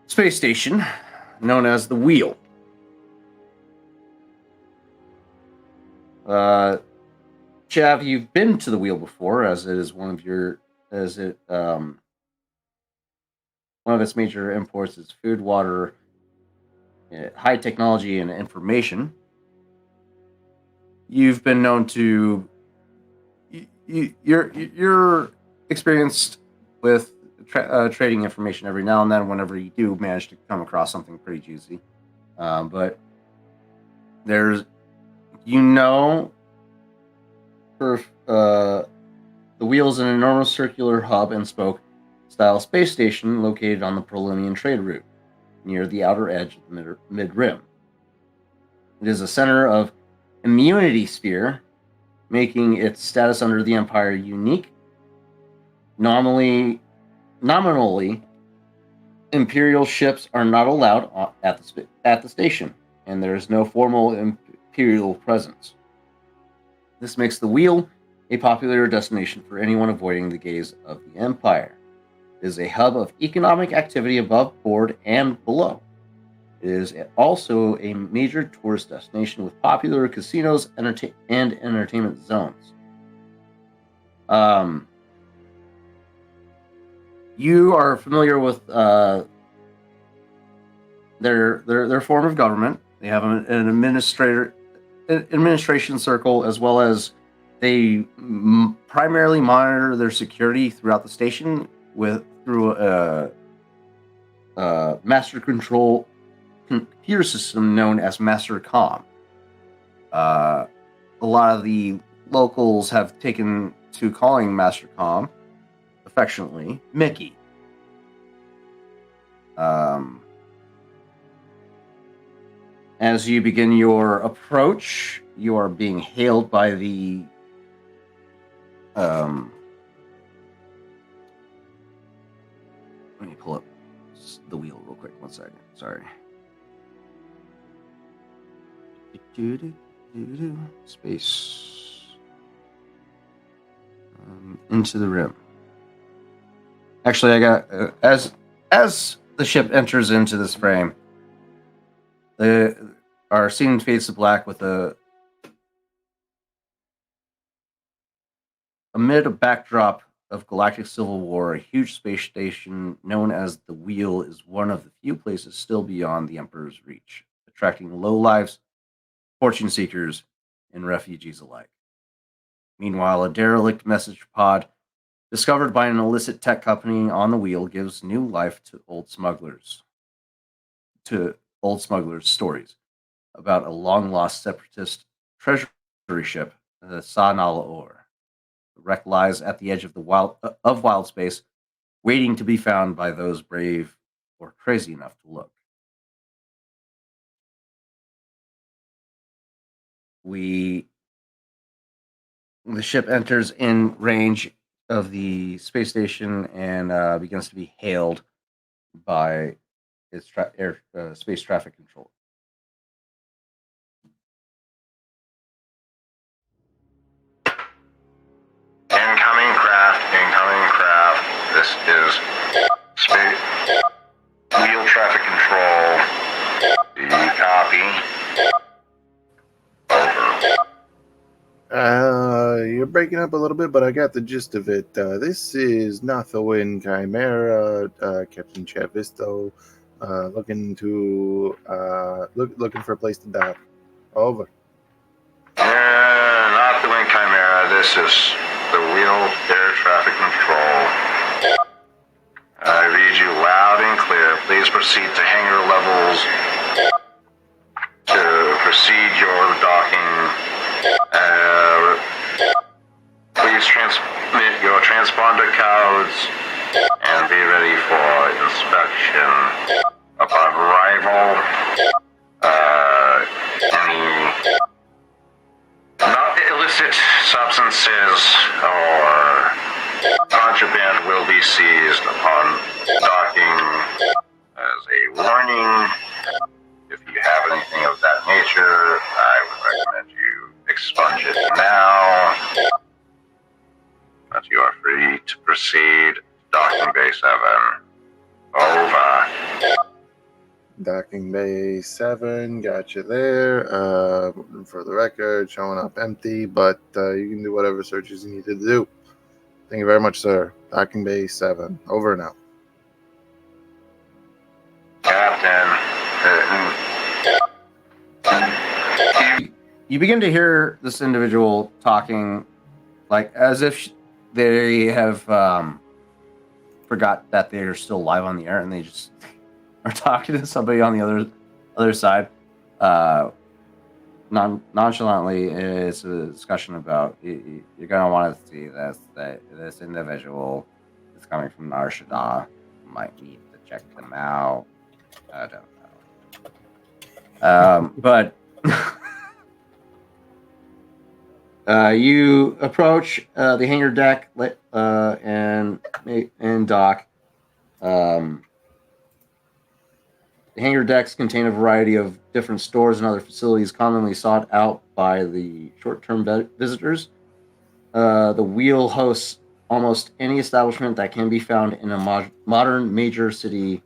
space station known as the Wheel. Chav, you've been to the Wheel before, as it is one of its major imports is food, water, high technology and information, you've been known to you're experienced with trading information every now and then. Whenever you do manage to come across something pretty juicy, but there's for the wheel is an enormous circular hub and spoke style space station located on the Prolimian trade route near the outer edge of the mid rim. It is a center of immunity sphere, making its status under the Empire unique. Nominally, Imperial ships are not allowed at the station, and there is no formal Imperial presence. This makes the wheel a popular destination for anyone avoiding the gaze of the Empire. It is a hub of economic activity above board and below. It is also a major tourist destination with popular casinos and entertainment zones. You are familiar with their form of government. They have an administration circle, as well as they primarily monitor their security throughout the station through a master control computer system known as Master Com. A lot of the locals have taken to calling Master Com, affectionately, Mickey. As you begin your approach, you are being hailed by the let me pull up the wheel real quick. 1 second. Sorry. Space. Into the rim. Actually, I got as the ship enters into this frame, our scene fades to black with amid a backdrop of galactic civil war. A huge space station known as the Wheel is one of the few places still beyond the Emperor's reach, attracting lowlifes, fortune seekers, and refugees alike. Meanwhile, a derelict message pod discovered by an illicit tech company on the Wheel gives new life to old smugglers' stories about a long-lost separatist treasury ship, the Sanala Or. The wreck lies at the edge of wild space, waiting to be found by those brave or crazy enough to look. The ship enters in range of the space station and begins to be hailed by its space traffic control. Incoming craft. This is space wheel traffic control. Do you copy? Over. You're breaking up a little bit, but I got the gist of it. This is not the Wind Chimera, Captain Chavisto, looking for a place to dock. Over. Not the Wind Chimera. This is the wheel air traffic control. I read you loud and clear. Please proceed to hangar levels to proceed your docking. Please transmit your transponder codes and be ready for inspection. Upon arrival, any not illicit substances or contraband will be seized upon docking. As a warning, if you have anything of that nature, I would recommend you expunge it now. But you are free to proceed. Docking Bay 7. Over. Docking Bay 7, got you there. For the record, showing up empty, but you can do whatever searches you need to do. Thank you very much, sir. Docking Bay 7. Over now. Captain, you begin to hear this individual talking, like as if they have forgot that they're still live on the air, and they just are talking to somebody on the other side. Nonchalantly, it's a discussion about you're gonna want to see that this individual is coming from Shaddaa. Might need to check them out. I don't know. But you approach the hangar deck and dock. The hangar decks contain a variety of different stores and other facilities commonly sought out by the short-term visitors. The wheel hosts almost any establishment that can be found in a modern major city.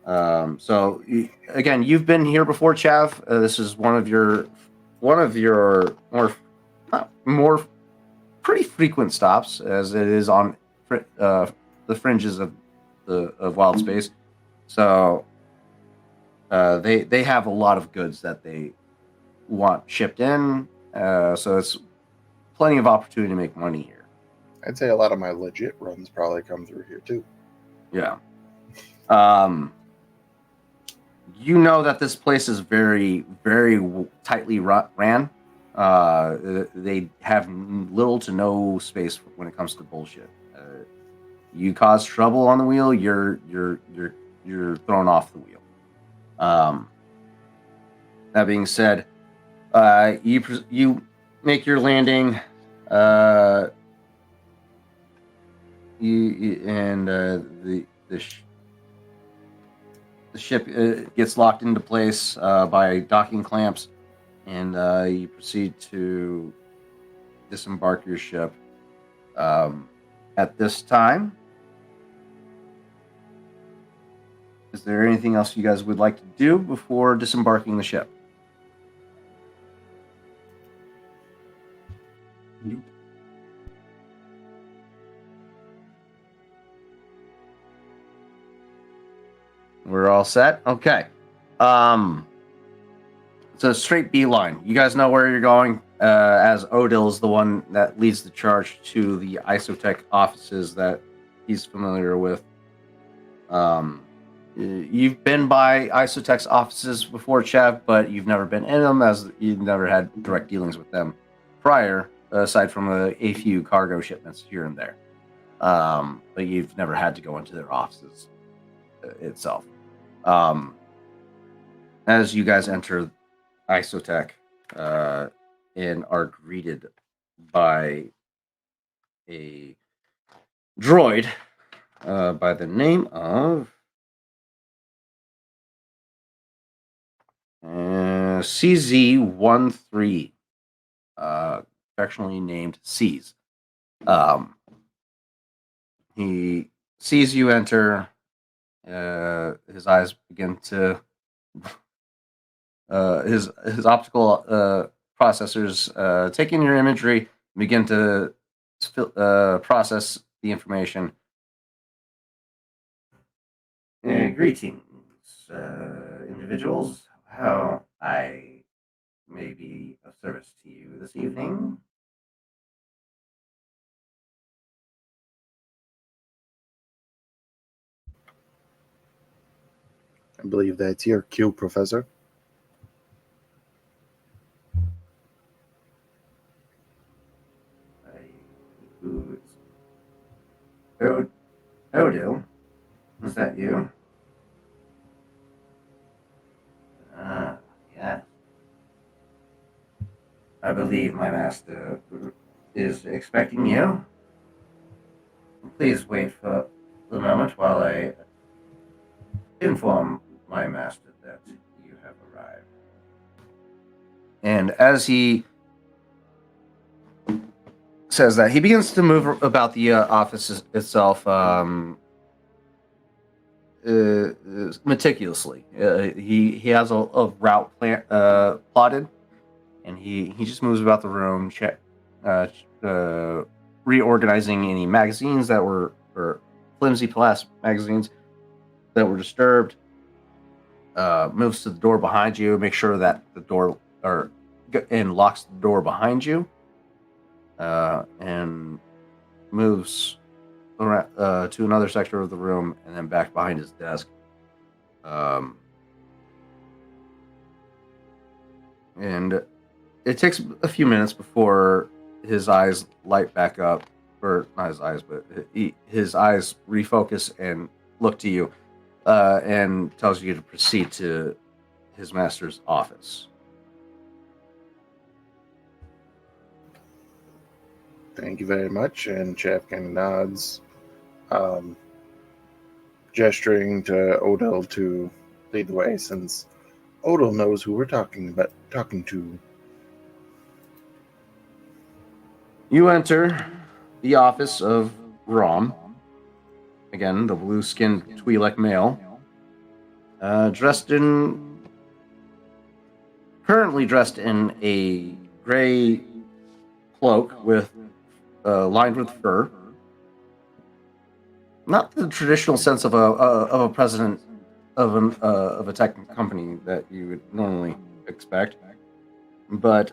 Again, you've been here before, Chav. This is one of your more pretty frequent stops, as it is on the fringes of wild space. So they have a lot of goods that they want shipped in. So it's plenty of opportunity to make money here. I'd say a lot of my legit runs probably come through here too. Yeah. You know that this place is very, very tightly ran. They have little to no space when it comes to bullshit. You cause trouble on the wheel, you're thrown off the wheel. That being said, you make your landing. The ship gets locked into place by docking clamps, and you proceed to disembark your ship. At this time, is there anything else you guys would like to do before disembarking the ship? Nope. We're all set? Okay. It's a straight beeline. You guys know where you're going, as Odil is the one that leads the charge to the Isotech offices that he's familiar with. You've been by Isotech's offices before, Chav, but you've never been in them, as you've never had direct dealings with them prior, aside from a few cargo shipments here and there. But you've never had to go into their offices itself. As you guys enter Isotech and are greeted by a droid by the name of CZ13, affectionately named C's. He sees you enter. His eyes begin to his optical processors take in your imagery, begin to process the information. Greetings, individuals. How I may be of service to you this evening. I believe that's your cue, Professor. Odil, is that you? Yes. I believe my master is expecting you. Please wait for the moment while I inform my master that you have arrived. And as he says that, he begins to move about the office itself meticulously. He has a route plotted, and he just moves about the room, reorganizing any magazines that were or flimsy plastic magazines that were disturbed. Moves to the door behind you, make sure that the door or and locks the door behind you, and moves around, to another sector of the room and then back behind his desk. And it takes a few minutes before his eyes light back up, or not his eyes, but his eyes refocus and look to you, and tells you to proceed to his master's office. Thank you very much. And Chapkin nods, gesturing to Odell to lead the way, since Odell knows who we're talking to. You enter the office of Rom. Again, the blue-skinned Twi'lek male, currently dressed in a gray cloak with lined with fur. Not the traditional sense of a president of a tech company that you would normally expect, but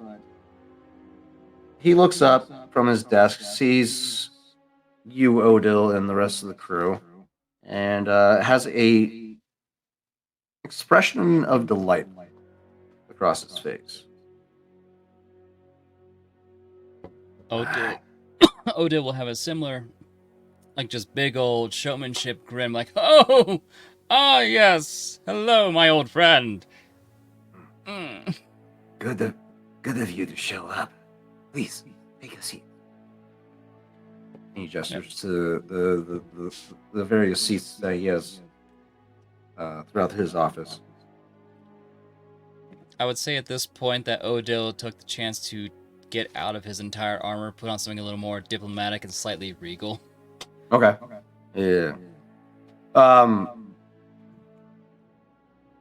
he looks up from his desk, sees you, Odil, and the rest of the crew, and has a expression of delight across his face. Odil will have a similar, like, just big old showmanship grin, like, oh, yes, hello, my old friend. Good of you to show up. Please, take a seat. He gestures to the various seats that he has throughout his office. I would say at this point that Odil took the chance to get out of his entire armor, put on something a little more diplomatic and slightly regal. Okay. Yeah.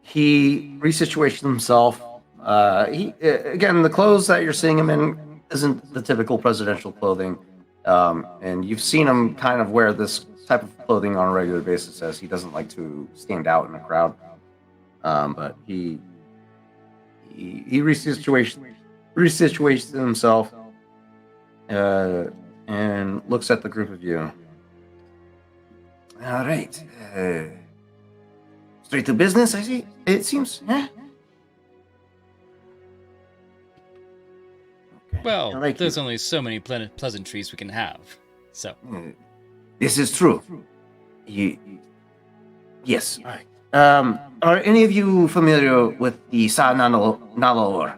He resituates himself. Again, the clothes that you're seeing him in isn't the typical presidential clothing. And you've seen him kind of wear this type of clothing on a regular basis, as he doesn't like to stand out in a crowd. But he resituates himself, and looks at the group of you. All right. Straight to business, I see. It seems. Okay. Well, I like there's you. only so many pleasantries we can have. So, This is true. Yes. All right. Are any of you familiar with the Sa Nalaor?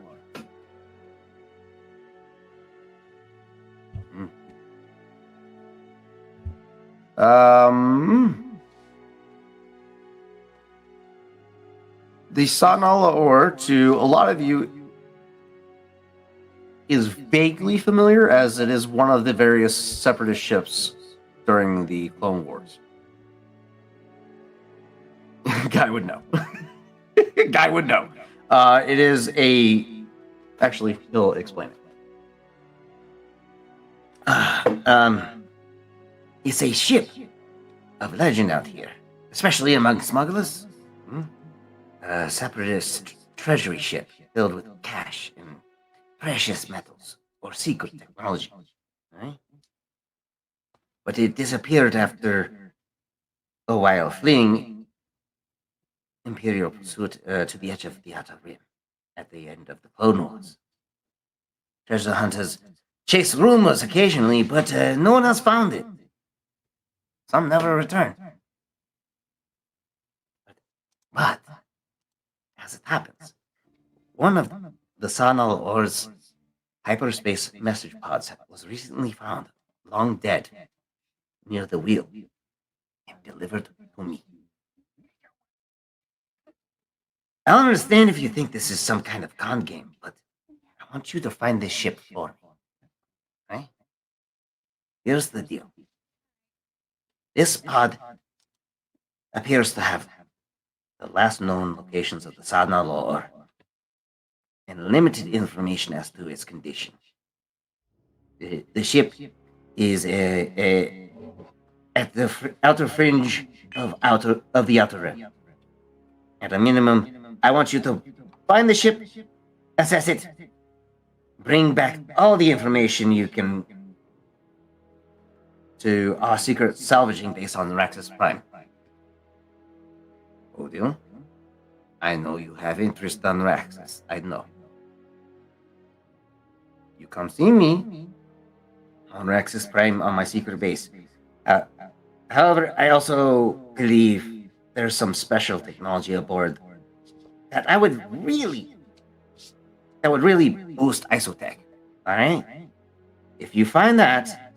The Sa Nalaor, to a lot of you, is vaguely familiar, as it is one of the various separatist ships during the Clone Wars. Guy would know. Guy would know. It is a... Actually, he'll explain it. It's a ship of legend out here, especially among smugglers. A separatist treasury ship filled with cash and precious metals or secret technology. Right? But it disappeared after a while, fleeing Imperial pursuit to the edge of the Outer Rim at the end of the Clone Wars. Treasure hunters chase rumors occasionally, but no one has found it. Some never return. But as it happens, one of the Sa Nalaor's hyperspace message pods was recently found, long dead, near the wheel, and delivered to me. I understand if you think this is some kind of con game, but I want you to find this ship for me. Right? Here's the deal. This pod appears to have the last known locations of the Sa Nalaor and limited information as to its condition. The ship is at the outer fringe of the Outer Rim. At a minimum, I want you to find the ship, assess it, bring back all the information you can to our secret salvaging base on Raxus Prime. Odil, I know you have interest on Raxus. I know. You come see me on Raxus Prime on my secret base. Uh, However, I also believe there's some special technology aboard that would really boost Isotech. All right? If you find that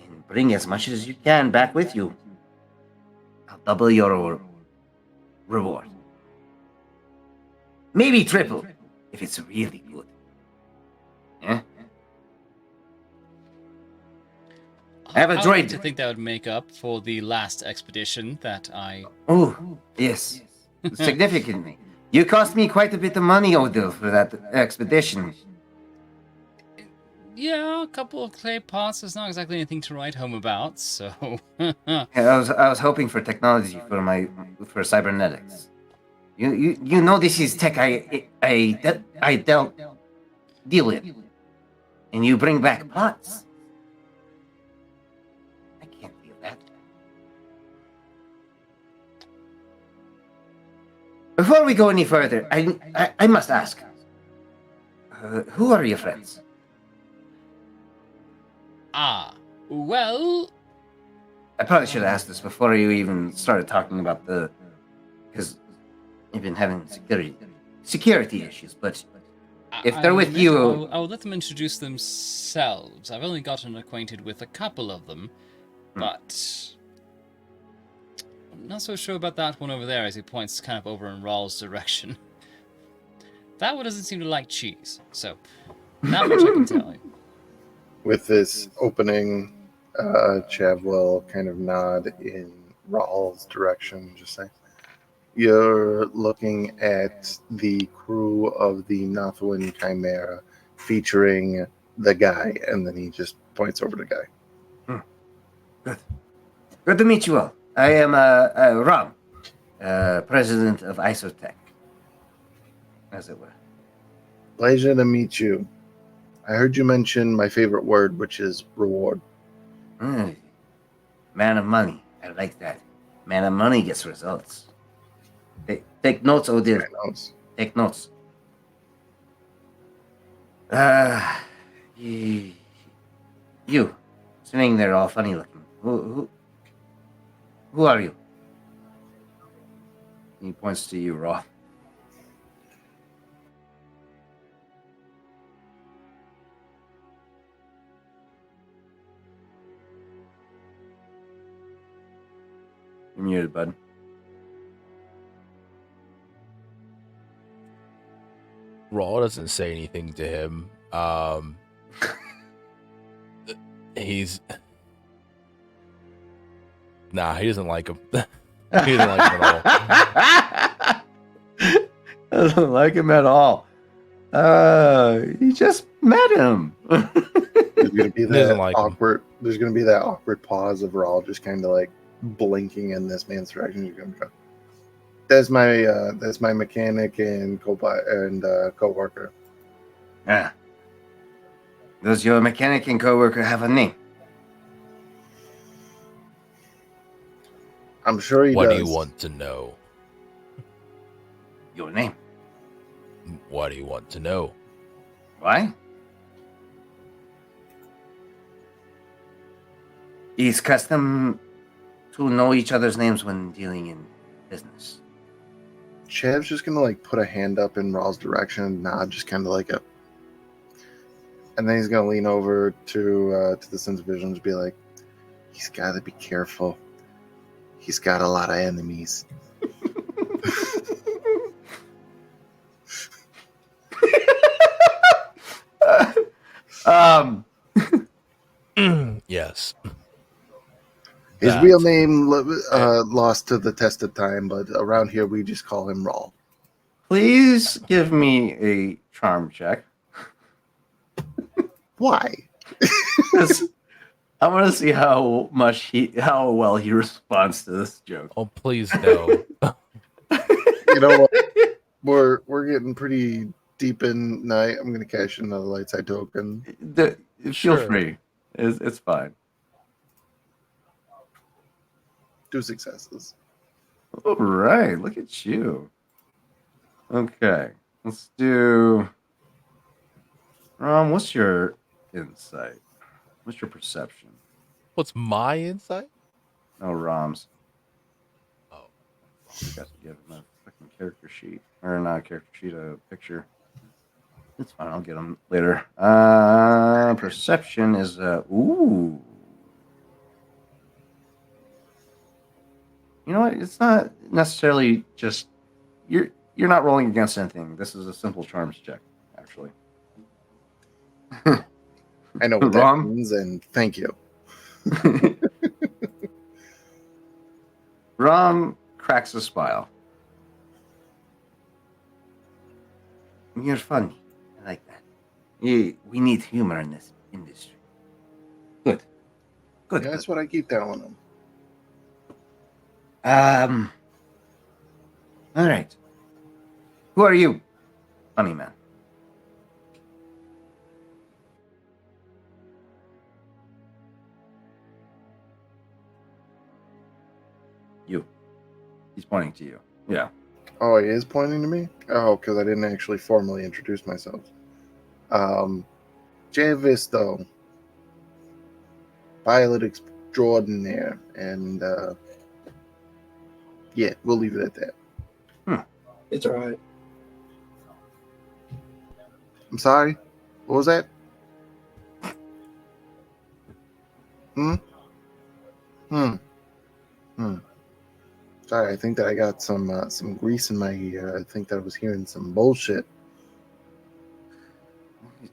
and bring as much as you can back with you, I'll double your reward. Maybe triple if it's really good. Yeah? I have a I would like droid. to think that would make up for the last expedition that I. Oh, yes. Significantly. You cost me quite a bit of money, Odil, for that expedition. Yeah, a couple of clay pots is not exactly anything to write home about, so. I was hoping for technology for cybernetics. You know this is tech I deal with, and you bring back pots. I can't deal that. Before we go any further, I must ask, who are your friends? Well, I probably should have asked this before you even started talking about because you've been having security issues. But if they're with you, I'll let them introduce themselves. I've only gotten acquainted with a couple of them, but I'm not so sure about that one over there, as he points kind of over in Rawl's direction. That one doesn't seem to like cheese, so that much I can tell you. With this opening, Chav will kind of nod in Rawl's direction, just say, "You're looking at the crew of the Nothwin Chimera featuring the guy," and then he just points over the guy. Good to meet you all. I am Ram, president of Isotech, as it were. Pleasure to meet you. I heard you mention my favorite word, which is reward. Man of money. I like that. Man of money gets results. Take notes, Odin. Take notes. You sitting there all funny looking. Who are you? He points to you, Raw. You're muted, bud. Raw doesn't say anything to him. He's he doesn't like him. He doesn't like him at all. Doesn't like him at all. He just met him. There's gonna be Doesn't like him. awkward. There's gonna be that awkward pause of Rawl just kind of like blinking in this man's direction. You're gonna go, that's my mechanic and co-worker. Yeah. Does your mechanic and coworker have a name? I'm sure he What does. do you want to know? Your name. What do you want to know? Why? It's custom to know each other's names when dealing in business. Chav's just gonna like put a hand up in Raw's direction and nod, just kind of like a, and then he's gonna lean over to the Sense of Vision and be like, "He's got to be careful. He's got a lot of enemies." Yes. His real name lost to the test of time, but around here we just call him Raw. Please give me a charm check. Why? 'Cause I want to see how well he responds to this joke. Oh, please no. You know what? We're getting pretty deep in night, I'm going to cash in another light side token. Feel Sure. free. It's fine. 2 successes. All right, look at you. Okay, let's do. What's your insight? What's your perception? What's my insight? No, Rom's. Oh, Forgot to give him a fucking character sheet. Or not a character sheet, a picture. It's fine, I'll get them later. Perception is ooh. You know what? It's not necessarily just you're not rolling against anything. This is a simple charms check, actually. I know what that Rom? means, and thank you. Rom cracks a smile. You're funny. I like that. We need humor in this industry. Good. Good. Yeah, that's what I keep telling them. All right. Who are you, funny man? You. He's pointing to you. Yeah. Oh, he is pointing to me? Oh, because I didn't actually formally introduce myself. Javisto, pilot extraordinaire, and yeah, we'll leave it at that. It's all right. I'm sorry. What was that? Hmm. Sorry, I think that I got some grease in my ear. I think that I was hearing some bullshit.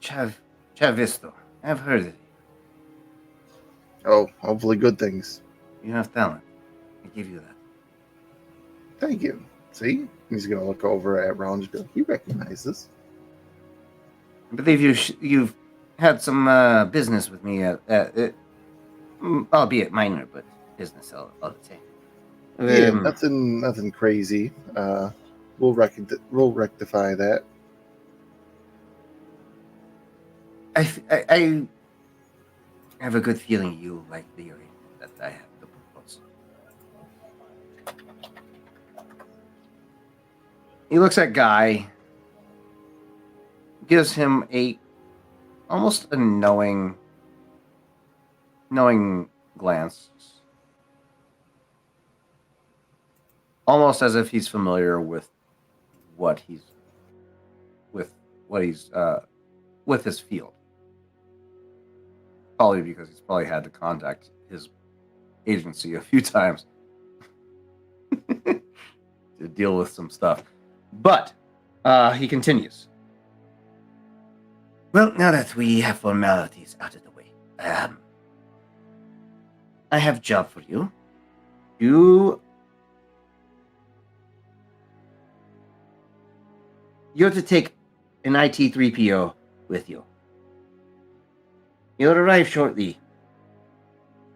Chavisto. I've heard of you. Oh, hopefully good things. You have talent. I give you that. Thank you. See? He's gonna look over at Ron and just be like, he recognizes. I believe you've had some business with me, albeit minor, but business all the same. Yeah, nothing crazy. We'll rectify that. I have a good feeling you like the arrangement that I have to propose. He looks at Guy, gives him almost a knowing glance, almost as if he's familiar with with his field. Probably because he's probably had to contact his agency a few times to deal with some stuff. But he continues. Well, now that we have formalities out of the way, I have a job for you. You're to take an IT-3PO with you. You'll arrive shortly.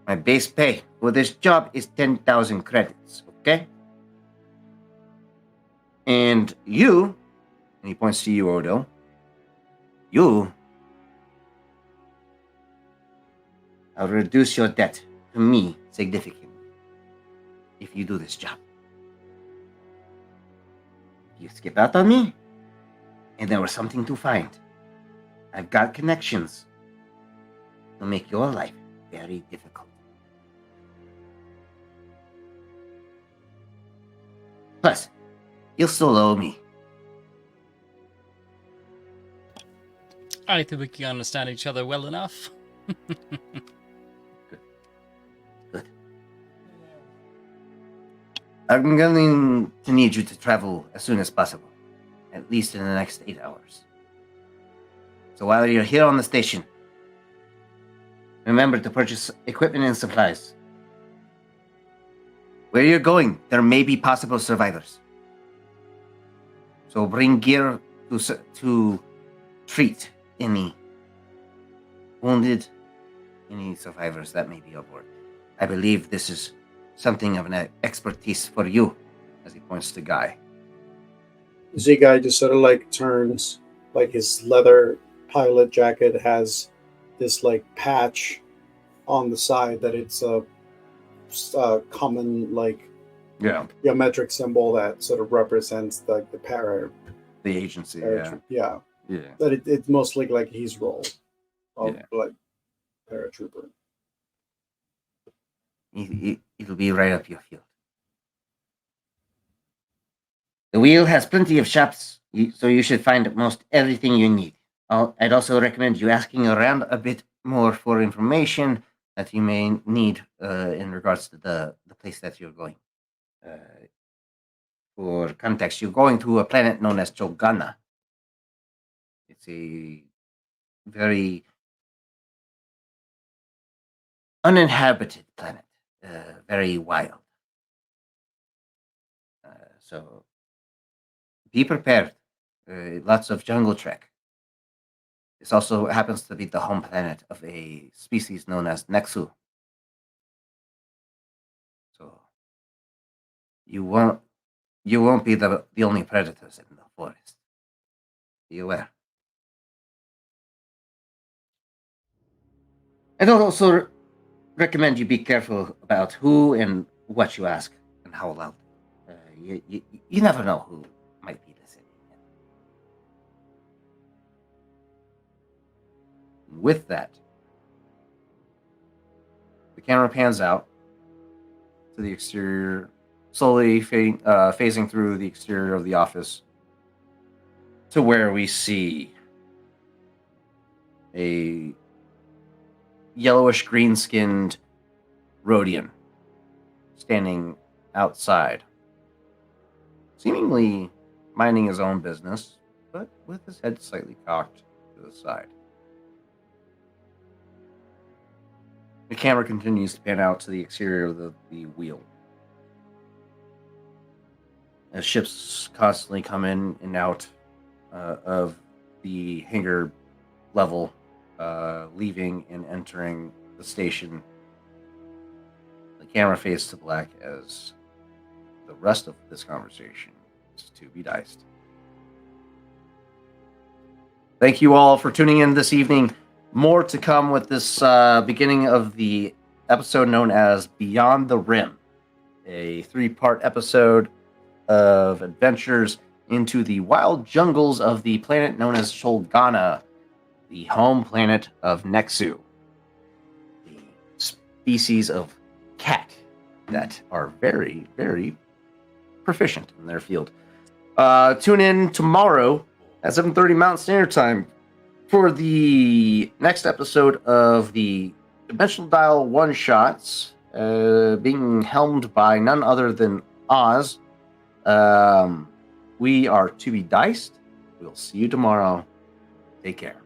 My base pay for this job is 10,000 credits, okay? And you, and he points to you, Odo, I'll reduce your debt to me significantly if you do this job. You skip out on me, and there was something to find. I've got connections to make your life very difficult. Plus, you'll still owe me. I think we can understand each other well enough. Good. I'm going to need you to travel as soon as possible, at least in the next 8 hours. So while you're here on the station, remember to purchase equipment and supplies. Where you're going, there may be possible survivors. So bring gear to treat any wounded, any survivors that may be aboard. I believe this is something of an expertise for you, as he points to Guy. The guy just sort of like turns like his leather pilot jacket has this like patch on the side that it's a common like Yeah, geometric symbol that sort of represents the the agency. yeah. Yeah. But it's mostly like his role of Yeah. like paratrooper. It'll be right up your field. The wheel has plenty of shops, so you should find most everything you need. I'd also recommend you asking around a bit more for information that you may need in regards to the place that you're going. For context, you're going to a planet known as Chogana. It's a very uninhabited planet, very wild. So be prepared. Lots of jungle trek. This also happens to be the home planet of a species known as Nexu. So you won't be the only predators in the forest. Be aware. And I'll also recommend you be careful about who and what you ask and how loud. You never know who might be listening. With that, the camera pans out to the exterior, slowly phasing through the exterior of the office to where we see a yellowish green skinned Rhodian standing outside, seemingly minding his own business, but with his head slightly cocked to the side. The camera continues to pan out to the exterior of the wheel. As ships constantly come in and out of the hangar level, leaving and entering the station, the camera fades to black as the rest of this conversation is to be diced. Thank you all for tuning in this evening. More to come with this beginning of the episode known as Beyond the Rim, a 3-part episode of adventures into the wild jungles of the planet known as Sholgana, the home planet of Nexu, the species of cat that are very, very proficient in their field. Tune in tomorrow at 7:30 Mountain Standard Time for the next episode of the Dimensional Dial one-shots, being helmed by none other than Oz. We are to be diced. We'll see you tomorrow. Take care.